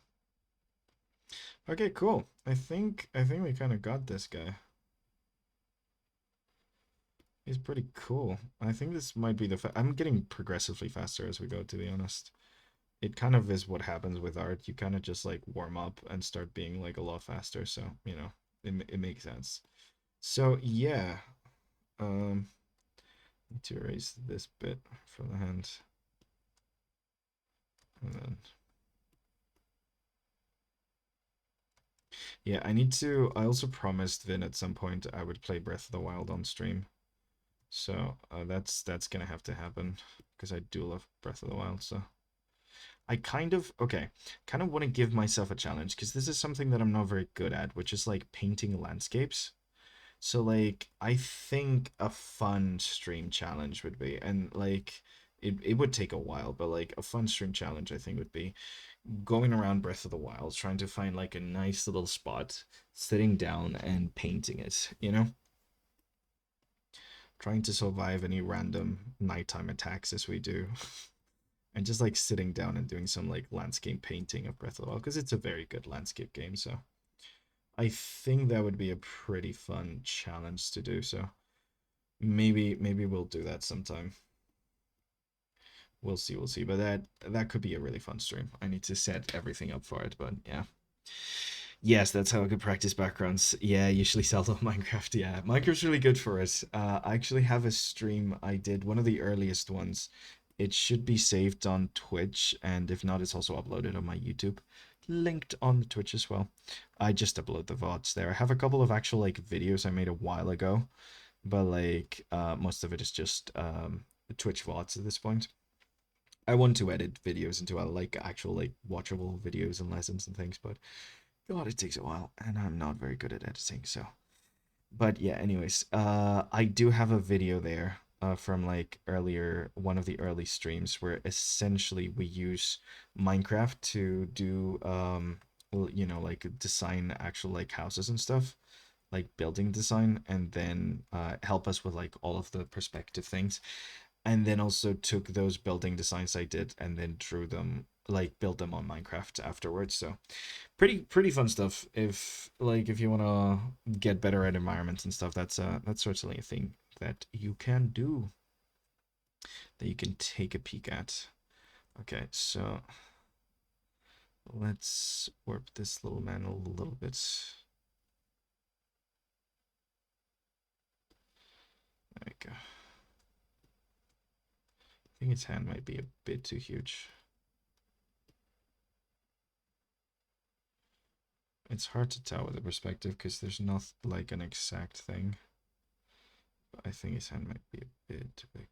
Okay, cool. I think we kind of got this guy. He's pretty cool. I think this might be I'm getting progressively faster as we go, to be honest. It kind of is what happens with art. You kind of just like warm up and start being like a lot faster. So, it makes sense. So, yeah. Um, Need to erase this bit from the hand. And then yeah, I also promised Vin at some point I would play Breath of the Wild on stream. So that's gonna have to happen because I do love Breath of the Wild. So I kind of want to give myself a challenge because this is something that I'm not very good at, which is like painting landscapes. So like I think a fun stream challenge would be, and like it would take a while, but like a fun stream challenge I think would be going around Breath of the Wild, trying to find like a nice little spot, sitting down and painting it, you know? Trying to survive any random nighttime attacks as we do. And just like sitting down and doing some like landscape painting of Breath of the Wild, because it's a very good landscape game, so I think that would be a pretty fun challenge to do. So maybe we'll do that sometime. We'll see. But that could be a really fun stream. I need to set everything up for it, but yeah. Yes, that's how I could practice backgrounds. Yeah, usually seldom Minecraft. Yeah, Minecraft's really good for it. I actually have a stream I did, one of the earliest ones. It should be saved on Twitch, and if not, it's also uploaded on my YouTube. Linked on the Twitch as well. I just upload the VODs there. I have a couple of actual like videos I made a while ago, but like most of it is just Twitch VODs at this point. I want to edit videos into like actual like watchable videos and lessons and things, but God, it takes a while, and I'm not very good at editing, so. But yeah, anyways, I do have a video there from like earlier, one of the early streams where essentially we use Minecraft to do well, you know, like design actual like houses and stuff, like building design, and then help us with like all of the perspective things, and then also took those building designs I did and then drew them, like built them on Minecraft afterwards. So pretty fun stuff. If you want to get better at environments and stuff, that's certainly a thing that you can do, that you can take a peek at. Okay, so let's warp this little man a little bit. There we go. I think its hand might be a bit too huge. It's hard to tell with the perspective because there's not like an exact thing. But I think his hand might be a bit too big.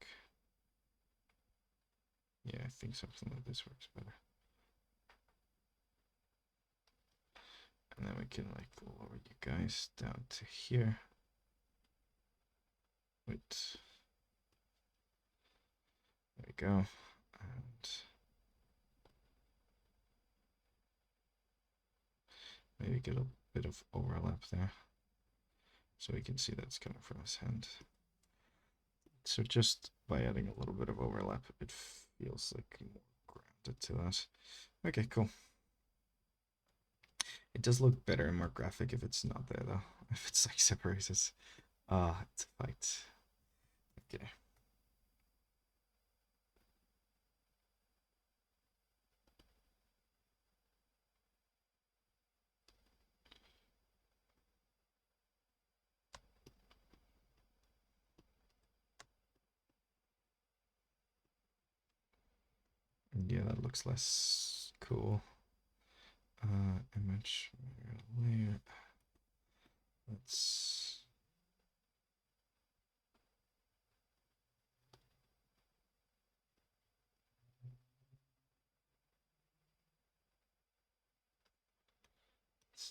Yeah, I think something like this works better. And then we can like lower you guys down to here. Wait. There we go. And maybe get a bit of overlap there. So we can see that's coming from his hand. So just by adding a little bit of overlap, it feels like more grounded to that. Okay, cool. It does look better and more graphic if it's not there though. If it's like separated. Ah, it's a fight. Okay. Yeah, that looks less cool. Image layer. Let's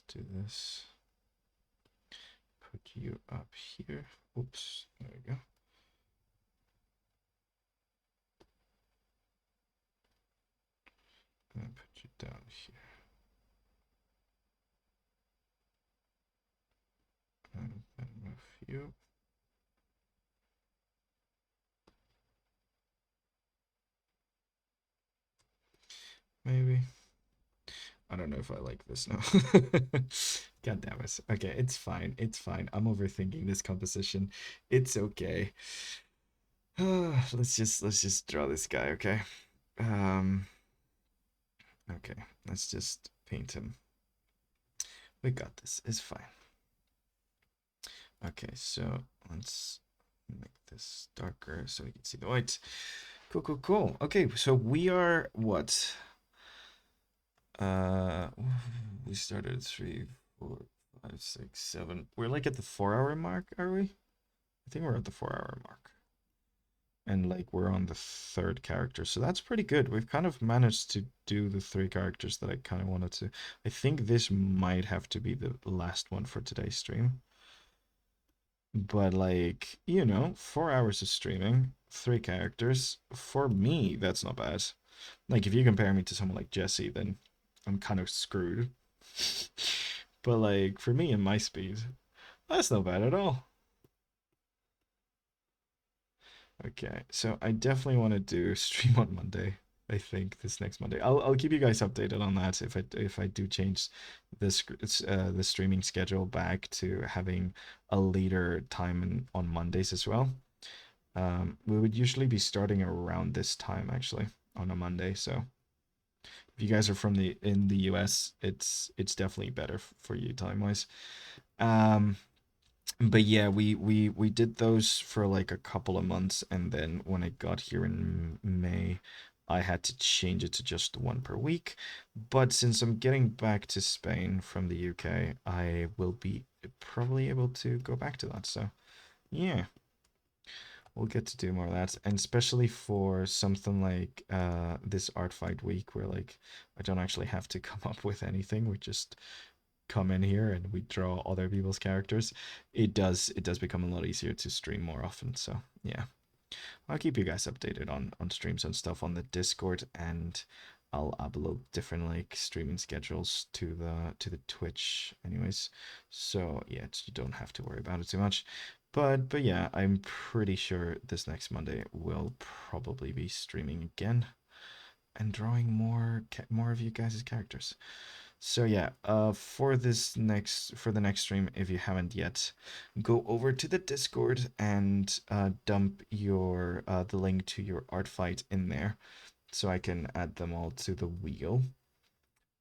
do this. Put you up here. Oops, there we go. And then put you down here. And then move you. Maybe. I don't know if I like this now. God damn it. Okay, it's fine. It's fine. I'm overthinking this composition. It's okay. Let's just draw this guy, okay? Um okay, let's just paint him. We got this. It's fine. Okay, so let's Make this darker so we can see the white. Cool, cool, cool. Okay, so we are what? Uh, we started at 3, 4, 5, 6, 7. We're like at the 4 hour mark, are we? I think we're at the 4 hour mark. And like we're on the third character, so that's pretty good. We've kind of managed to do the 3 characters that I kind of wanted to. I think this might have to be the last one for today's stream. But like, 4 hours of streaming, 3 characters, for me, that's not bad. Like if you compare me to someone like Jesse, then I'm kind of screwed. But like for me and my speed, that's not bad at all. Okay, so I definitely want to do stream on Monday. I think this next Monday. I'll keep you guys updated on that if I do change the streaming schedule back to having a later time on Mondays as well. We would usually be starting around this time actually on a Monday. So if you guys are from in the US, it's definitely better for you time wise. Um, but yeah, we did those for like a couple of months, and then when I got here in May, I had to change it to just one per week. But since I'm getting back to Spain from the UK, I will be probably able to go back to that. So yeah, we'll get to do more of that, and especially for something like this art fight week, where like I don't actually have to come up with anything. We just come in here and we draw other people's characters. It does become a lot easier to stream more often. So yeah, I'll keep you guys updated on streams and stuff on the Discord, and I'll upload different like streaming schedules to the Twitch anyways. So yeah, you don't have to worry about it too much. But yeah, I'm pretty sure this next Monday will probably be streaming again and drawing more of you guys' characters. So yeah, for the next stream, if you haven't yet, go over to the Discord and dump your the link to your art fight in there, so I can add them all to the wheel.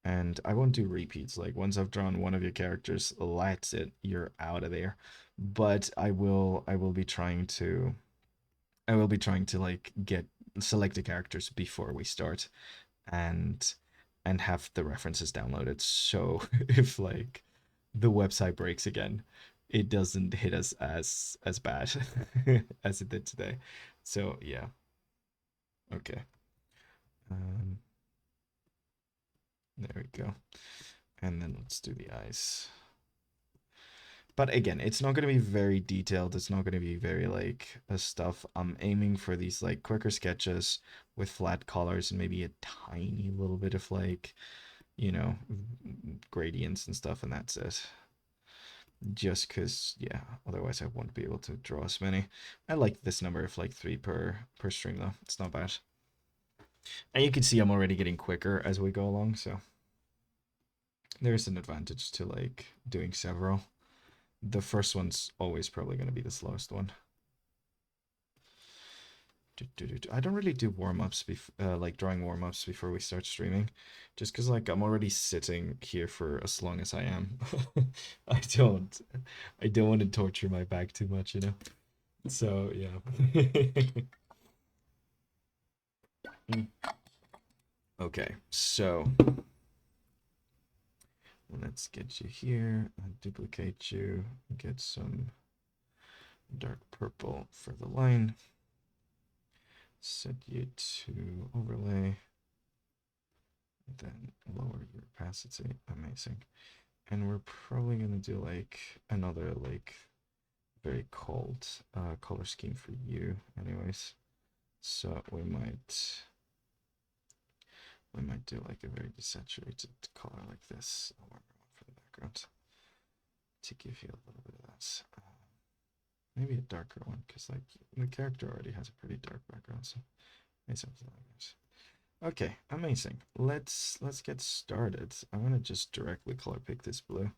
And I won't do repeats. Like once I've drawn one of your characters, that's it. You're out of there. But I will be trying to like get select the characters before we start, and have the references downloaded, so if like the website breaks again, it doesn't hit us as bad as it did today. So yeah. Okay. um there we go. And then let's do the eyes. But again, it's not going to be very detailed. It's not going to be very like stuff. I'm aiming for these like quicker sketches with flat colors and maybe a tiny little bit of like, you know, gradients and stuff, and that's it. Just because, yeah, otherwise I won't be able to draw as many. I like this number of like 3 per stream though. It's not bad. And you can see I'm already getting quicker as we go along, so there's an advantage to like doing several. The first one's always probably going to be the slowest one. I don't really do warm-ups like drawing warm-ups before we start streaming, just because like I'm already sitting here for as long as I am. I don't I don't want to torture my back too much, you know. So yeah. Mm. Okay, so let's get you here, duplicate you, get some dark purple for the line, set you to overlay, then lower your opacity. Amazing. And we're probably gonna do like another like very cold color scheme for you anyways. So we might do like a very desaturated color like this. I'll work on for the background to give you a little bit of that. Maybe a darker one, because like the character already has a pretty dark background, so maybe something like that. Okay, amazing. Let's get started. I'm gonna just directly color pick this blue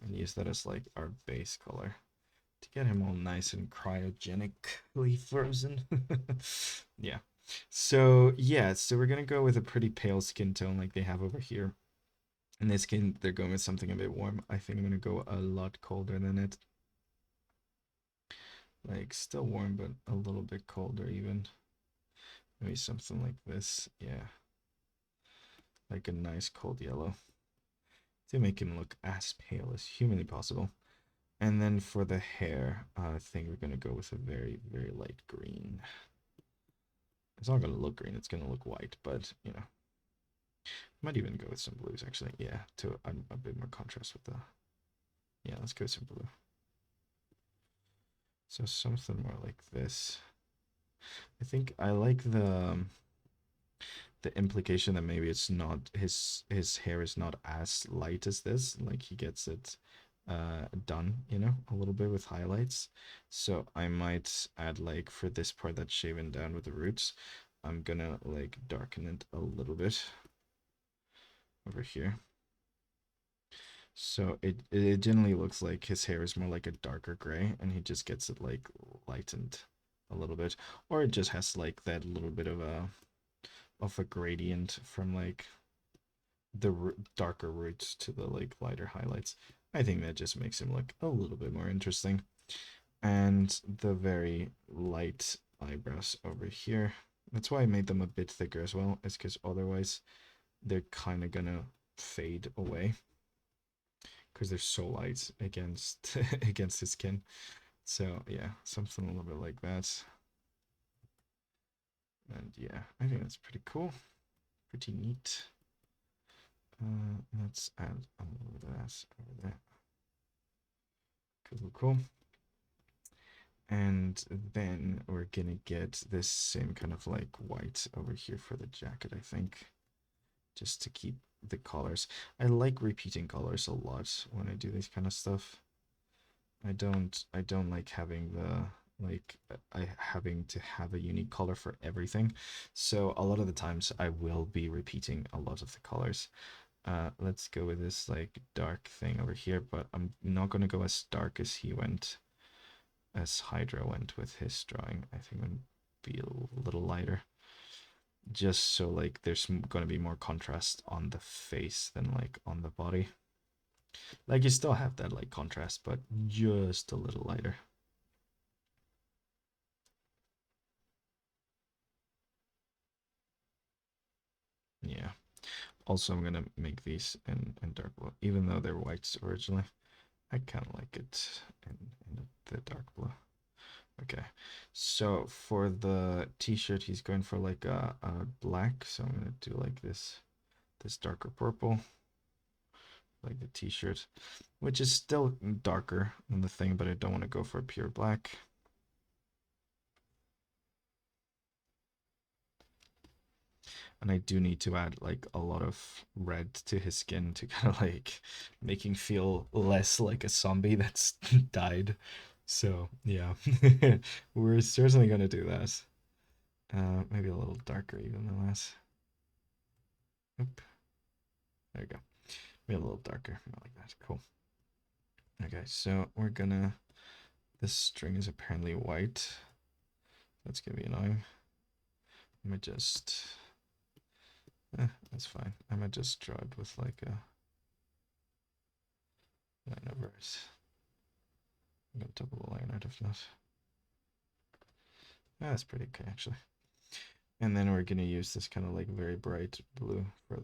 and use that as like our base color to get him all nice and cryogenically frozen. Yeah. So yeah, so we're gonna go with a pretty pale skin tone like they have over here. In this skin, they're going with something a bit warm. I think I'm gonna go a lot colder than it. Like still warm, but a little bit colder even. Maybe something like this. Yeah. Like a nice cold yellow to make him look as pale as humanly possible. And then for the hair, I think we're gonna go with a very, very light green. It's not gonna look green, it's gonna look white, but you know, might even go with some blues actually. Yeah, to a bit more contrast with the. Yeah, let's go with some blue. So something more like this. I think I like the implication that maybe it's not his hair is not as light as this, like he gets it done, you know, a little bit with highlights. So I might add, like, for this part that's shaven down with the roots, I'm gonna like darken it a little bit over here. So it generally looks like his hair is more like a darker gray, and he just gets it like lightened a little bit, or it just has like that little bit of a gradient from like the darker roots to the like lighter highlights. I think that just makes him look a little bit more interesting. And the very light eyebrows over here. That's why I made them a bit thicker as well, is because otherwise they're kind of gonna fade away because they're so light against against his skin. So yeah, something a little bit like that. And yeah, I think that's pretty cool, pretty neat. Let's add a little bit of that over there. Cool, cool, cool. And then we're gonna get this same kind of like white over here for the jacket, I think, just to keep the colors. I like repeating colors a lot when I do this kind of stuff. I don't like having I having to have a unique color for everything. So a lot of the times I will be repeating a lot of the colors. Let's go with this like dark thing over here, but I'm not gonna go as dark as he went, as Hydra went with his drawing. I think I'm gonna be a little lighter, just so like there's gonna be more contrast on the face than like on the body. Like you still have that like contrast, but just a little lighter. Yeah. Also, I'm gonna make these in dark blue, even though they're whites originally. I kind of like it in the dark blue. Okay, so for the t-shirt, he's going for like a black. So I'm gonna do like this darker purple, like the t-shirt, which is still darker than the thing, but I don't want to go for pure black. And I do need to add like a lot of red to his skin to kind of like make him feel less like a zombie that's died. So yeah, we're certainly gonna do that. Maybe a little darker even than that. Oop. There we go. Maybe a little darker, more like that. Cool. Okay, so we're gonna. This string is apparently white. That's gonna be annoying. Let me just. That's fine. I might just draw it with like a line over it. I'm gonna double the line out of that. That's pretty okay actually. And then we're gonna use this kind of like very bright blue for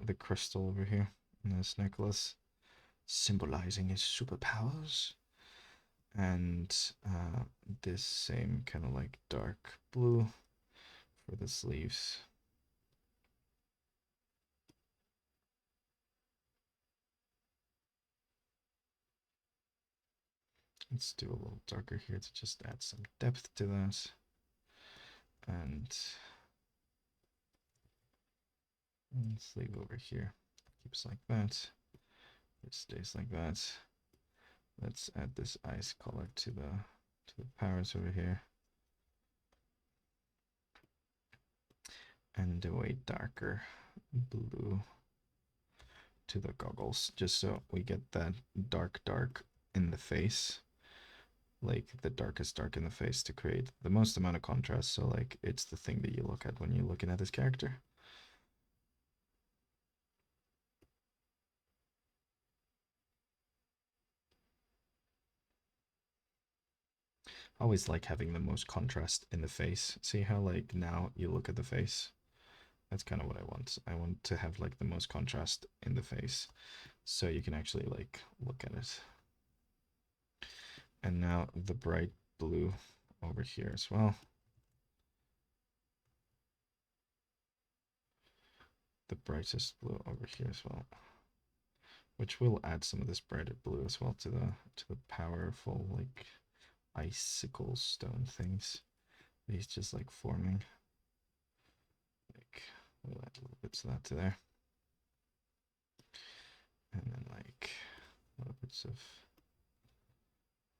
the crystal over here in this necklace, symbolizing his superpowers. And this same kind of like dark blue for the sleeves. Let's do a little darker here to just add some depth to that. And sleeve over here keeps like that. It stays like that. Let's add this ice color to the powers over here. And do a darker blue to the goggles, just so we get that dark in the face, like the darkest dark in the face, to create the most amount of contrast, so like it's the thing that you look at when you're looking at this character. I always like having the most contrast in the face. See how like now you look at the face? That's kind of what I want. I want to have like the most contrast in the face so you can actually like look at it. And now the bright blue over here as well. The brightest blue over here as well. Which will add some of this brighter blue as well to the powerful like icicle stone things. He's just like forming. Like we'll add little bits of that to there. And then like little bits of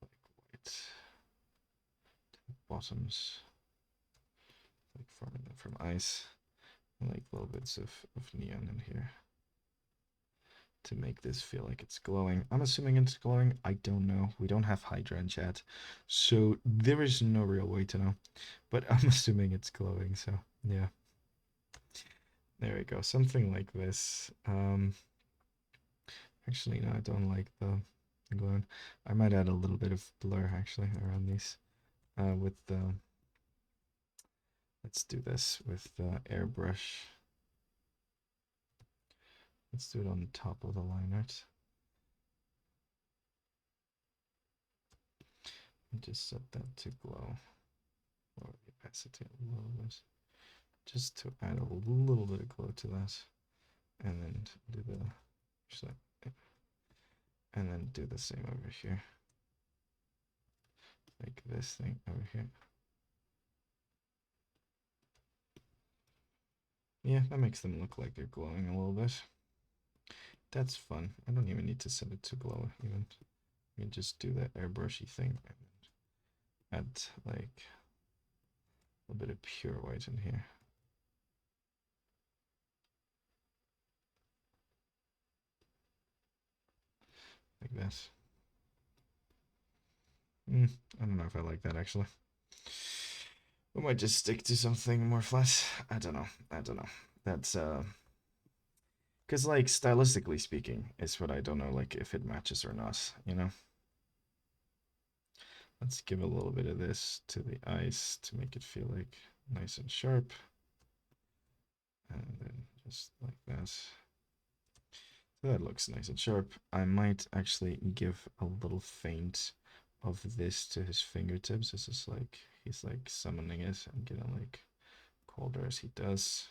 like white to the bottoms. Like forming them from ice. And like little bits of neon in here to make this feel like it's glowing. I'm assuming it's glowing. I don't know. We don't have Hydra in chat, so there is no real way to know. But I'm assuming it's glowing, so yeah. There we go. Something like this. Actually, no, I don't like the glowing. I might add a little bit of blur actually around these. With the let's do this with the airbrush. Let's do it on the top of the line art. And just set that to glow. Lower the opacity a little bit. Just to add a little bit of glow to that. And then do the and then do the same over here. Like this thing over here. Yeah, that makes them look like they're glowing a little bit. That's fun. I don't even need to set it to glow even. You can just do that airbrushy thing and add like a bit of pure white in here. Like this. I don't know if I like that actually. We might just stick to something more flat. I don't know. That's because like stylistically speaking, it's what I don't know like if it matches or not, you know. Let's give a little bit of this to the ice to make it feel like nice and sharp. And then just like that. So that looks nice and sharp. I might actually give a little feint of this to his fingertips. This is like he's like summoning it and getting like colder as he does.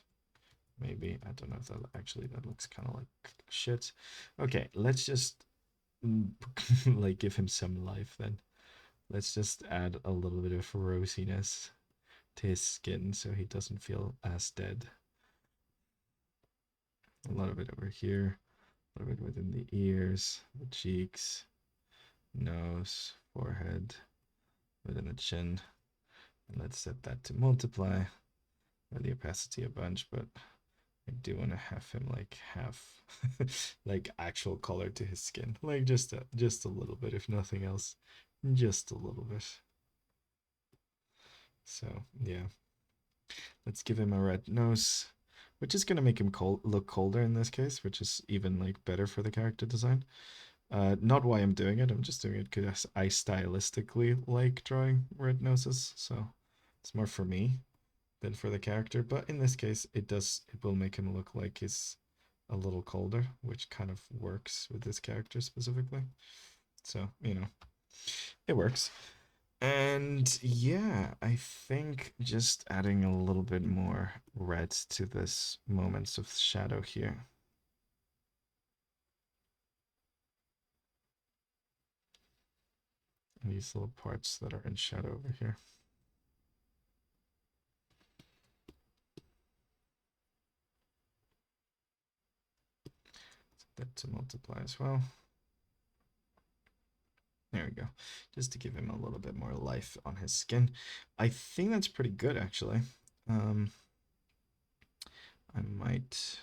Maybe I don't know if that actually that looks kind of like shit. Okay, let's just like give him some life then. Let's just add a little bit of rosiness to his skin so he doesn't feel as dead. A lot of it over here, a little bit within the ears, the cheeks, nose, forehead, within the chin. And let's set that to multiply the opacity a bunch, but I do want to have him like have like actual color to his skin, like just a little bit, if nothing else, just a little bit. So yeah, let's give him a red nose, which is gonna make him look colder in this case, which is even like better for the character design. Not why I'm doing it. I'm just doing it because I stylistically like drawing red noses, so it's more for me than for the character. But in this case, it will make him look like he's a little colder, which kind of works with this character specifically. So, you know, it works. And yeah, I think just adding a little bit more red to this moments of shadow here. These little parts that are in shadow over here. Set that to multiply as well. There we go. Just to give him a little bit more life on his skin. I think that's pretty good, actually. I might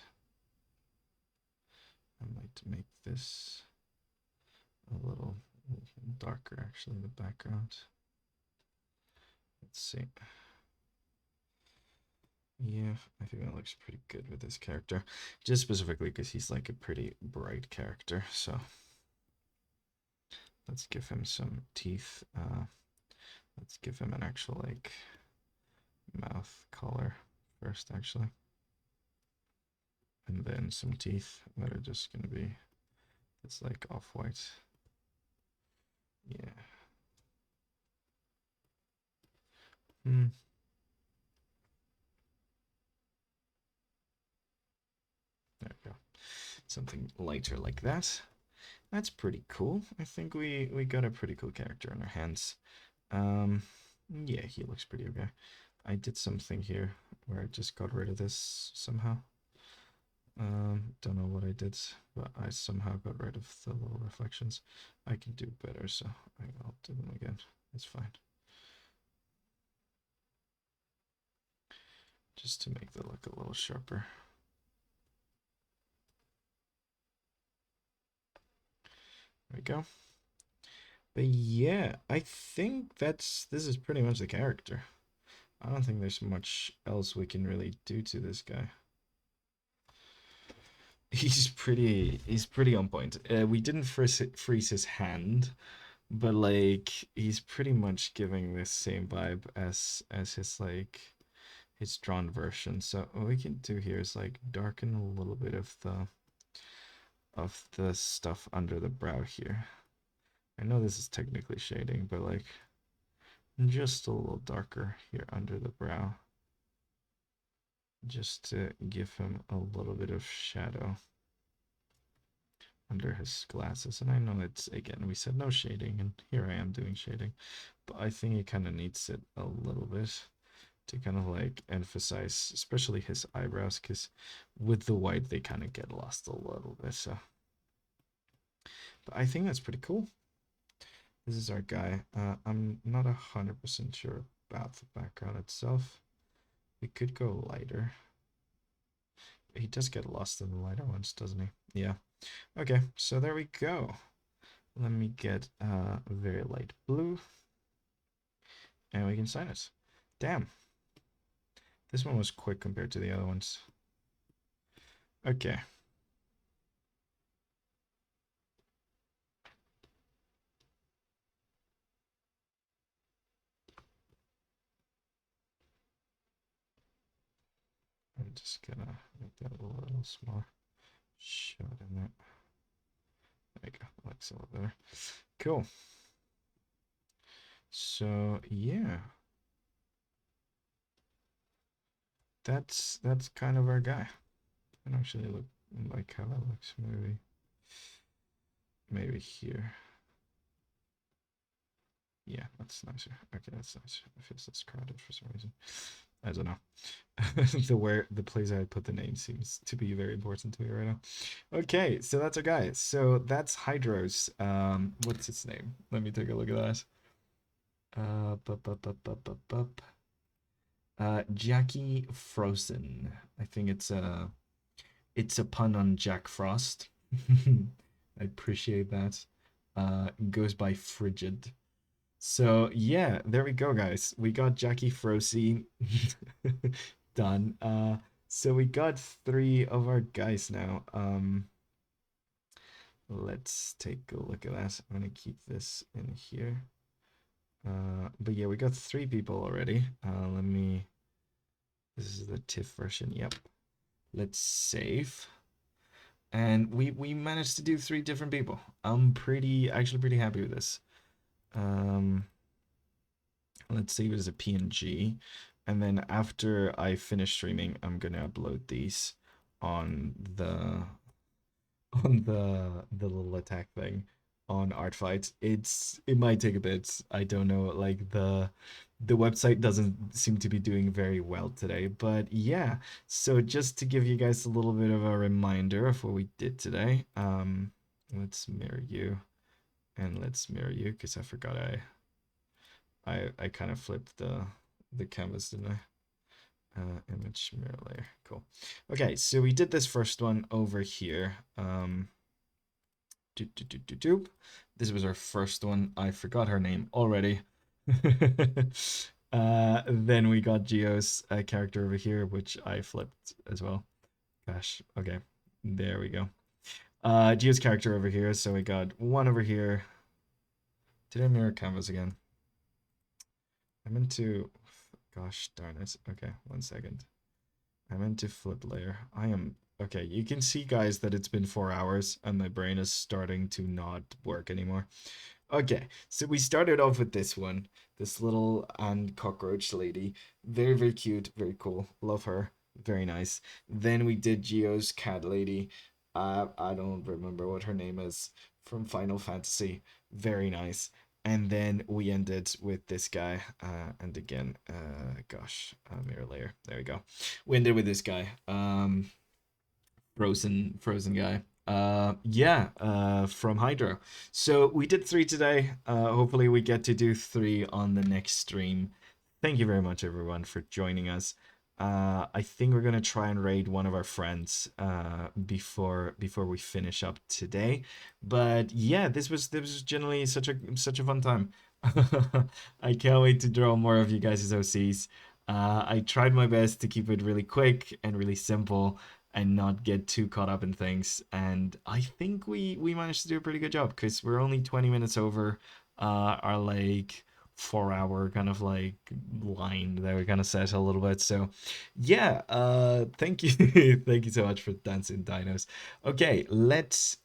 make this a little darker, actually, in the background. Let's see. Yeah, I think that looks pretty good with this character. Just specifically because he's like a pretty bright character, so let's give him some teeth Let's give him an actual like mouth color first, actually, and then some teeth that are just gonna be it's like off-white. Yeah. Hmm. There we go. Something lighter like that. That's pretty cool. I think we got a pretty cool character in our hands. Um, yeah, he looks pretty okay. I did something here where I just got rid of this somehow. Don't know what I did, but I somehow got rid of the little reflections. I can do better, so I'll do them again. It's fine. Just to make the look a little sharper. There we go. But yeah, I think this is pretty much the character. I don't think there's much else we can really do to this guy. He's pretty on point. We didn't freeze his hand, but like he's pretty much giving this same vibe as his like his drawn version. So what we can do here is like darken a little bit of the stuff under the brow here. I know this is technically shading, but like just a little darker here under the brow, just to give him a little bit of shadow under his glasses. And I know it's, again, we said no shading, and here I am doing shading, but I think he kind of needs it a little bit to kind of like emphasize, especially his eyebrows, because with the white they kind of get lost a little bit. So, but I think that's pretty cool. This is our guy. I'm not 100% sure about the background itself. We could go lighter. He does get lost in the lighter ones, doesn't he? Yeah. Okay, so there we go. Let me get a very light blue. And we can sign it. Damn. This one was quick compared to the other ones. Okay. I'm just gonna make that a little smaller. Show it in there. There you go. Looks a little better. Cool. So yeah. That's kind of our guy. I don't actually look like how that looks. Maybe here. Yeah, that's nicer. Okay, that's nicer. It feels less crowded for some reason. I don't know. The place I put the name seems to be very important to me right now. Okay, so that's our guy. So that's Hydros. What's its name? Let me take a look at that. Bup, bup, bup, bup, bup, bup. Jackie Frozen. I think it's a pun on Jack Frost. I appreciate that. Goes by Frigid. So yeah, there we go, guys. We got Jackie Frozen done. So we got 3 of our guys now. Let's take a look at that. I'm gonna keep this in here. But yeah, we got 3 people already. Let me. This is the TIFF version. Yep. Let's save. And we managed to do 3 different people. I'm actually pretty happy with this. Let's save it as a PNG, and then after I finish streaming, I'm gonna upload these on the little attack thing on ArtFight. It might take a bit. I don't know. Like the website doesn't seem to be doing very well today, but yeah. So just to give you guys a little bit of a reminder of what we did today. Let's mirror you, and let's mirror you because I forgot I kind of flipped the canvas, didn't I? Image mirror layer. Cool. Okay, so we did this first one over here. This was our first one. I forgot her name already. Then we got Geo's character over here, which I flipped as well. Gosh. Okay. There we go. Geo's character over here. So we got one over here. Did I mirror canvas again? I meant to. Gosh darn it. Okay, 1 second. I meant to flip layer. I am. Okay, you can see, guys, that it's been 4 hours and my brain is starting to not work anymore. Okay, so we started off with this one. This little and cockroach lady. Very, very cute. Very cool. Love her. Very nice. Then we did Geo's cat lady. I don't remember what her name is from Final Fantasy. Very nice. And then we ended with this guy. And again, gosh, mirror layer. There we go. We ended with this guy. Frozen guy. Yeah, from Hydro. So we did three today. Hopefully we get to do three on the next stream. Thank you very much, everyone, for joining us. I think we're gonna try and raid one of our friends before we finish up today. But yeah, this was generally such a fun time. I can't wait to draw more of you guys as OCs. I tried my best to keep it really quick and really simple and not get too caught up in things. And I think we managed to do a pretty good job because we're only 20 minutes over our like 4 hour kind of like line that we kind of set a little bit. So yeah, thank you. Thank you so much for dancing dinos. Okay, let's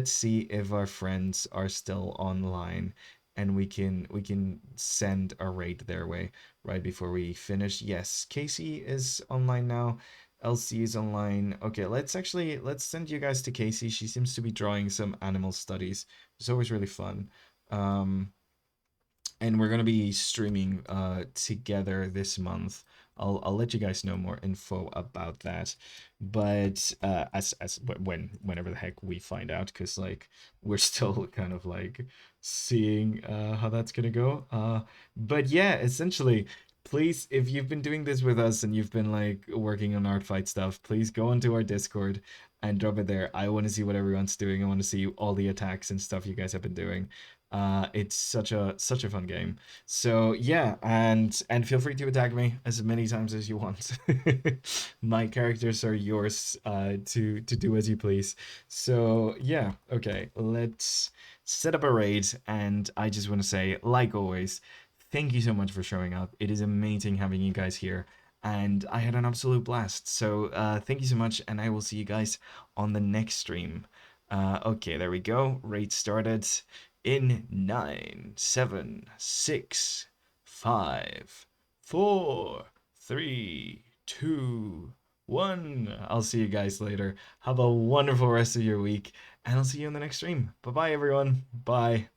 see if our friends are still online and we can send a raid their way right before we finish. Yes, Casey is online now. LC is online. Okay, let's send you guys to Casey. She seems to be drawing some animal studies. It's always really fun. Um, and we're gonna be streaming together this month. I'll let you guys know more info about that, but as whenever the heck we find out, because like we're still kind of like seeing how that's gonna go. But yeah, essentially, please, if you've been doing this with us and you've been like working on ArtFight stuff, please go onto our Discord and drop it there. I want to see what everyone's doing. I want to see all the attacks and stuff you guys have been doing. It's such a fun game. So yeah, and feel free to attack me as many times as you want. My characters are yours to do as you please. So yeah, okay, let's set up a raid, and I just want to say, like always, thank you so much for showing up. It is amazing having you guys here, and I had an absolute blast. So thank you so much, and I will see you guys on the next stream. Okay, there we go. Raid started in 9, 7, 6, 5, 4, 3, 2, 1. I'll see you guys later. Have a wonderful rest of your week, and I'll see you in the next stream. Bye bye, everyone. Bye.